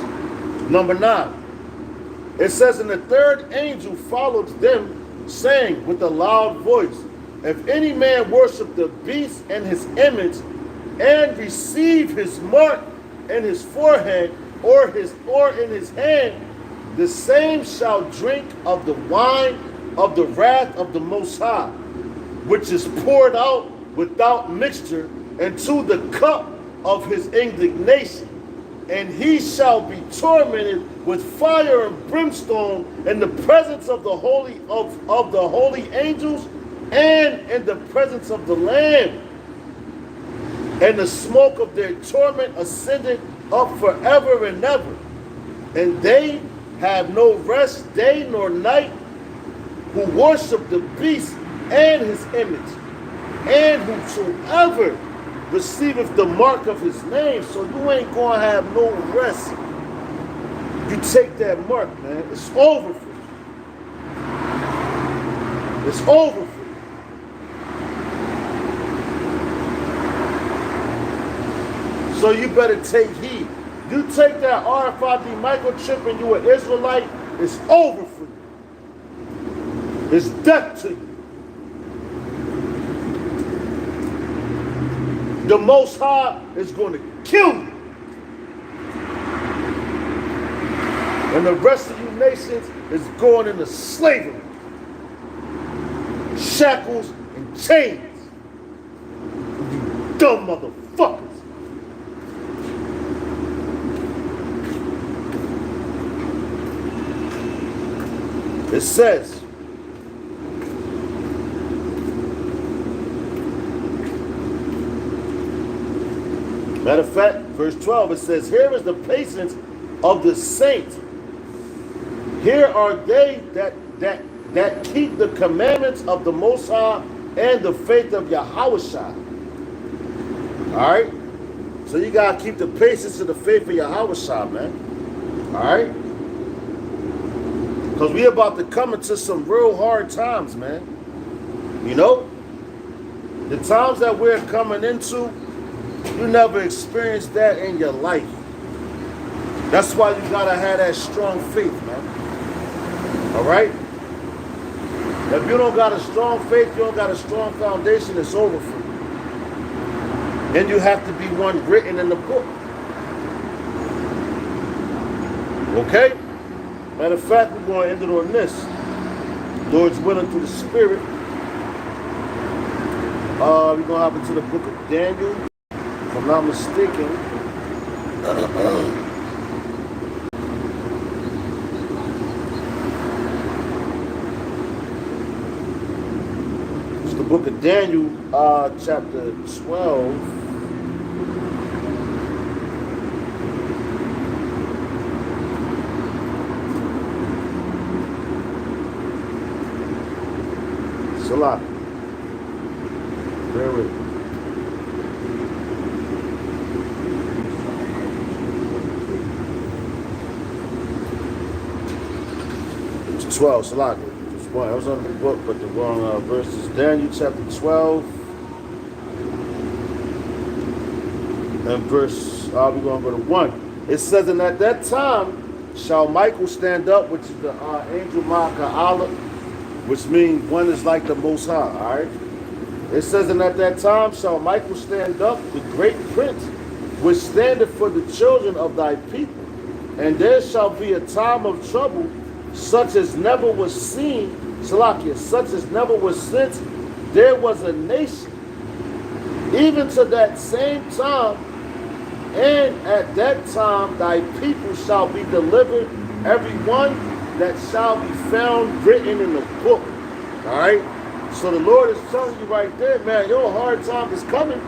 number 9. It says, and the third angel followed them, saying with a loud voice, if any man worship the beast and his image, and receive his mark in his forehead or in his hand, the same shall drink of the wine of the wrath of the Most High, which is poured out without mixture into the cup of his indignation. And he shall be tormented with fire and brimstone in the presence of the holy of the holy angels and in the presence of the Lamb. And the smoke of their torment ascended up forever and ever. And they have no rest day nor night, who worship the beast and his image, and whosoever receiveth the mark of his name. So you ain't gonna have no rest. You take that mark, man. It's over for you. It's over for you. So you better take heed. You take that RFID microchip and you an Israelite, it's over for you. It's death to you. The Most High is going to kill you. And the rest of you nations is going into slavery. Shackles and chains. You dumb motherfuckers. It says, matter of fact, verse 12, it says, here is the patience of the saints. Here are they that keep the commandments of the Most High and the faith of Yahushua. All right? So you got to keep the patience of the faith of Yahushua, man. All right? Because we about to come into some real hard times, man. You know? The times that we're coming into, you never experienced that in your life. That's why you gotta have that strong faith, man. All right? If you don't got a strong faith, you don't got a strong foundation, it's over for you. Then you have to be one written in the book. Okay? Matter of fact, we're going to end it on this. Lord's willing through the Spirit. We're going to hop into the book of Daniel. If I'm not mistaken. It's the book of Daniel, chapter 12. It's a lot. Bear with me. It's 12, it's a lot. It's one. I was on the book, but the wrong verses. Daniel chapter 12. And verse, we're going to go to 1. It says, and at that time shall Michael stand up, which is the angel Ma'aka'Allah, which means one is like the Most High, all right? It says, and at that time shall Michael stand up, the great prince, which standeth for the children of thy people. And there shall be a time of trouble, such as never was seen, Salakia, such as never was since there was a nation, even to that same time. And at that time thy people shall be delivered, every one that shall be found written in the book. All right? So the Lord is telling you right there, man, your hard time is coming,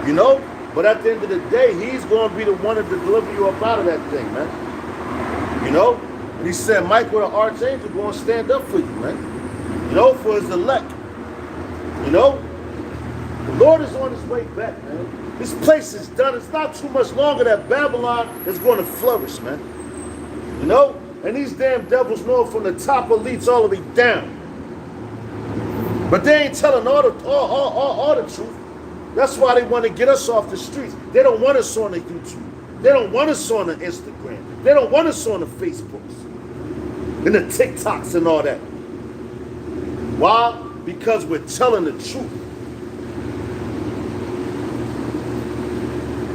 you know? But at the end of the day, he's going to be the one to deliver you up out of that thing, man. You know? And he said, Michael, the archangel, going to stand up for you, man. You know, for his elect. You know? The Lord is on his way back, man. This place is done. It's not too much longer that Babylon is going to flourish, man. You know? And these damn devils know from the top elites all the way down. But they ain't telling all the truth. That's why they want to get us off the streets. They don't want us on the YouTube. They don't want us on the Instagram. They don't want us on the Facebooks and the TikToks and all that. Why? Because we're telling the truth.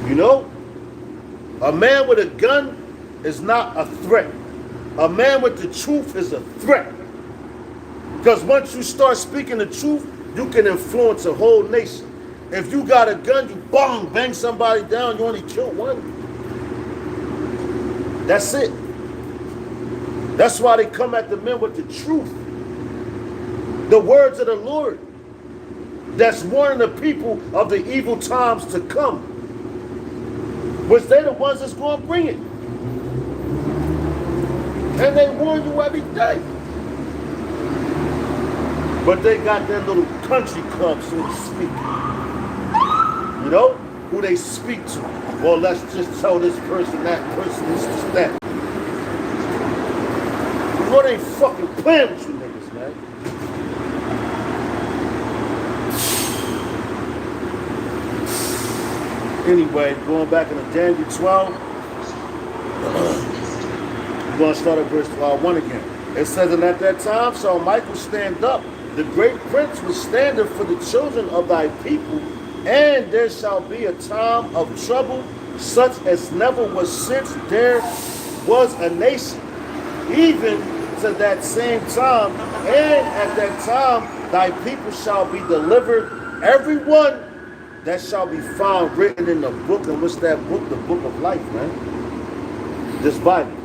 You know, a man with a gun is not a threat. A man with the truth is a threat. Because once you start speaking the truth, you can influence a whole nation. If you got a gun, you bang somebody down, you only kill one. That's it. That's why they come at the men with the truth. The words of the Lord. That's warning the people of the evil times to come. Which they the ones that's going to bring it. And they warn you every day. But they got their little country club, so to speak. You know, who they speak to. Well, let's just tell this person, that person, this, that. The Lord ain't fucking playing with you niggas, man. Anyway, going back into Daniel 12, we're going to start at verse 1 again. It says, and at that time shall Michael stand up, the great prince was standing for the children of thy people, and there shall be a time of trouble, such as never was since there was a nation, even to that same time. And at that time thy people shall be delivered, every one that shall be found written in the book. And what's that book? The book of life, man. This Bible.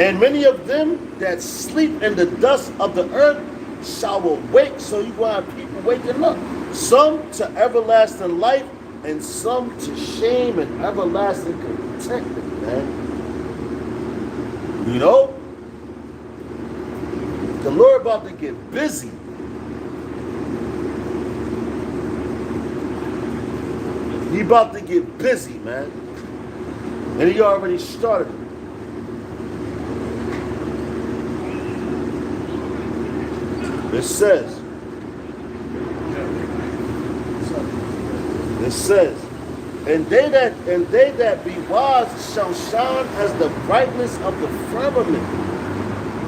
And many of them that sleep in the dust of the earth shall awake. So you going to have people waking up. Some to everlasting life, and some to shame and everlasting contentment, man. You know? The Lord about to get busy. He about to get busy, man. And he already started it. It says, and they that be wise shall shine as the brightness of the firmament,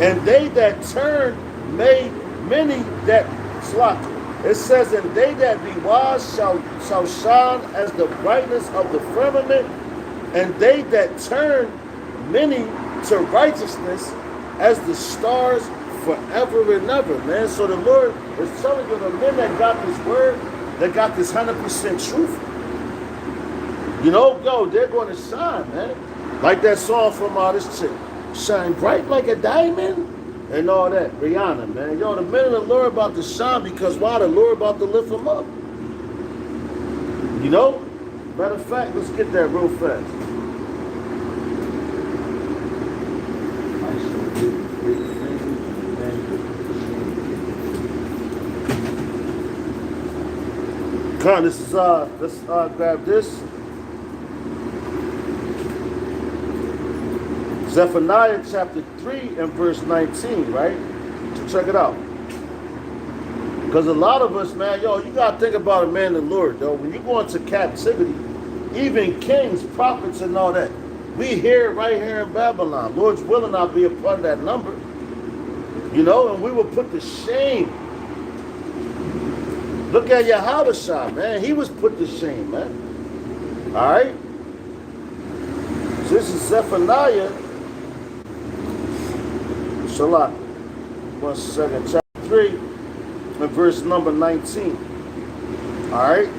and they that turn many that slaughter. It says, and they that be wise shall shine as the brightness of the firmament, and they that turn many to righteousness as the stars forever and ever, man. So the Lord is telling you, the men that got this word, that got this 100% truth, you know, yo, they're going to shine, man. Like that song from this chick, shine bright like a diamond, and all that. Rihanna, man. Yo, the men of the Lord about to shine, because why? The Lord about to lift them up. You know? Matter of fact, let's get that real fast. Come on, this is let's grab this. Zephaniah Chapter 3 and verse 19, right? So check it out. Because a lot of us, man, yo, you gotta think about a man of the Lord, though. When you go into captivity, even kings, prophets, and all that, we here, right here in Babylon. Lord's willing, I'll be a part of that number. You know, and we will put to shame. Look at Yahushua, man. He was put to shame, man. All right? So this is Zephaniah. Shalom. 1 second. Chapter 3 and verse number 19. All right?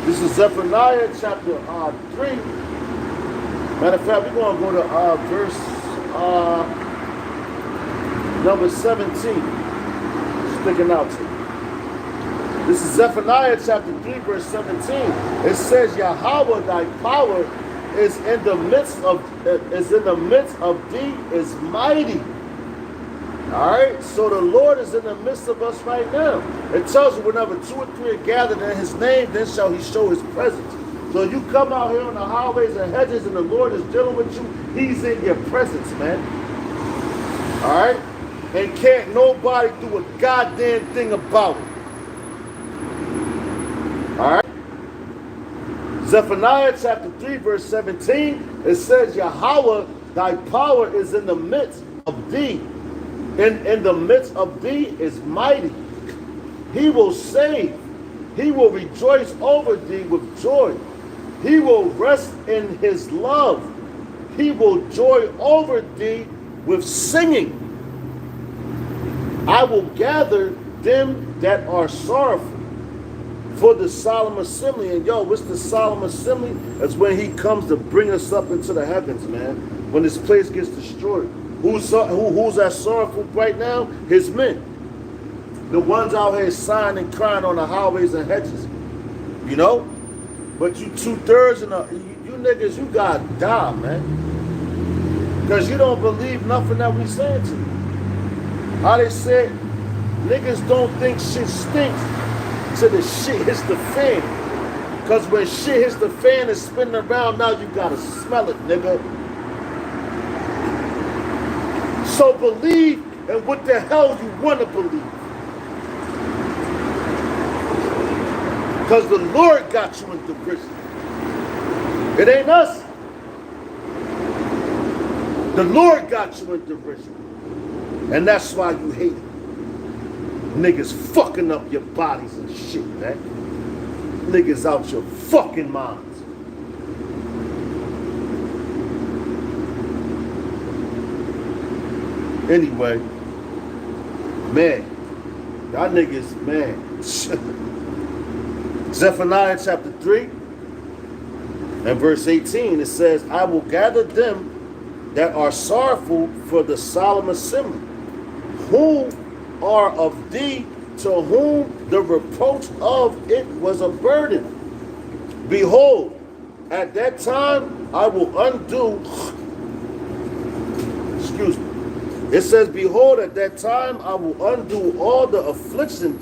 This is Zephaniah chapter 3. Matter of fact, we're going to go to verse number 17. Sticking out to you. This is Zephaniah chapter 3, verse 17. It says, Yahweh, thy power is in the midst of thee, is mighty. All right, so the Lord is in the midst of us right now. It tells you, whenever 2 or 3 are gathered in his name, then shall he show his presence. So you come out here on the highways and hedges and the Lord is dealing with you, he's in your presence, man. All right? And can't nobody do a goddamn thing about it. Zephaniah Chapter 3 verse 17, it says, Yahweh, thy power is in the midst of thee. In the midst of thee is mighty. He will save. He will rejoice over thee with joy. He will rest in his love. He will joy over thee with singing. I will gather them that are sorrowful for the solemn assembly. And yo, what's the solemn assembly? That's when he comes to bring us up into the heavens, man. When this place gets destroyed. Who's that sorrowful right now? His men. The ones out here sighing and crying on the highways and hedges. You know? But you 2/3 you niggas, you gotta die, man. Because you don't believe nothing that we saying to you. How they say, niggas don't think shit stinks till the shit hits the fan. Because when shit hits the fan and spinning around, now you gotta smell it, nigga. So believe in what the hell you want to believe. Because the Lord got you in derision. It ain't us. The Lord got you in derision. And that's why you hate it. Niggas fucking up your bodies and shit, man. Niggas out your fucking minds. Anyway, man, y'all niggas, man. Zephaniah chapter 3 and verse 18, it says, I will gather them that are sorrowful for the solemn assembly, who are of thee, to whom the reproach of it was a burden. Behold, at that time I will undo, excuse me, it says, behold, at that time I will undo all the affliction,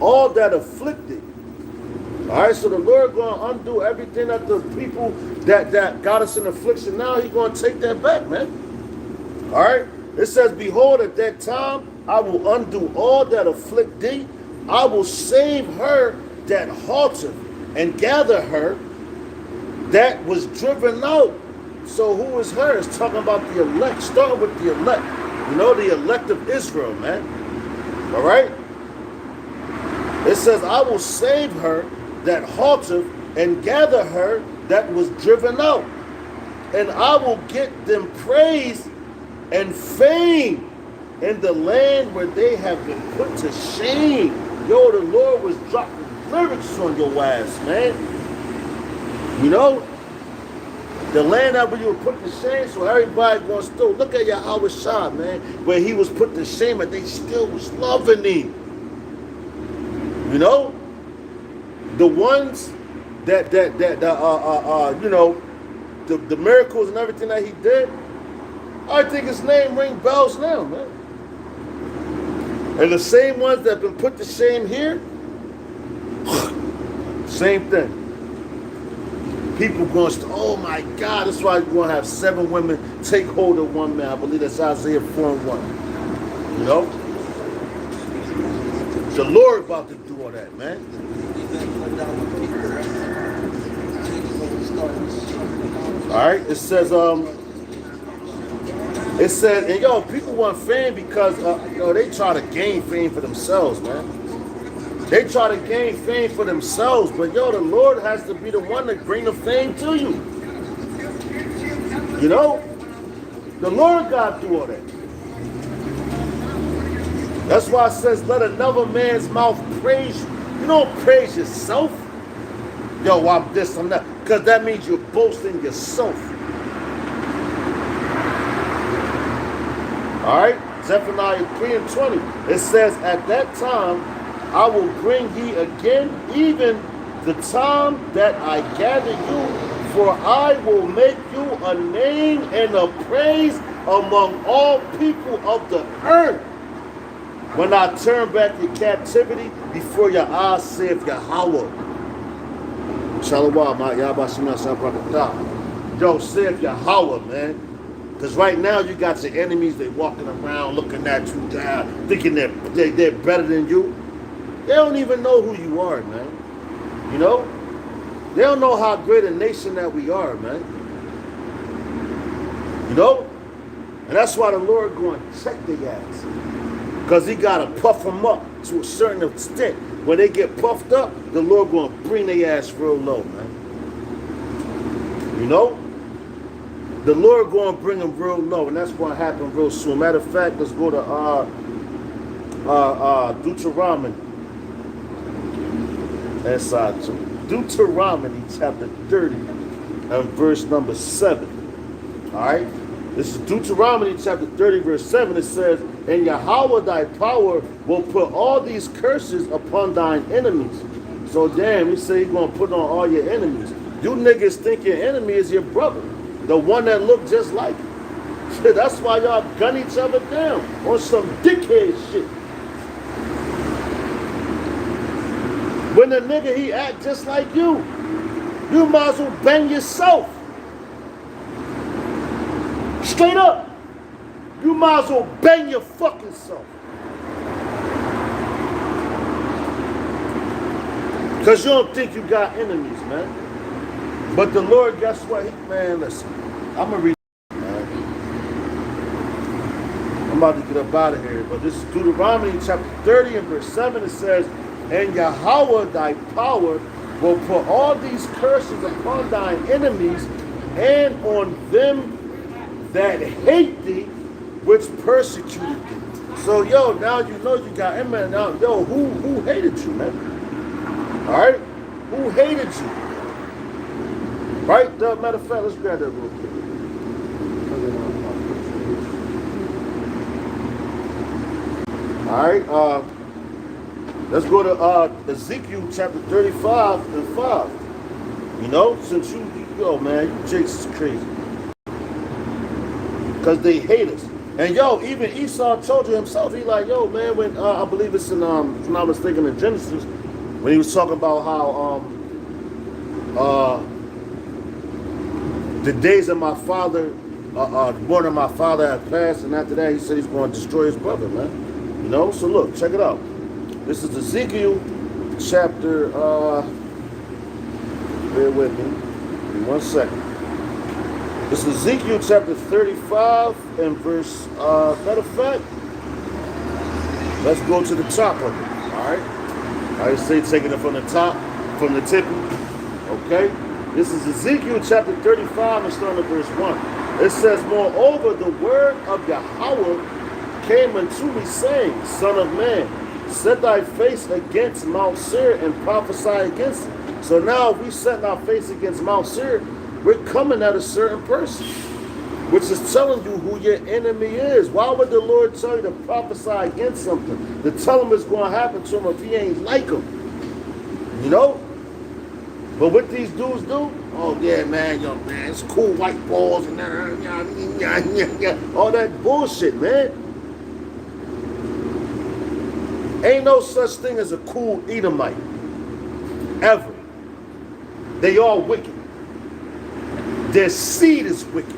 all that afflicted. All right, so the Lord going to undo everything that the people that got us in affliction now, he's going to take that back, man. All right, it says, behold, at that time I will undo all that afflict thee. I will save her that halteth, and gather her that was driven out. So who is her? It's talking about the elect. Starting with the elect. You know, the elect of Israel, man. All right? It says, I will save her that halteth, and gather her that was driven out. And I will get them praise and fame in the land where they have been put to shame. Yo, the Lord was dropping lyrics on your ass, man. You know? The land that where you were put to shame, so everybody going to still look at Yahweh Shah, man, where he was put to shame, and they still was loving him. You know, the ones that you know, the miracles and everything that he did, I think his name ring bells now, man. And the same ones that have been put to shame here, same thing. People going to, oh my God, that's why you're going to have 7 women take hold of one man. I believe that's Isaiah 4:1. You know? The Lord about to do all that, man. All right, it says, and yo, people want fame because, yo, they try to gain fame for themselves, man. They try to gain fame for themselves, but yo, the Lord has to be the one that bring the fame to you. You know? The Lord got to do all that. That's why it says, let another man's mouth praise you. You don't praise yourself. Yo, I'm this, I'm that. Because that means you're boasting yourself. All right? Zephaniah 3:20. It says, at that time, I will bring ye again, even the time that I gather you, for I will make you a name and a praise among all people of the earth. When I turn back your captivity before your eyes, saith Yahweh. Shalom, yo, saith Yahweh, man. Because right now you got your enemies, they walking around looking at you down, thinking they're better than you. They don't even know who you are, man. You know? They don't know how great a nation that we are, man. You know? And that's why the Lord going to check their ass. Because he got to puff them up to a certain extent. When they get puffed up, the Lord going to bring their ass real low, man. You know? The Lord going to bring them real low, and that's going to happen real soon. Matter of fact, let's go to Deuteronomy. That's Deuteronomy Chapter 30 and verse number 7. All right? This is Deuteronomy Chapter 30 verse 7. It says, and Yahweh thy power will put all these curses upon thine enemies. So damn, he say he's going to put on all your enemies. You niggas think your enemy is your brother. The one that look just like you. That's why y'all gun each other down on some dickhead shit. When the nigga, he act just like you might as well bang yourself. Straight up. You might as well bang your fucking self. Because you don't think you got enemies, man. But the Lord, guess what? Man, listen. I'm going to read it, man. I'm about to get up out of here. But this is Deuteronomy Chapter 30 and verse 7. It says, and Yahweh thy power will put all these curses upon thine enemies and on them that hate thee, which persecuted thee. So, yo, now you know you got him, man. Now, yo, who hated you, man? All right? Who hated you? Right? Matter of fact, let's grab that real quick. All right? Let's go to Ezekiel Chapter 35 and 5. You know, since you yo, man, you jakes is crazy. Because they hate us. And yo, even Esau told you himself, he like, yo, man, when I believe it's in, if I'm not mistaken, in Genesis, when he was talking about how the days of my father, born of my father had passed, and after that he said he's going to destroy his brother, man. You know, so look, check it out. This is Ezekiel Chapter, bear with me, give me 1 second. This is Ezekiel Chapter 35 and verse, matter of fact, let's go to the top of it, all right? I say taking it from the top, from the tip, okay? This is Ezekiel Chapter 35 and starting at verse 1. It says, moreover, the word of Yahweh came unto me, saying, Son of man, set thy face against Mount Seir and prophesy against it. So now if we set our face against Mount Seir, we're coming at a certain person, which is telling you who your enemy is. Why would the Lord tell you to prophesy against something? To tell him it's going to happen to him if he ain't like him. You know? But what these dudes do, oh yeah, man, yo, man, it's cool white balls and all that bullshit, man. Ain't no such thing as a cool Edomite. Ever. They all wicked. Their seed is wicked.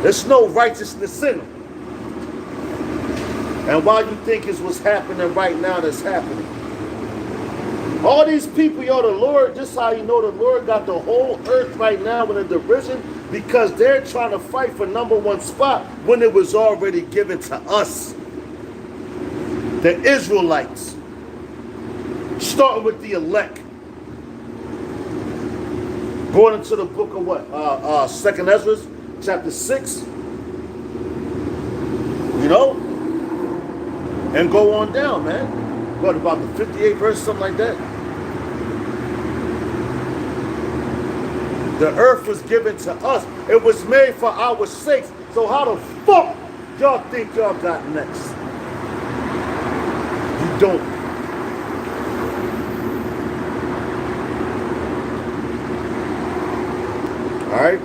There's no righteousness in them. And why you think is what's happening right now that's happening? All these people, yo, the Lord, this is how you know the Lord got the whole earth right now in a division, because they're trying to fight for #1 spot when it was already given to us. The Israelites. Starting with the elect. Going into the book of what? 2nd Ezra, chapter 6. You know? And go on down, man. What, about the 58th verse, something like that? The earth was given to us. It was made for our sakes. So how the fuck y'all think y'all got next? You don't. Alright?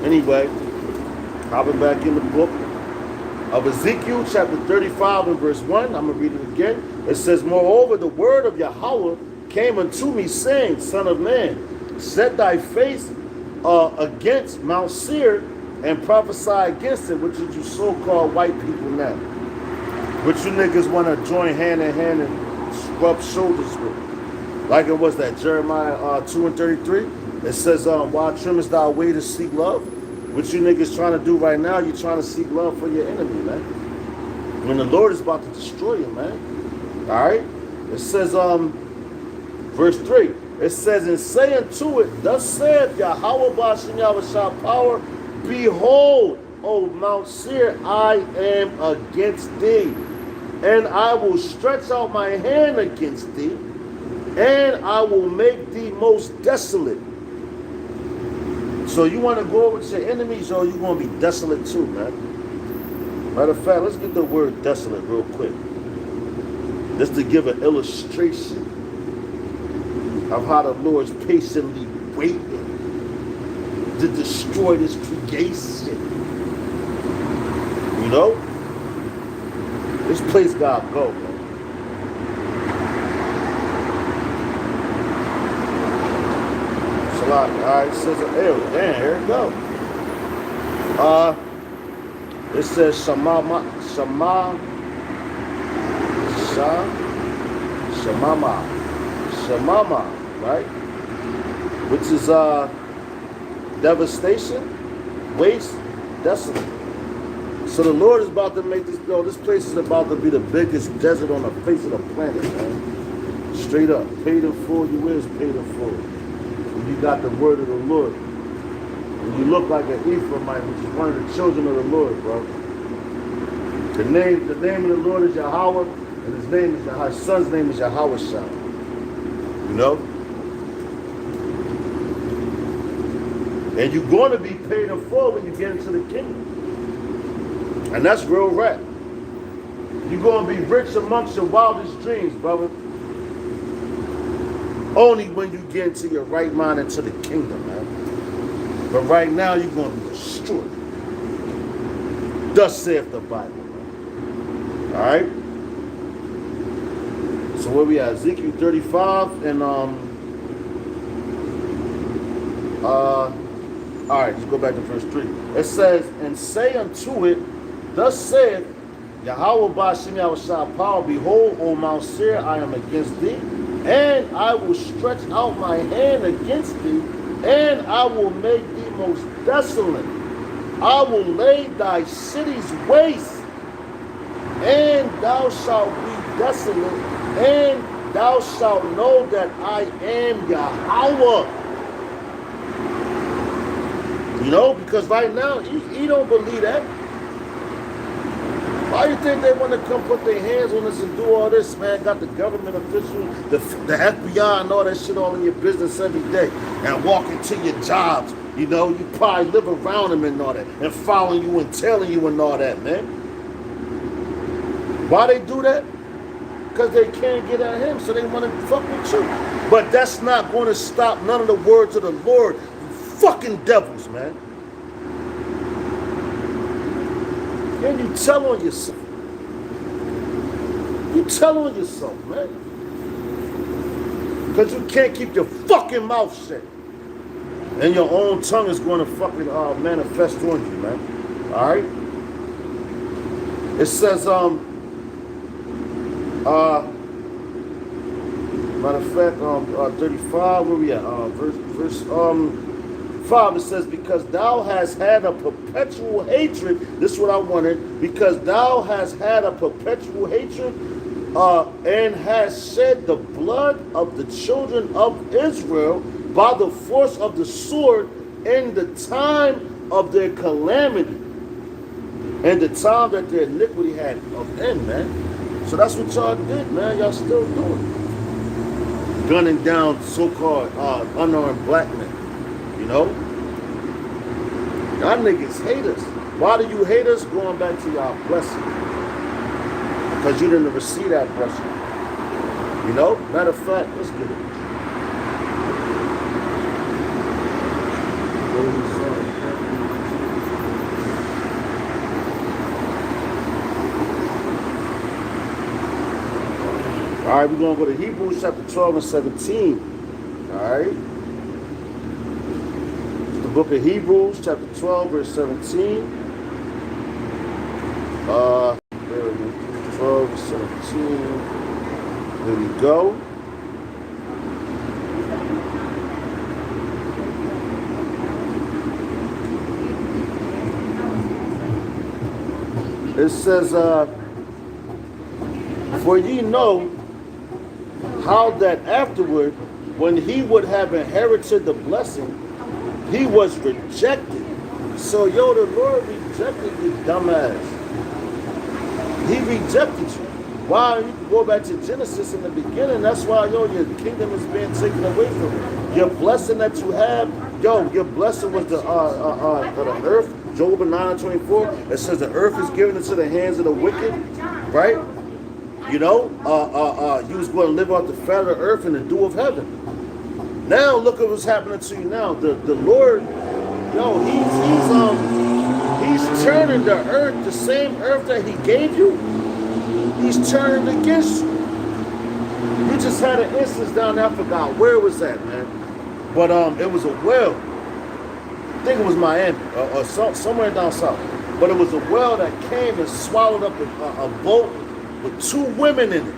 Anyway, hopping back in the book of Ezekiel chapter 35 and verse 1. I'm going to read it again. It says, moreover, the word of Yahweh came unto me, saying, Son of man, set thy face against Mount Seir and prophesy against it, which is you so-called white people now. Which you niggas want to join hand in hand and rub shoulders with. Like it was that Jeremiah 2 and 33. It says, why trimmest thou way to seek love? What you niggas trying to do right now, you're trying to seek love for your enemy, man. When the Lord is about to destroy you, man. All right? It says, verse 3. It says, and say unto it, thus saith Yahweh Ba'ashem Yahushua power, behold, O Mount Seir, I am against thee, and I will stretch out my hand against thee, and I will make thee most desolate. So you want to go over to your enemies, or you going to be desolate too, man? Matter of fact, let's get the word desolate real quick. Just to give an illustration of how the Lord's patiently waiting to destroy this creation. You know? This place gotta go, man. Alright, it says, damn, here it go. It says Shamama, right? Which is devastation, waste, desolate. So the Lord is about to make this, this place is about to be the biggest desert on the face of the planet, man. Straight up, paid in full, you is paid in full. When you got the word of the Lord. When you look like an Ephraimite, which is one of the children of the Lord, bro. The name of the Lord is Yahweh, and his son's name is Yahweh Shah. You know? And you're going to be paid in full when you get into the kingdom. And that's real rap. You're going to be rich amongst your wildest dreams, brother. Only when you get into your right mind into the kingdom, man. But right now, you're going to be destroyed. Thus saith the Bible, man. All right? So where we at? Ezekiel 35 and all right, let's go back to verse 3. It says, and say unto it, thus saith Yahweh Ba'ashem Yahushua power, behold, O Mount Seir, I am against thee, and I will stretch out my hand against thee, and I will make thee most desolate. I will lay thy cities waste, and thou shalt be desolate, and thou shalt know that I am Yahweh. You know, because right now, he don't believe that. Why do you think they want to come put their hands on us and do all this, man? Got the government officials, the FBI and all that shit all in your business every day. And walk into your jobs, you know, you probably live around them and all that. And following you and telling you and all that, man. Why they do that? Because they can't get at him, so they want to fuck with you. But that's not going to stop none of the words of the Lord. You fucking devils, man. And you tell on yourself. You tell on yourself, man. Because you can't keep your fucking mouth shut. And your own tongue is going to fucking manifest on you, man. Alright? It says, matter of fact, 35, where we at? Verse 5, it says, because thou hast had a perpetual hatred, this is what I wanted, because thou hast had a perpetual hatred, and hast shed the blood of the children of Israel by the force of the sword in the time of their calamity, and the time that their iniquity had of end, man. So that's what y'all did, man. Y'all still doing. Gunning down so-called unarmed black men. You know? Y'all niggas hate us. Why do you hate us? Going back to y'all blessing. Because you didn't receive that blessing. You know? Matter of fact, let's get it. All right, we're going to go to Hebrews Chapter 12 and 17. All right? The book of Hebrews, chapter 12, verse 17. 12, 17. There we go. It says, for ye know how that afterward, when he would have inherited the blessing, he was rejected. So, yo, the Lord rejected you, dumbass. He rejected you. Why? You can go back to Genesis in the beginning. That's why, yo, your kingdom is being taken away from you. Your blessing that you have, yo, your blessing was the earth. Job 9:24. It says the earth is given into the hands of the wicked, right? You know, you was going to live off the fat of the earth and the dew of heaven. Now look at what's happening to you now. The Lord, yo, he's turning the earth, the same earth that he gave you. He's turning against you. You just had an instance down there, I forgot where it was at, man. But it was a well. I think it was Miami or somewhere down south. But it was a well that came and swallowed up a boat with 2 women in it.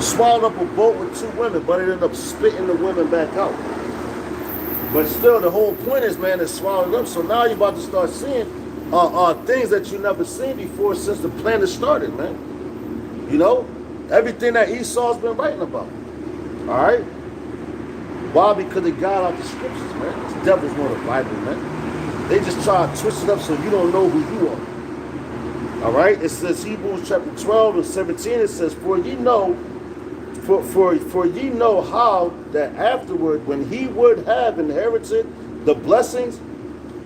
Swallowed up a boat with 2 women, but it ended up spitting the women back out. But still, the whole point is, man, it's swallowed up. So now you're about to start seeing things that you never seen before since the planet started, man. You know, everything that Esau's been writing about. All right? Why? Because they got out the scriptures, man. The devils know the Bible, man. They just try to twist it up so you don't know who you are. All right? It says Hebrews Chapter 12 and 17. It says, for ye know how that afterward, when he would have inherited the blessings,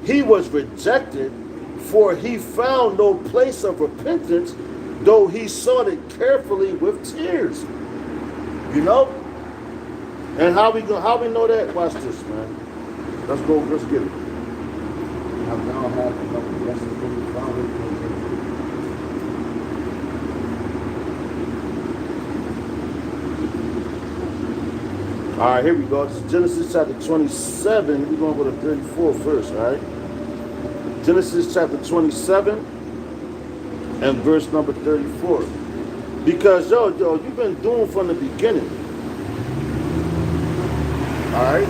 he was rejected, for he found no place of repentance, though he sought it carefully with tears. You know? And how we know that? Watch this, man. Let's go. Let's get it. I've now had enough blessings from the Father. All right, here we go. This is Genesis chapter 27. We're going to go to 34 first, all right? Genesis chapter 27 and verse number 34. Because, yo, you've been doomed from the beginning. All right?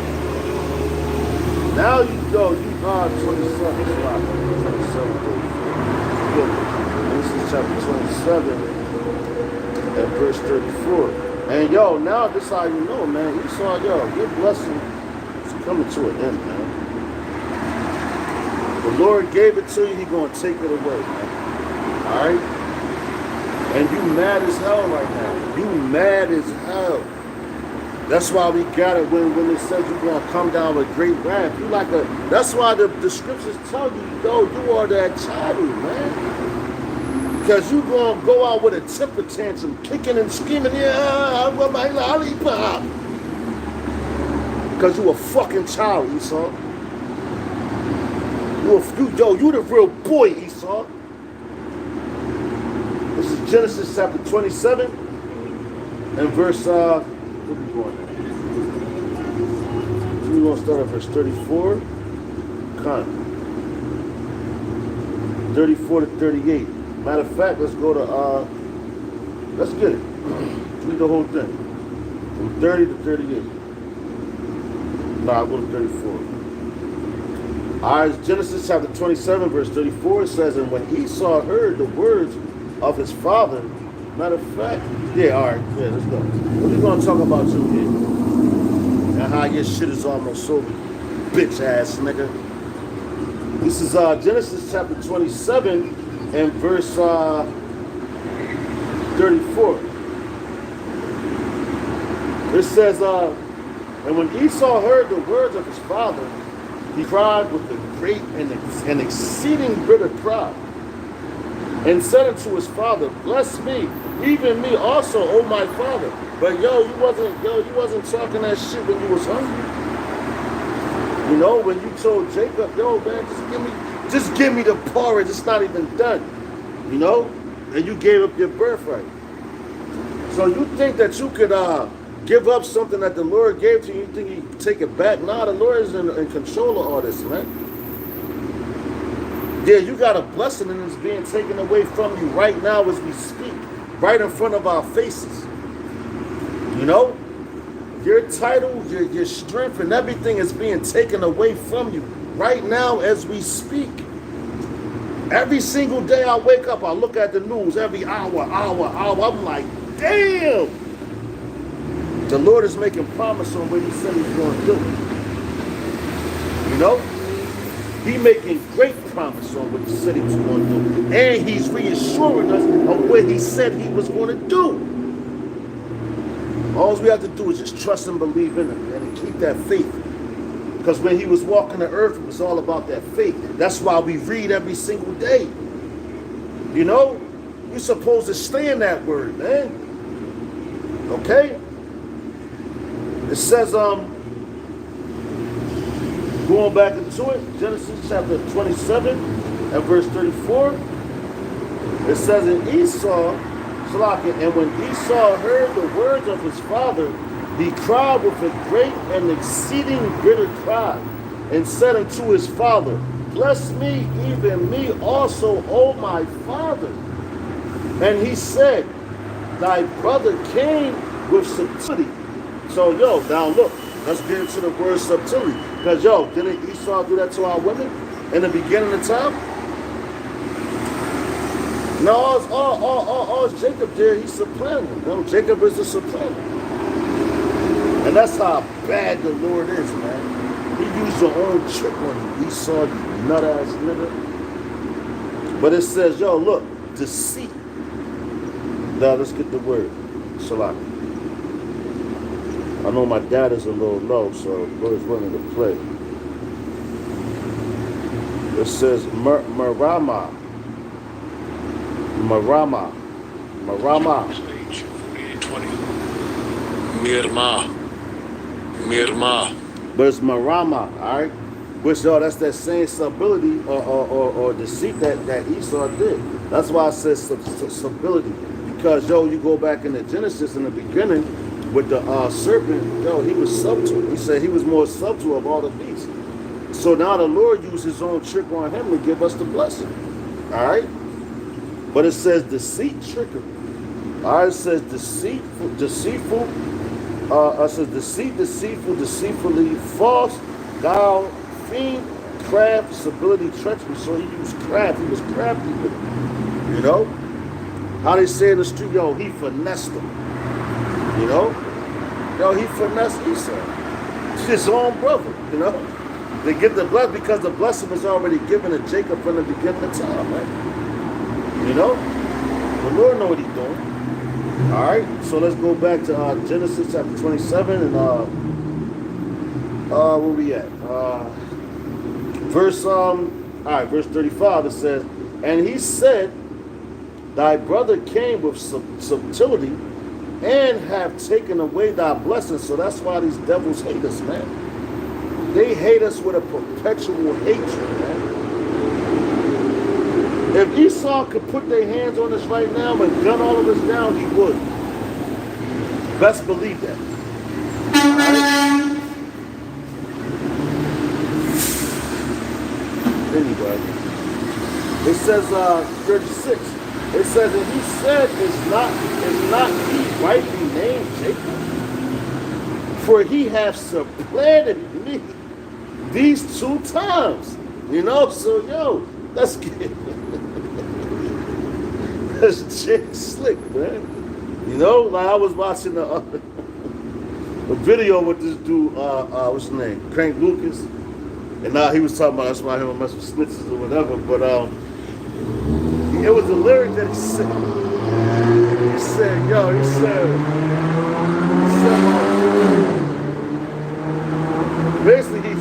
Now you are 27. 34. Genesis chapter 27 and verse 34. And yo, now this is how you know, man. Esau, yo, your blessing is coming to an end, man. The Lord gave it to you, He's gonna take it away, man. Alright? And you mad as hell right now. You mad as hell. That's why we got it when it says you're gonna come down with great wrath. You like that's why the scriptures tell you, yo, you are that child, man. Because you going to go out with a temper tantrum, kicking and screaming, yeah, I want my lollipop. Because you a fucking child, Esau. You the real boy, Esau. This is Genesis chapter 27 and verse, where we going at? We're going to start at verse 34. 34 to 38. Matter of fact, let's go to, let's get it. Read the whole thing. From 30 to 38. No, I'll go to 34. All right, Genesis chapter 27, verse 34, it says, and when Esau heard the words of his father, matter of fact, yeah, all right, yeah, let's go. We're going to talk about you here. And how your shit is almost over, bitch ass nigga. This is Genesis chapter 27, and verse 34. It says, and when Esau heard the words of his father, he cried with a great and exceeding bitter cry, and said unto his father, bless me, even me also, O my father. But you wasn't talking that shit when you was hungry. You know, when you told Jacob, yo man, just give me the porridge, it's not even done. You know? And you gave up your birthright. So you think that you could give up something that the Lord gave to you, you think you can take it back? Nah, the Lord is in control of all this, man. Yeah, you got a blessing and it's being taken away from you right now as we speak. Right in front of our faces. You know? Your title, your strength, and everything is being taken away from you right now as we speak. Every single day I wake up, I look at the news every hour. I'm like, damn. The Lord is making promise on what he said he's going to do. You know? He making great promise on what he said he was going to do. And he's reassuring us of what he said he was going to do. All we have to do is just trust and believe in him, and keep that faith. Because when he was walking the earth, it was all about that faith. That's why we read every single day. You know? You're supposed to stay in that word, man. Okay? It says, going back into it, Genesis chapter 27 and verse 34, it says, in Esau, and when Esau heard the words of his father, he cried with a great and exceeding bitter cry, and said unto his father, bless me, even me also, O my father. And he said, thy brother came with subtlety. So, yo, now look, let's get into the word subtlety. Because, yo, didn't Esau do that to our women in the beginning of time? No, all Jacob did, he supplanted them. No, Jacob is a supplanter. And that's how bad the Lord is, man. He used your own trick on you, Esau, you nut-ass nigga. But it says, yo, look, deceit. Now, let's get the word. Shalak. I know my dad is a little low, so Lord's willing to play. It says Marama. Page 20. Mirma. But it's Marama, all right? Which, yo, that's that same subtlety or deceit that Esau did. That's why I said subtlety. Because, yo, you go back into Genesis in the beginning with the serpent, yo, he was subtle. He said he was more subtle of all the beasts. So now the Lord used his own trick on him to give us the blessing. All right? But it says deceit, trickery. All right, it says deceitful. It says deceit, deceitfully, false, guile, fiend, craft, stability, treachery. So he used craft. He was crafty with it. You know? How they say in the street, yo, he finessed them. You know? Yo, he finessed Esau. His own brother, you know? They get the blessing because the blessing was already given to Jacob from the beginning of time, right? You know? The Lord know what he's doing. All right? So let's go back to Genesis chapter 27 and where we at? Verse 35, it says, and he said, thy brother came with subtlety and have taken away thy blessings. So that's why these devils hate us, man. They hate us with a perpetual hatred, man. If Esau could put their hands on us right now and gun all of us down, he would. Best believe that. All right? Anyway, it says 36. It says, and he said, is not he rightly named Jacob? For he hath supplanted me these 2 times. You know, so yo, let's get that's Jake slick, man. You know, like I was watching a video with this dude, what's his name? Crank Lucas. And now he was talking about that's why him mess with snitches or whatever, but it was a lyric that he said. He said, yo, basically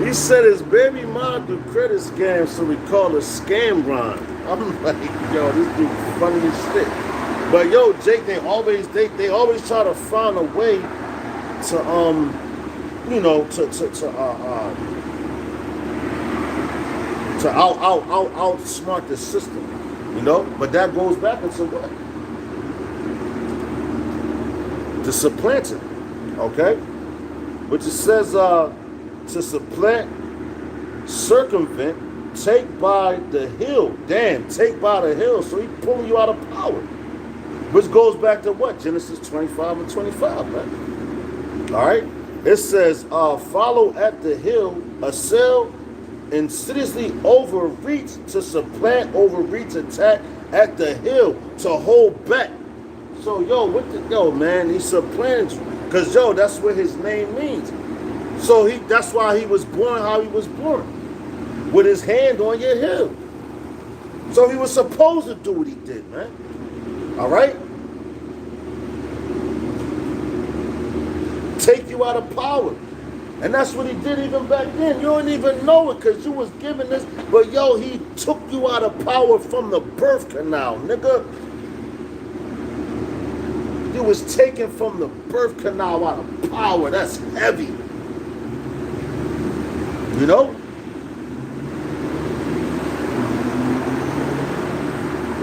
he said his baby mom do credit scams, so we call it scam rhyme. I'm like, yo, this dude funny as shit. But yo, Jake, they always try to find a way to to outsmart the system, you know? But that goes back into what? To supplant it, okay? Which it says to supplant, circumvent, take by the hill. Damn, take by the hill. So he's pulling you out of power. Which goes back to what? Genesis 25 and 25, man. All right? It says, follow at the hill, assail, insidiously overreach to supplant, overreach, attack at the hill to hold back. So yo, man, he supplants you. Cause yo, that's what his name means. So that's why he was born how he was born. With his hand on your heel. So he was supposed to do what he did, man. Alright? Take you out of power. And that's what he did even back then. You don't even know it because you was given this. But yo, he took you out of power from the birth canal, nigga. You was taken from the birth canal out of power. That's heavy. You know?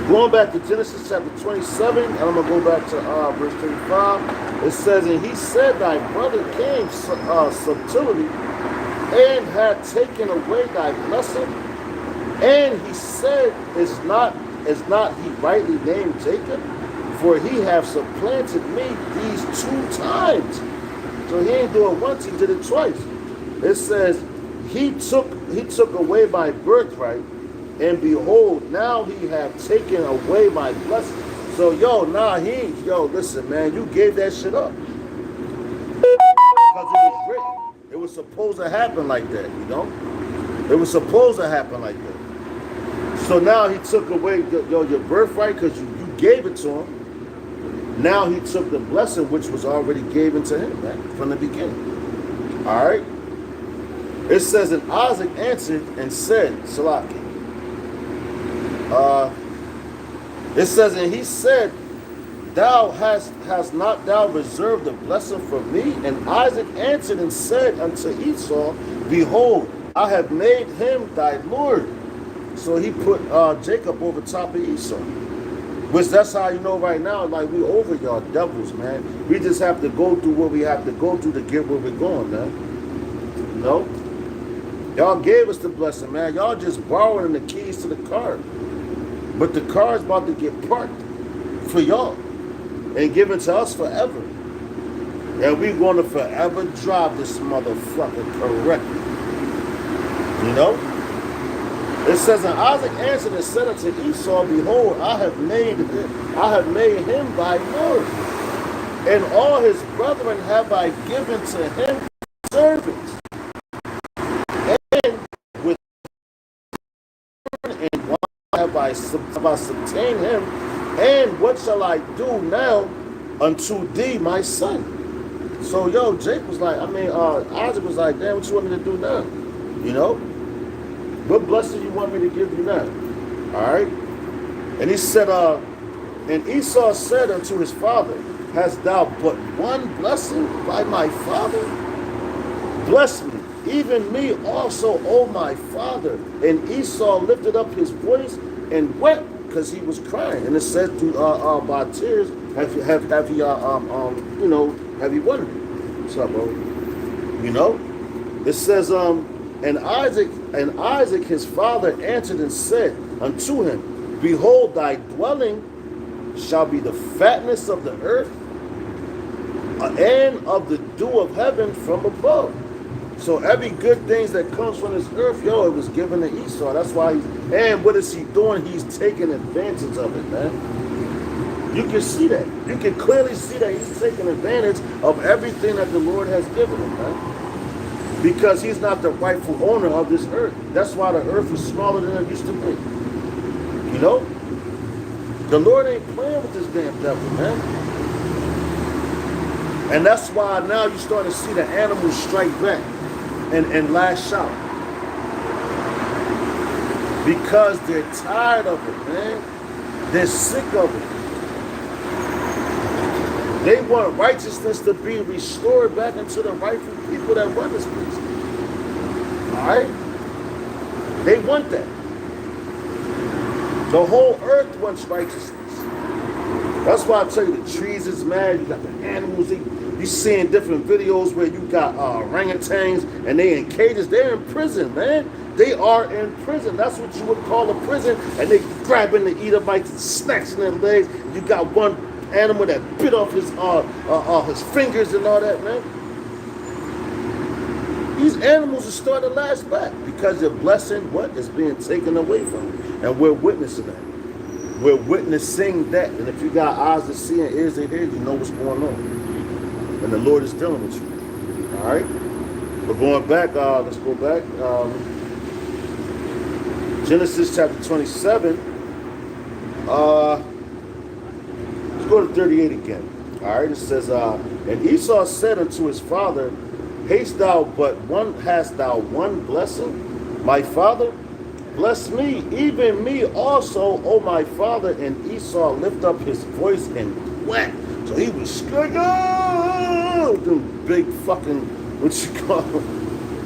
Going back to Genesis chapter 27, and I'm going to go back to verse 35. It says, and he said, thy brother came subtility and had taken away thy blessing. And he said, is not he rightly named Jacob? For he have supplanted me these 2 times. So he ain't do it once, he did it twice. It says, he took away my birthright, and behold, now he have taken away my blessing. So listen, man, you gave that shit up. Because it was written. It was supposed to happen like that, you know? It was supposed to happen like that. So now he took away your birthright because you gave it to him. Now he took the blessing which was already given to him, man, from the beginning. All right? It says, and Isaac answered and said, Salaki. It says, and he said, thou hast not thou reserved the blessing for me? And Isaac answered and said unto Esau, behold, I have made him thy Lord. So he put Jacob over top of Esau. Which that's how you know right now, like we over y'all devils, man. We just have to go through what we have to go through to get where we're going, man. You know? Y'all gave us the blessing, man. Y'all just borrowing the keys to the car. But the car is about to get parked for y'all and given to us forever. And we're going to forever drive this motherfucker correctly. You know? It says, and Isaac answered and said unto Esau, behold, I have made him thy Lord. And all his brethren have I given to him servants. And with and why have I subtained him? And what shall I do now unto thee, my son? So Jake was like, Isaac was like, damn, what you want me to do now? You know? What blessing you want me to give you now? All right? And he said, and Esau said unto his father, hast thou but one blessing by my father? Bless me, even me also, O my father. And Esau lifted up his voice and wept because he was crying. And it said by tears, have you wondered? What's up, bro? You know? It says, and Isaac his father answered and said unto him, behold, thy dwelling shall be the fatness of the earth and of the dew of heaven from above. So every good things that comes from this earth, it was given to Esau. That's why and what is he doing? He's taking advantage of it, man. You can see that. You can clearly see that he's taking advantage of everything that the Lord has given him, man. Because he's not the rightful owner of this earth. That's why the earth is smaller than it used to be. You know? The Lord ain't playing with this damn devil, man. And that's why now you start to see the animals strike back and lash out. Because they're tired of it, man. They're sick of it. They want righteousness to be restored back into the rightful people that run this place. Alright? They want that. The whole earth wants righteousness. That's why I tell you the trees is mad, you got the animals, you seeing different videos where you got orangutans and they in cages, they're in prison, man. They are in prison. That's what you would call a prison. And they grabbing the Edomites and snatching their legs. You got one animal that bit off his fingers and all that, man. These animals are starting to last back because your blessing, what, is being taken away from you. And we're witnessing that. We're witnessing that. And if you got eyes to see and ears to hear, you know what's going on. And the Lord is dealing with you. All right? We're going back. Let's go back. Genesis chapter 27. Let's go to 38 again. All right? It says, and Esau said unto his father, hast thou one blessing? My father? Bless me, even me also, O my father. And Esau lift up his voice and wept. So he was screaming, them big fucking, what you call them,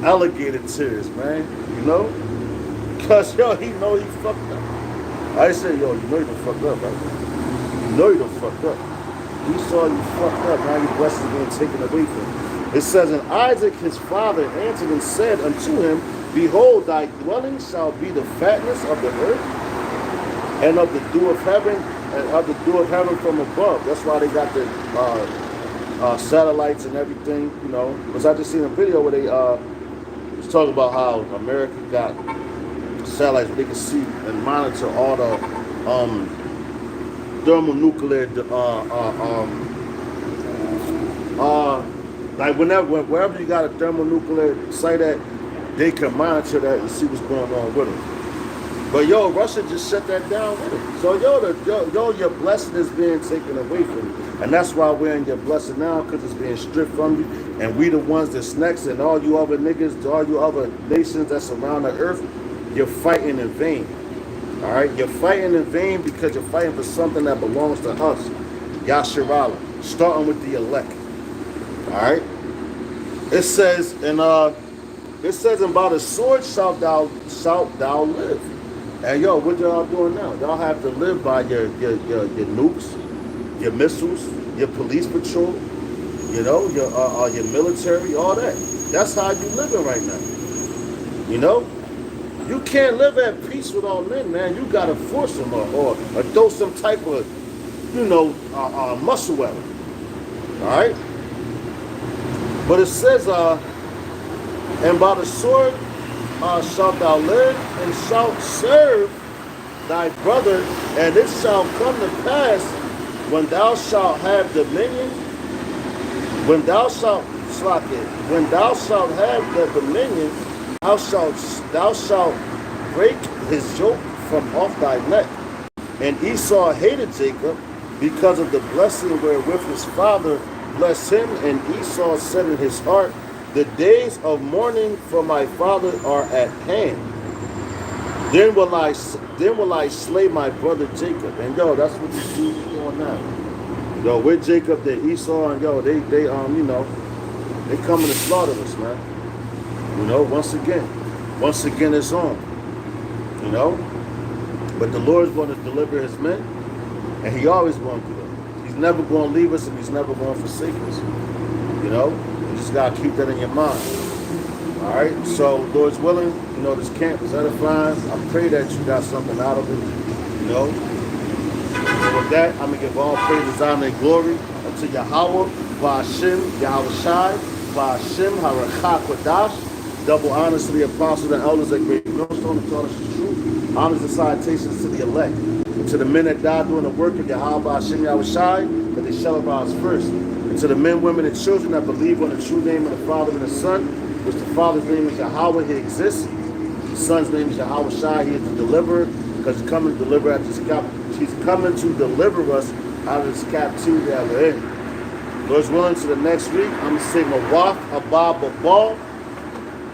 alligator tears, man. You know? Because, yo, he know he fucked up. I said, yo, you know you done fucked up, right? You know you done fucked up. Esau, you fucked up. Now your blessing is being taken away from you. It says, and Isaac his father answered and said unto him, behold, thy dwelling shall be the fatness of the earth, and of the dew of heaven, from above. That's why they got the satellites and everything, you know. Because I just seen a video where they was talking about how America got satellites where they can see and monitor all the thermonuclear like wherever you got a thermonuclear site at, they can monitor that and see what's going on with it. But yo, Russia just shut that down with it. So yo, your blessing is being taken away from you. And that's why we're in your blessing now, because it's being stripped from you. And we the ones that's next, and all you other niggas, all you other nations that's around the earth, you're fighting in vain. All right? You're fighting in vain because you're fighting for something that belongs to us. Yasharala. Starting with the elect. All right? It says, and by the sword shalt thou live. And yo, what y'all doing now? Y'all have to live by your nukes, your missiles, your police patrol, you know, your military, all that. That's how you living right now. You know? You can't live at peace with all men, man. You gotta force them or throw some type of, you know, muscle at them. All right? But it says, and by the sword shalt thou live, and shalt serve thy brother, and it shall come to pass when thou shalt have dominion, when thou shalt have the dominion, thou shalt break his yoke from off thy neck. And Esau hated Jacob because of the blessing wherewith his father blessed him. And Esau said in his heart, the days of mourning for my father are at hand. Then will I slay my brother Jacob. And yo, that's what you see going now. Yo, with Jacob, the Esau, and yo, they you know, they coming to slaughter us, man. You know, once again it's on. You know, but the Lord's going to deliver his men, and he always going to do it. He's never going to leave us, and he's never going to forsake us. You know, you just got to keep that in your mind. All right, so Lord's willing, you know, this camp is edifying. I pray that you got something out of it. You know, with that, I'm going to give all praise, honor, and glory unto Yahweh, Ba'ashem, Yahweh Shai, Ba'ashem, Harakah Kodash. Double honors to the apostles and elders at Great Millstone who taught us the truth. Honors and salutations to the elect. And to the men that died doing the work of Yahweh Hashem Yahweh Shai, that they shall arise first. And to the men, women, and children that believe on the true name of the Father and the Son, which the Father's name is Yahweh, he exists. The Son's name is Yahweh Shai, he is the deliverer, because he's coming to deliver us out of this captivity that we're in. Lord's willing, to the next week, I'm going to say Mawaf Abba Babal.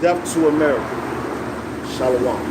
Death to America. Shalom.